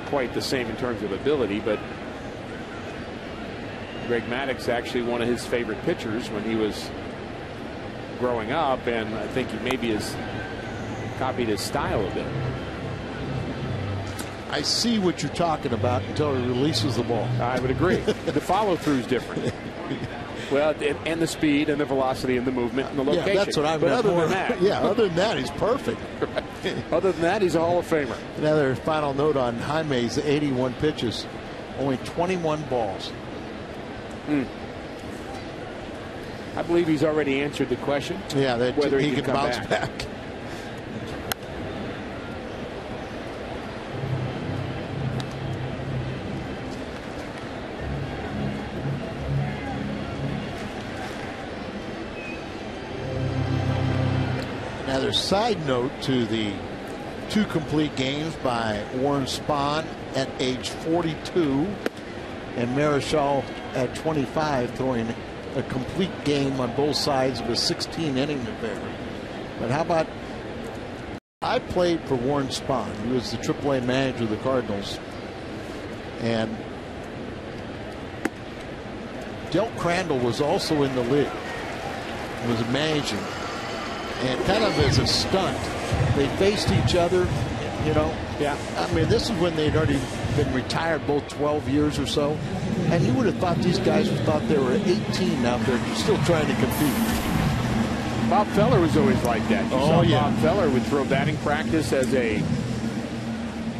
quite the same in terms of ability, but Greg Maddux actually one of his favorite pitchers when he was growing up, and I think he maybe has copied his style a bit. I see what you're talking about until he releases the ball. I would agree. The follow-through is different. Well, and the speed and the velocity and the movement and the location. Yeah, that's what I meant. But other more. than that, yeah, other than that, he's perfect. Right. Other than that, he's a Hall of Famer. Another final note on Jaime's 81 pitches, only 21 balls. I believe he's already answered the question. Yeah, that whether he can can bounce back. Another side note to the 2 complete games by Warren Spahn at age 42 and Marichal at 25, throwing a complete game on both sides of a 16-inning affair. But how about, I played for Warren Spahn. He was the AAA manager of the Cardinals. And Del Crandall was also in the league. He was managing. And kind of as a stunt, they faced each other, you know. Yeah. I mean, this is when they'd already been retired both 12 years or so. And you would have thought these guys thought they were 18 out there still trying to compete. Bob Feller was always like that. You saw yeah. Bob Feller would throw batting practice as a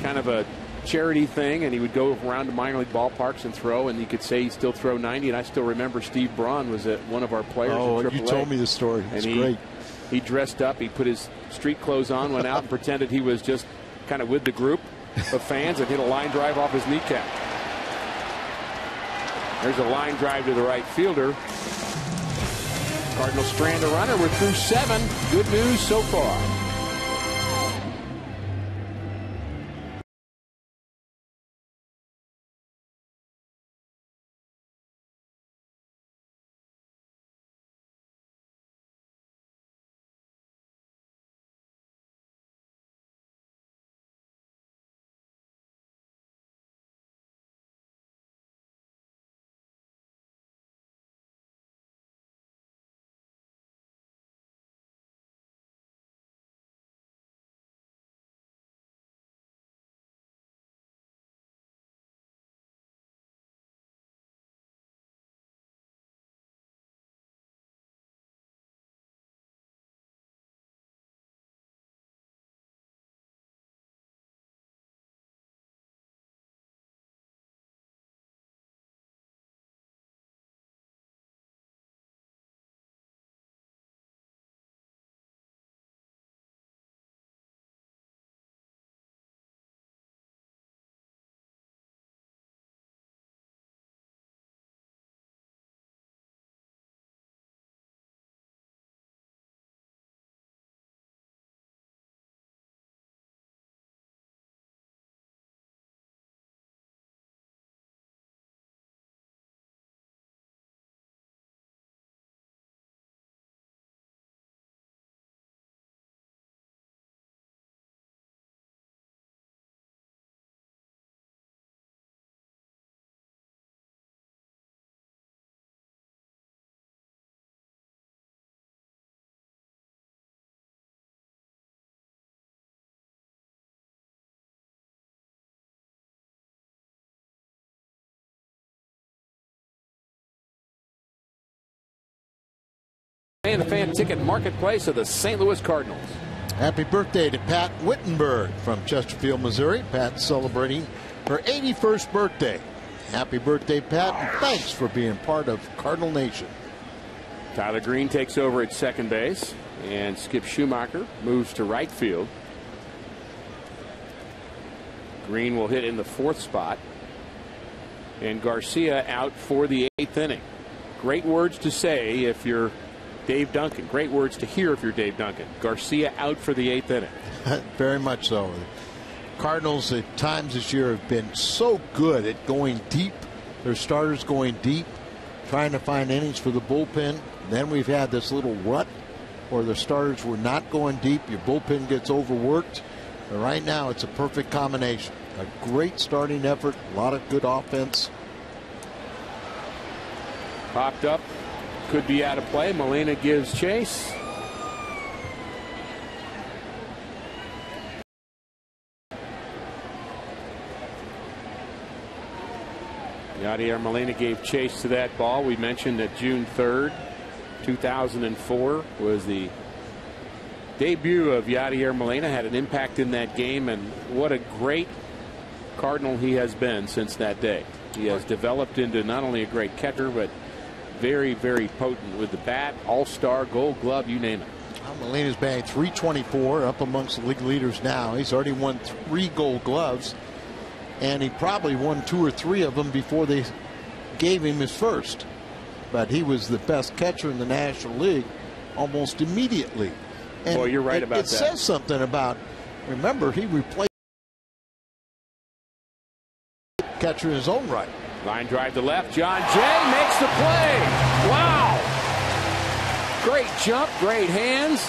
kind of a charity thing, and he would go around to minor league ballparks and throw, and you could say he'd still throw 90. And I still remember Steve Braun was one of our players in AAA. You told me the story. It's great. He dressed up, he put his street clothes on, went out and pretended he was just kind of with the group of fans and hit a line drive off his kneecap. There's a line drive to the right fielder. Cardinals strand a runner. We're through 7. Good news so far. And the fan ticket marketplace of the St. Louis Cardinals. Happy birthday to Pat Wittenberg from Chesterfield, Missouri. Pat's celebrating her 81st birthday. Happy birthday, Pat, and thanks for being part of Cardinal Nation. Tyler Green takes over at second base, and Skip Schumacher moves to right field. Green will hit in the 4th spot, and Garcia out for the 8th inning. Great words to say if you're Dave Duncan. Great words to hear if you're Dave Duncan. Garcia out for the 8th inning. Very much so. Cardinals at times this year have been so good at going deep. Their starters going deep, trying to find innings for the bullpen. Then we've had this little rut where the starters were not going deep. Your bullpen gets overworked. But right now it's a perfect combination. A great starting effort, a lot of good offense. Popped up. Could be out of play. Molina gives chase. Yadier Molina gave chase to that ball. We mentioned that June 3rd, 2004 was the debut of Yadier Molina. Had an impact in that game, and what a great Cardinal he has been since that day. He has developed into not only a great catcher, but very, very potent with the bat, all-star, gold glove, you name it. Well, Molina's batting .324, up amongst the league leaders now. He's already won 3 gold gloves, and he probably won 2 or 3 of them before they gave him his first. But he was the best catcher in the National League almost immediately. And boy, you're right about that. It says something about, remember, he replaced catcher in his own right. Line drive to left. John Jay makes the play. Wow. Great jump, great hands.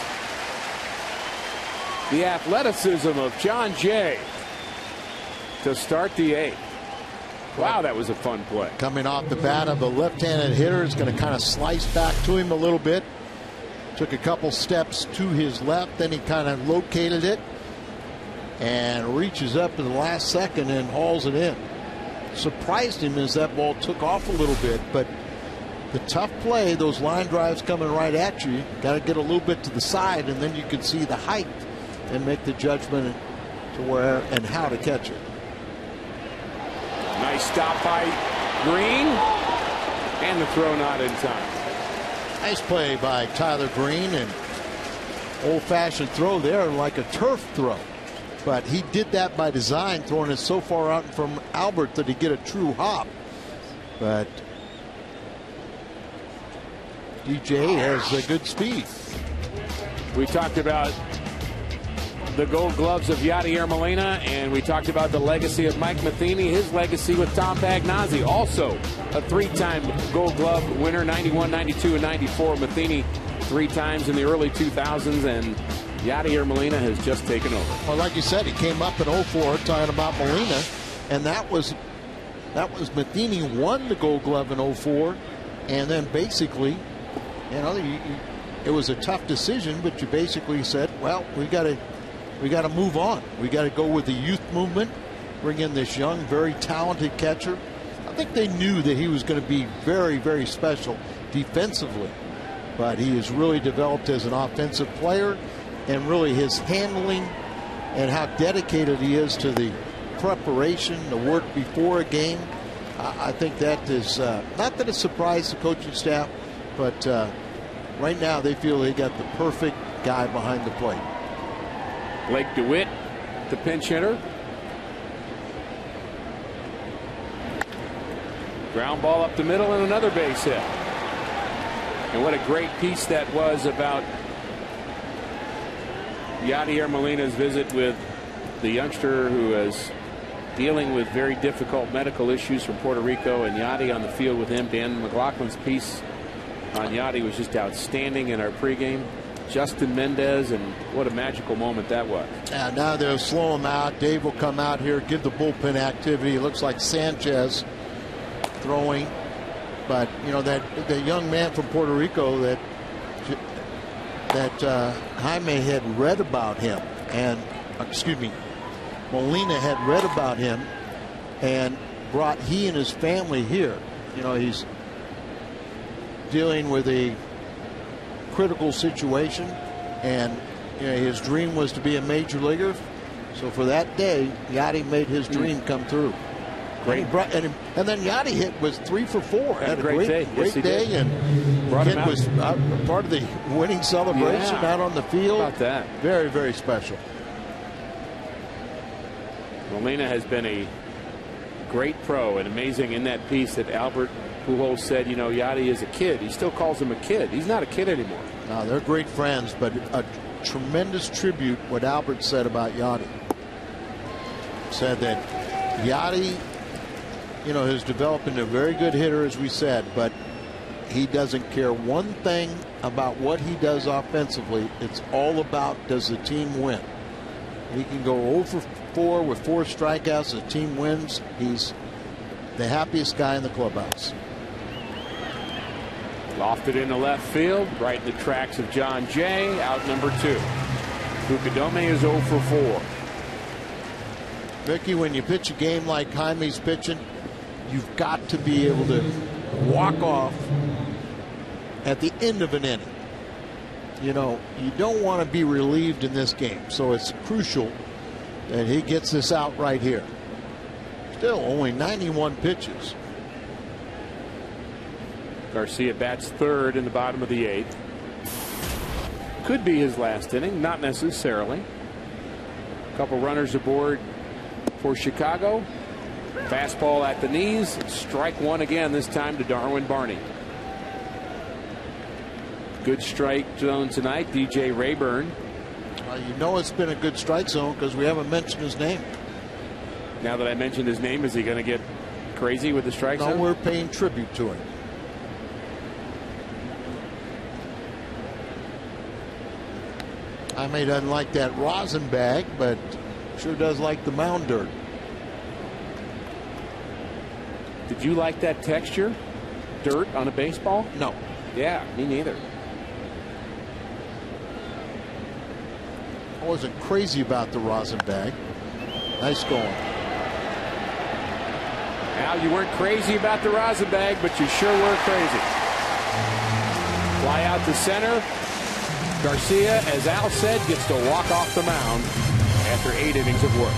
The athleticism of John Jay to start the 8th. Wow, that was a fun play. Coming off the bat of the left-handed hitter, is going to kind of slice back to him a little bit. Took a couple steps to his left, then he kind of located it and reaches up in the last second and hauls it in. Surprised him as that ball took off a little bit, but the tough play, those line drives coming right at you, got to get a little bit to the side, and then you can see the height and make the judgment to where and how to catch it. Nice stop by Green, and the throw not in time. Nice play by Tyler Green, and old-fashioned throw there like a turf throw. But he did that by design, throwing it so far out from Albert that he get a true hop. But DJ has a good speed. We talked about the gold gloves of Yadier Molina, and we talked about the legacy of Mike Matheny, his legacy with Tom Pagnozzi, also a 3-time gold glove winner, 91, 92, and 94. Matheny 3 times in the early 2000s, and Yadier Molina has just taken over. Well, like you said, he came up in 04 talking about Molina, and that was Matheny won the gold glove in 04, and then basically, you know, it was a tough decision, but you basically said, well, we got to move on. We got to go with the youth movement, bring in this young, very talented catcher. I think they knew that he was going to be very, very special defensively, but he has really developed as an offensive player, and really his handling and how dedicated he is to the preparation, the work before a game. I think that is not that it surprised the coaching staff, but right now they feel they got the perfect guy behind the plate. Blake DeWitt, the pinch hitter. Ground ball up the middle and another base hit. And what a great piece that was about Yadier Molina's visit with the youngster who is dealing with very difficult medical issues from Puerto Rico, and Yadi on the field with him. Dan McLaughlin's piece on Yadi was just outstanding in our pregame. Justin Mendez, and what a magical moment that was. Yeah, now they'll slow him out. Dave will come out here, give the bullpen activity. It looks like Sanchez throwing, but you know that young man from Puerto Rico that Jaime had read about him, and Molina had read about him and brought he and his family here. You know, he's dealing with a critical situation, and you know, his dream was to be a major leaguer. So for that day, Yadi made his dream come through. Great. And then Yadi hit was 3 for 4. Had a great day, and Kid was part of the winning celebration out on the field. How about that? Very, very special. Molina has been a great pro, and amazing in that piece that Albert Pujols said, you know, Yadi is a kid. He still calls him a kid. He's not a kid anymore. No, they're great friends, but a tremendous tribute what Albert said about Yadi. Said that Yadi, you know, has developed into a very good hitter, as we said, but he doesn't care one thing about what he does offensively. It's all about, does the team win? He can go 0 for 4 with 4 strikeouts. The team wins. He's the happiest guy in the clubhouse. Lofted into left field, right in the tracks of John Jay. Out number 2. Fukudome is 0 for 4. Mickey, when you pitch a game like Jaime's pitching, you've got to be able to walk off at the end of an inning. You know, you don't want to be relieved in this game, so it's crucial that he gets this out right here. Still only 91 pitches. Garcia bats 3rd in the bottom of the 8th. Could be his last inning, not necessarily. A couple runners aboard for Chicago. Fastball at the knees. Strike 1 again, this time to Darwin Barney. Good strike zone tonight, DJ Rayburn. You know it's been a good strike zone because we haven't mentioned his name. Now that I mentioned his name, is he going to get crazy with the strike zone? No, we're paying tribute to him. Jaime doesn't like that rosin bag, but sure does like the mound dirt. Did you like that texture? Dirt on a baseball? No. Yeah, me neither. I wasn't crazy about the rosin bag. Nice going. Al, you weren't crazy about the rosin bag, but you sure were crazy. Fly out to center. Garcia, as Al said, gets to walk off the mound after 8 innings of work.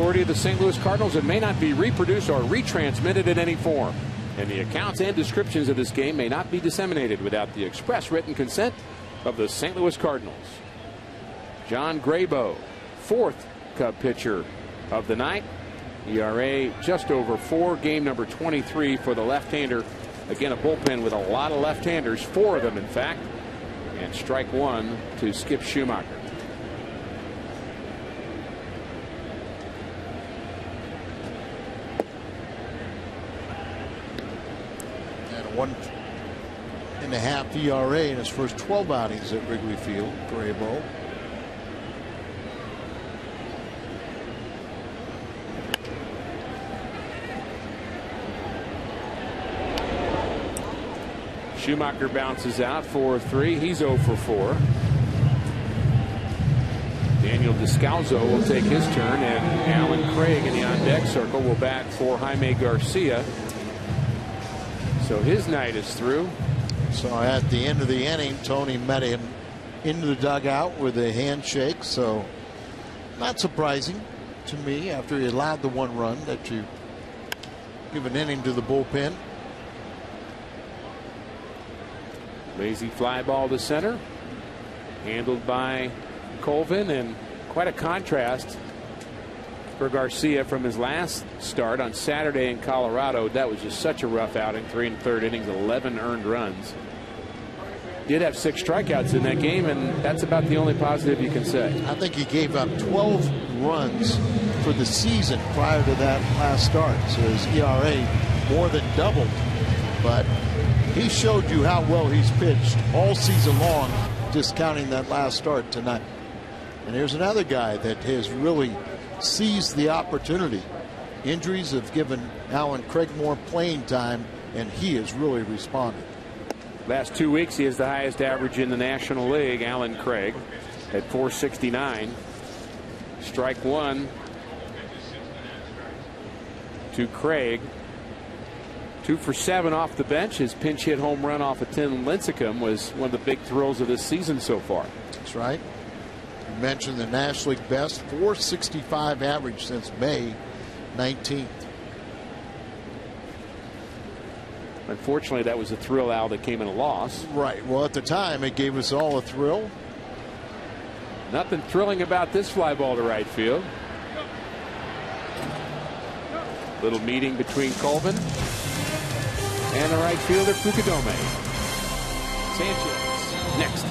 Of the St. Louis Cardinals, it may not be reproduced or retransmitted in any form, and the accounts and descriptions of this game may not be disseminated without the express written consent of the St. Louis Cardinals. John Graybo, 4th Cub pitcher of the night. ERA just over 4. Game number 23 for the left-hander. Again, a bullpen with a lot of left-handers, 4 of them in fact, and strike 1 to Skip Schumacher. And 1.5 ERA in his first 12 outings at Wrigley Field, Graybo. Schumacher bounces out 4-3. He's 0 for 4. Daniel Descalzo will take his turn, and Alan Craig in the on-deck circle will bat for Jaime Garcia. So his night is through. So at the end of the inning, Tony met him into the dugout with a handshake. So not surprising to me after he allowed the 1 run that you give an inning to the bullpen. Lazy fly ball to center, handled by Colvin, and quite a contrast for Garcia from his last start on Saturday in Colorado. That was just such a rough outing. 3 1/3 innings, 11 earned runs. Did have 6 strikeouts in that game, and that's about the only positive you can say. I think he gave up 12 runs for the season prior to that last start, so his ERA more than doubled. But he showed you how well he's pitched all season long, discounting that last start tonight. And here's another guy that has really seized the opportunity. Injuries have given Alan Craig more playing time, and he has really responded. Last 2 weeks, he has the highest average in the National League, Alan Craig, at .469. Strike 1 to Craig. 2 for 7 off the bench. His pinch hit home run off of Tim Lincecum was one of the big thrills of this season so far. That's right. You mentioned the National League best, .465 average since May 19th. Unfortunately, that was a thrill, Al, that came in a loss. Right. Well, at the time, it gave us all a thrill. Nothing thrilling about this fly ball to right field. Little meeting between Colvin and the right fielder, Fukudome. Sanchez next.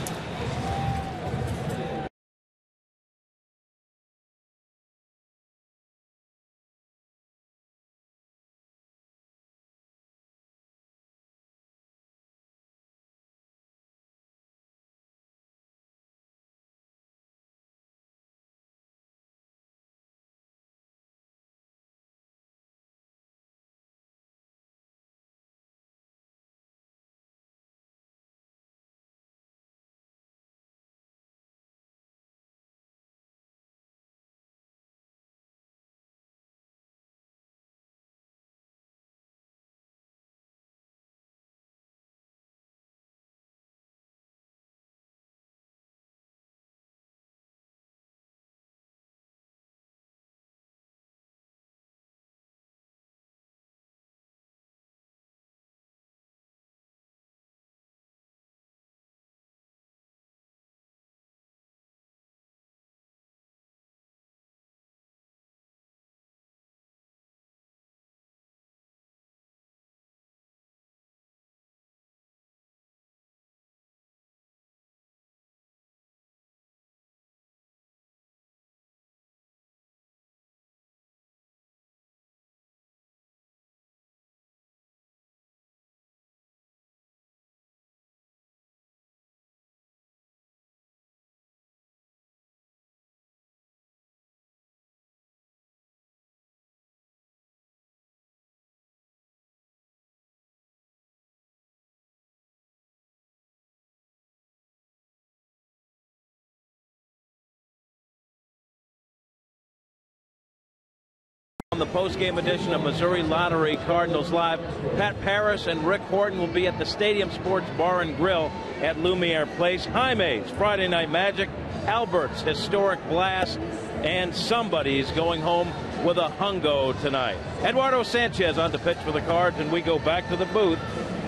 On the post-game edition of Missouri Lottery Cardinals Live, Pat Paris and Rick Horton will be at the Stadium Sports Bar and Grill at Lumiere Place. Jaime's Friday Night Magic, Albert's Historic Blast, and somebody's going home with a hungo tonight. Eduardo Sanchez on to pitch for the Cards, and we go back to the booth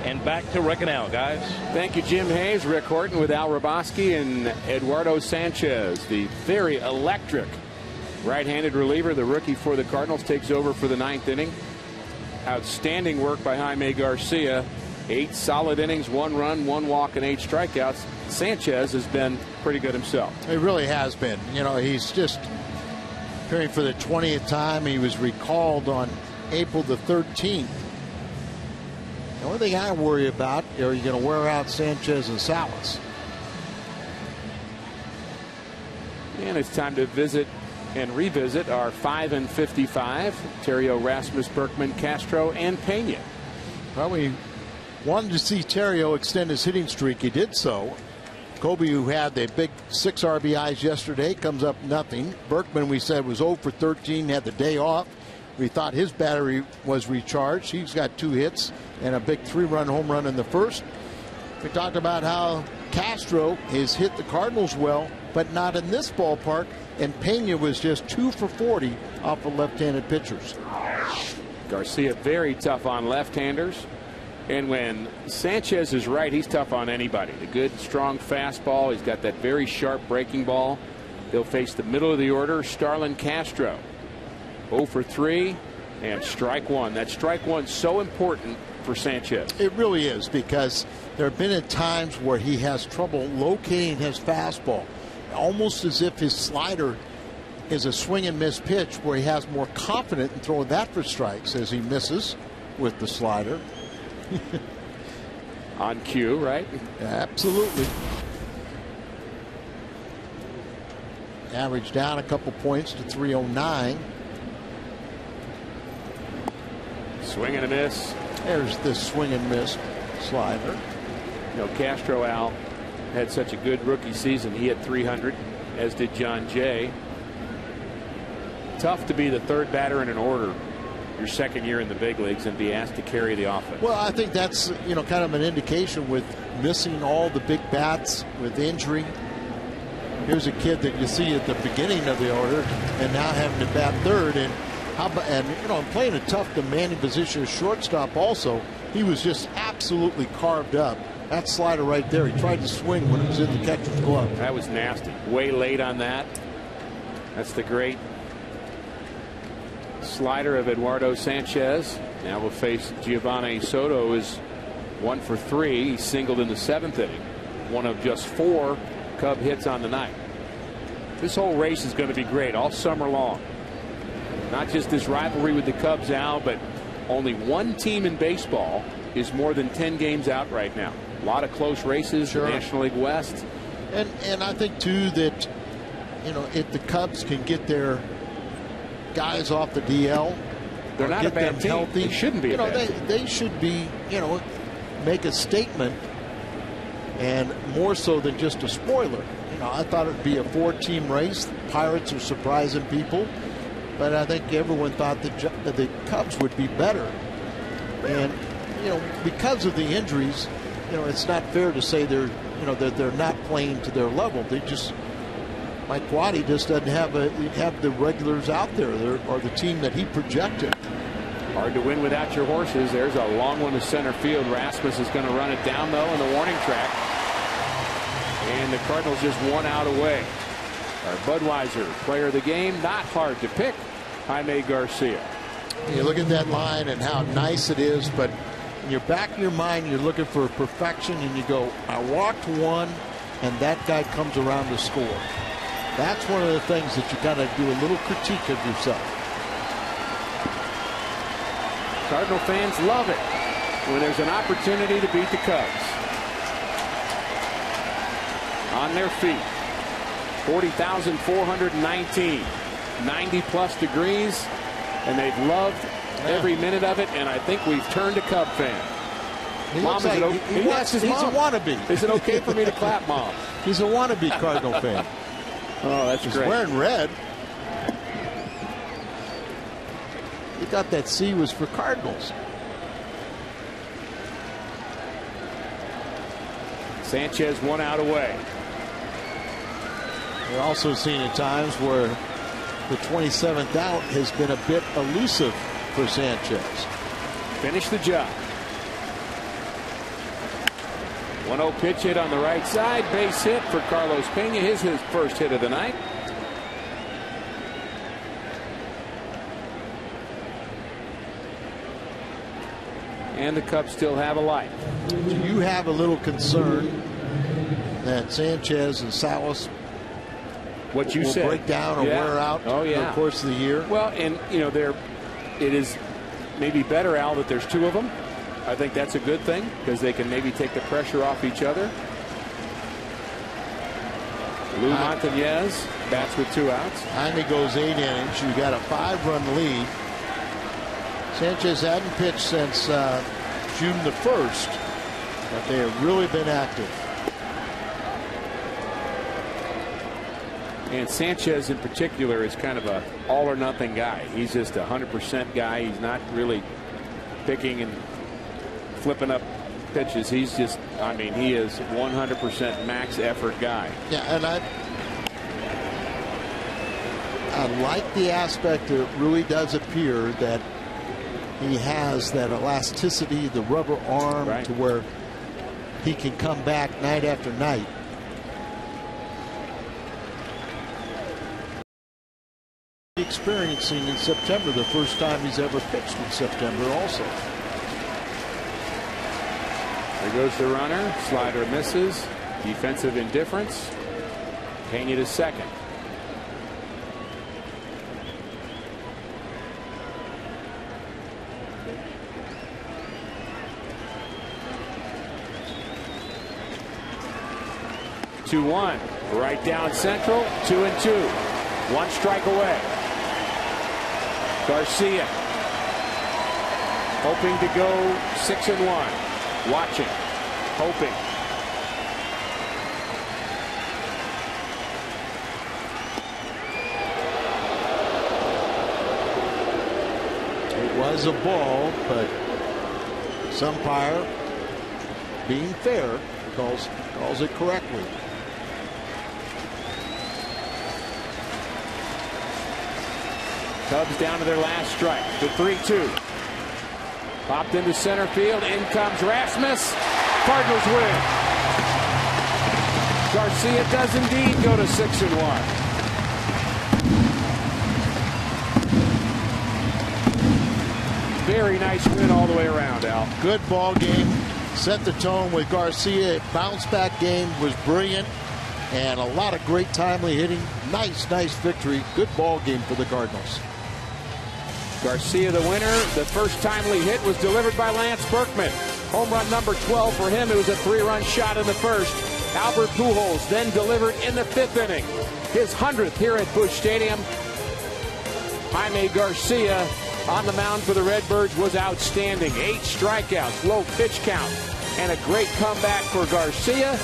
and back to Rick and Al, guys. Thank you, Jim Hayes. Rick Horton with Al Roboski and Eduardo Sanchez, the very electric right-handed reliever, the rookie for the Cardinals, takes over for the 9th inning. Outstanding work by Jaime Garcia. 8 solid innings, 1 run, 1 walk, and 8 strikeouts. Sanchez has been pretty good himself. He really has been. You know, he's just appearing for the 20th time. He was recalled on April the 13th. The only thing I worry about, are you going to wear out Sanchez and Salas? And it's time to visit and revisit our 5 and 55, Terrio, Rasmus, Berkman, Castro, and Pena. Well, we wanted to see Terrio extend his hitting streak. He did so. Kobe, who had the big 6 RBIs yesterday, comes up nothing. Berkman, we said, was 0 for 13, had the day off. We thought his battery was recharged. He's got 2 hits and a big 3-run home run in the first. We talked about how Castro has hit the Cardinals well, but not in this ballpark. And Pena was just 2 for 40 off of left-handed pitchers. Garcia very tough on left-handers. And when Sanchez is right, he's tough on anybody. The good, strong fastball. He's got that very sharp breaking ball. They'll face the middle of the order, Starlin Castro. 0 for 3 and strike one. That strike one so important for Sanchez. It really is, because there have been at times where he has trouble locating his fastball, almost as if his slider is a swing and miss pitch, where he has more confidence in throwing that for strikes as he misses with the slider. On cue, right? Absolutely. Average down a couple points to 309. Swing and a miss. There's this swing and miss slider. You know, Castro, Al, had such a good rookie season. He hit 300, as did John Jay. Tough to be the third batter in an order your second year in the big leagues and be asked to carry the offense. Well, I think that's, you know, kind of an indication with missing all the big bats with injury. Here's a kid that you see at the beginning of the order and now having to bat third. And how about, and you know, playing a tough, demanding position as shortstop also. He was just absolutely carved up. That slider right there, he tried to swing when it was in the catcher's glove. That was nasty. Way late on that. That's the great slider of Eduardo Sanchez. Now will face Giovanni Soto, is 1 for 3. He singled in the 7th inning. One of just 4 Cub hits on the night. This whole race is going to be great all summer long. Not just this rivalry with the Cubs, Al, but only one team in baseball is more than 10 games out right now. A lot of close races. Sure. The National League West. And I think too that, you know, if the Cubs can get their guys off the DL, they're not a bad team. Healthy, they shouldn't be a bad team. They should be, you know, make a statement, and more so than just a spoiler. You know, I thought it'd be a 4-team race. The Pirates are surprising people, but I think everyone thought that the Cubs would be better. And you know, because of the injuries, you know, it's not fair to say that they're not playing to their level. They just, Mike Guadi just doesn't have the regulars out there, or the team that he projected. Hard to win without your horses. There's a long one to center field. Rasmus is going to run it down though in the warning track, and the Cardinals just 1 out away. Our Budweiser player of the game, not hard to pick, Jaime Garcia. You look at that line and how nice it is, but in your back of your mind, you're looking for perfection, and you go, I walked one, and that guy comes around to score. That's one of the things that you got to do a little critique of yourself. Cardinal fans love it when there's an opportunity to beat the Cubs. On their feet, 40,419, 90+ degrees, and they've loved every minute of it, and I think we've turned a Cub fan. He's a wannabe. Is it okay for me to clap, Mom? He's a wannabe Cardinal fan. Oh, that's He's great. Wearing red. He thought that C was for Cardinals. Sanchez 1 out away. We're also seeing at times where the 27th out has been a bit elusive for Sanchez. Finish the job. 1-0 pitch hit on the right side. Base hit for Carlos Pena. His first hit of the night. And the Cubs still have a life. Do you have a little concern that Sanchez and Salas will break down or wear out over the course of the year? Well, and you know, it is maybe better, Al, that there's 2 of them. I think that's a good thing because they can maybe take the pressure off each other. Lou Montañez bats with 2 outs. Jaime goes 8 innings. You got a 5-run lead. Sanchez hadn't pitched since June the 1st, but they have really been active. And Sanchez in particular is kind of a all or nothing guy. He's just a 100% guy. He's not really picking and flipping up pitches, he's just, I mean, he is 100% max effort guy. Yeah, and I like the aspect that it really does appear that he has that elasticity, the rubber arm, right, to where he can come back night after night. Experiencing in September, the first time he's ever pitched in September also. There goes the runner. Slider misses. Defensive indifference. Pena to second. Two one. Right down central. 2-2. One strike away. Garcia hoping to go 6-1. Watching, hoping. It was a ball, but some umpire, being fair, calls it correctly. Cubs down to their last strike. The 3-2. Popped into center field. In comes Rasmus. Cardinals win. Garcia does indeed go to 6-1. Very nice win all the way around, Al. Good ball game. Set the tone with Garcia. Bounce back game was brilliant. And a lot of great timely hitting. Nice victory. Good ball game for the Cardinals. Garcia the winner. The first timely hit was delivered by Lance Berkman. Home run number 12 for him. It was a 3-run shot in the first. Albert Pujols then delivered in the 5th inning. His 100th here at Busch Stadium. Jaime Garcia on the mound for the Redbirds was outstanding. 8 strikeouts, low pitch count, and a great comeback for Garcia.